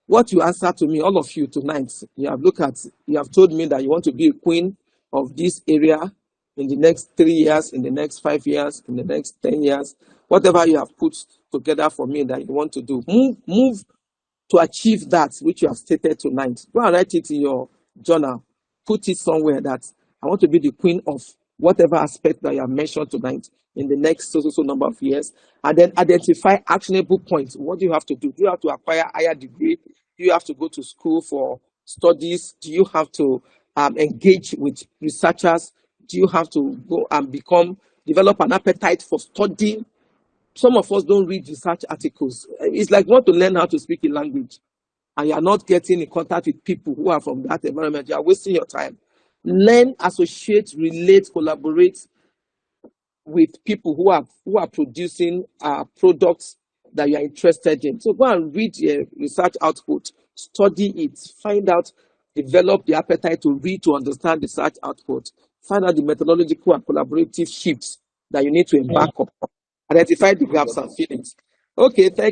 what you answer to me, all of you tonight, you have told me that you want to be a queen of this area in the next 3 years, in the next 5 years, in the next 10 years, whatever you have put together for me that you want to do. Move to achieve that which you have stated tonight. Go and write it in your journal. Put it somewhere that I want to be the queen of whatever aspect that you have mentioned tonight in the next so number of years. And then identify actionable points. What do you have to do? Do you have to acquire a higher degree? Do you have to go to school for studies? Do you have to engage with researchers? Do you have to go and develop an appetite for studying? Some of us don't read research articles. It's like want to learn how to speak a language and you are not getting in contact with people who are from that environment. You are wasting your time. Learn, associate, relate, collaborate with people who are producing products that you are interested in. So go and read your research output, study it, find out, develop the appetite to read, to understand the research output, find out the methodological and collaborative shifts that you need to embark upon, identify the gaps and feelings. Okay, thank you.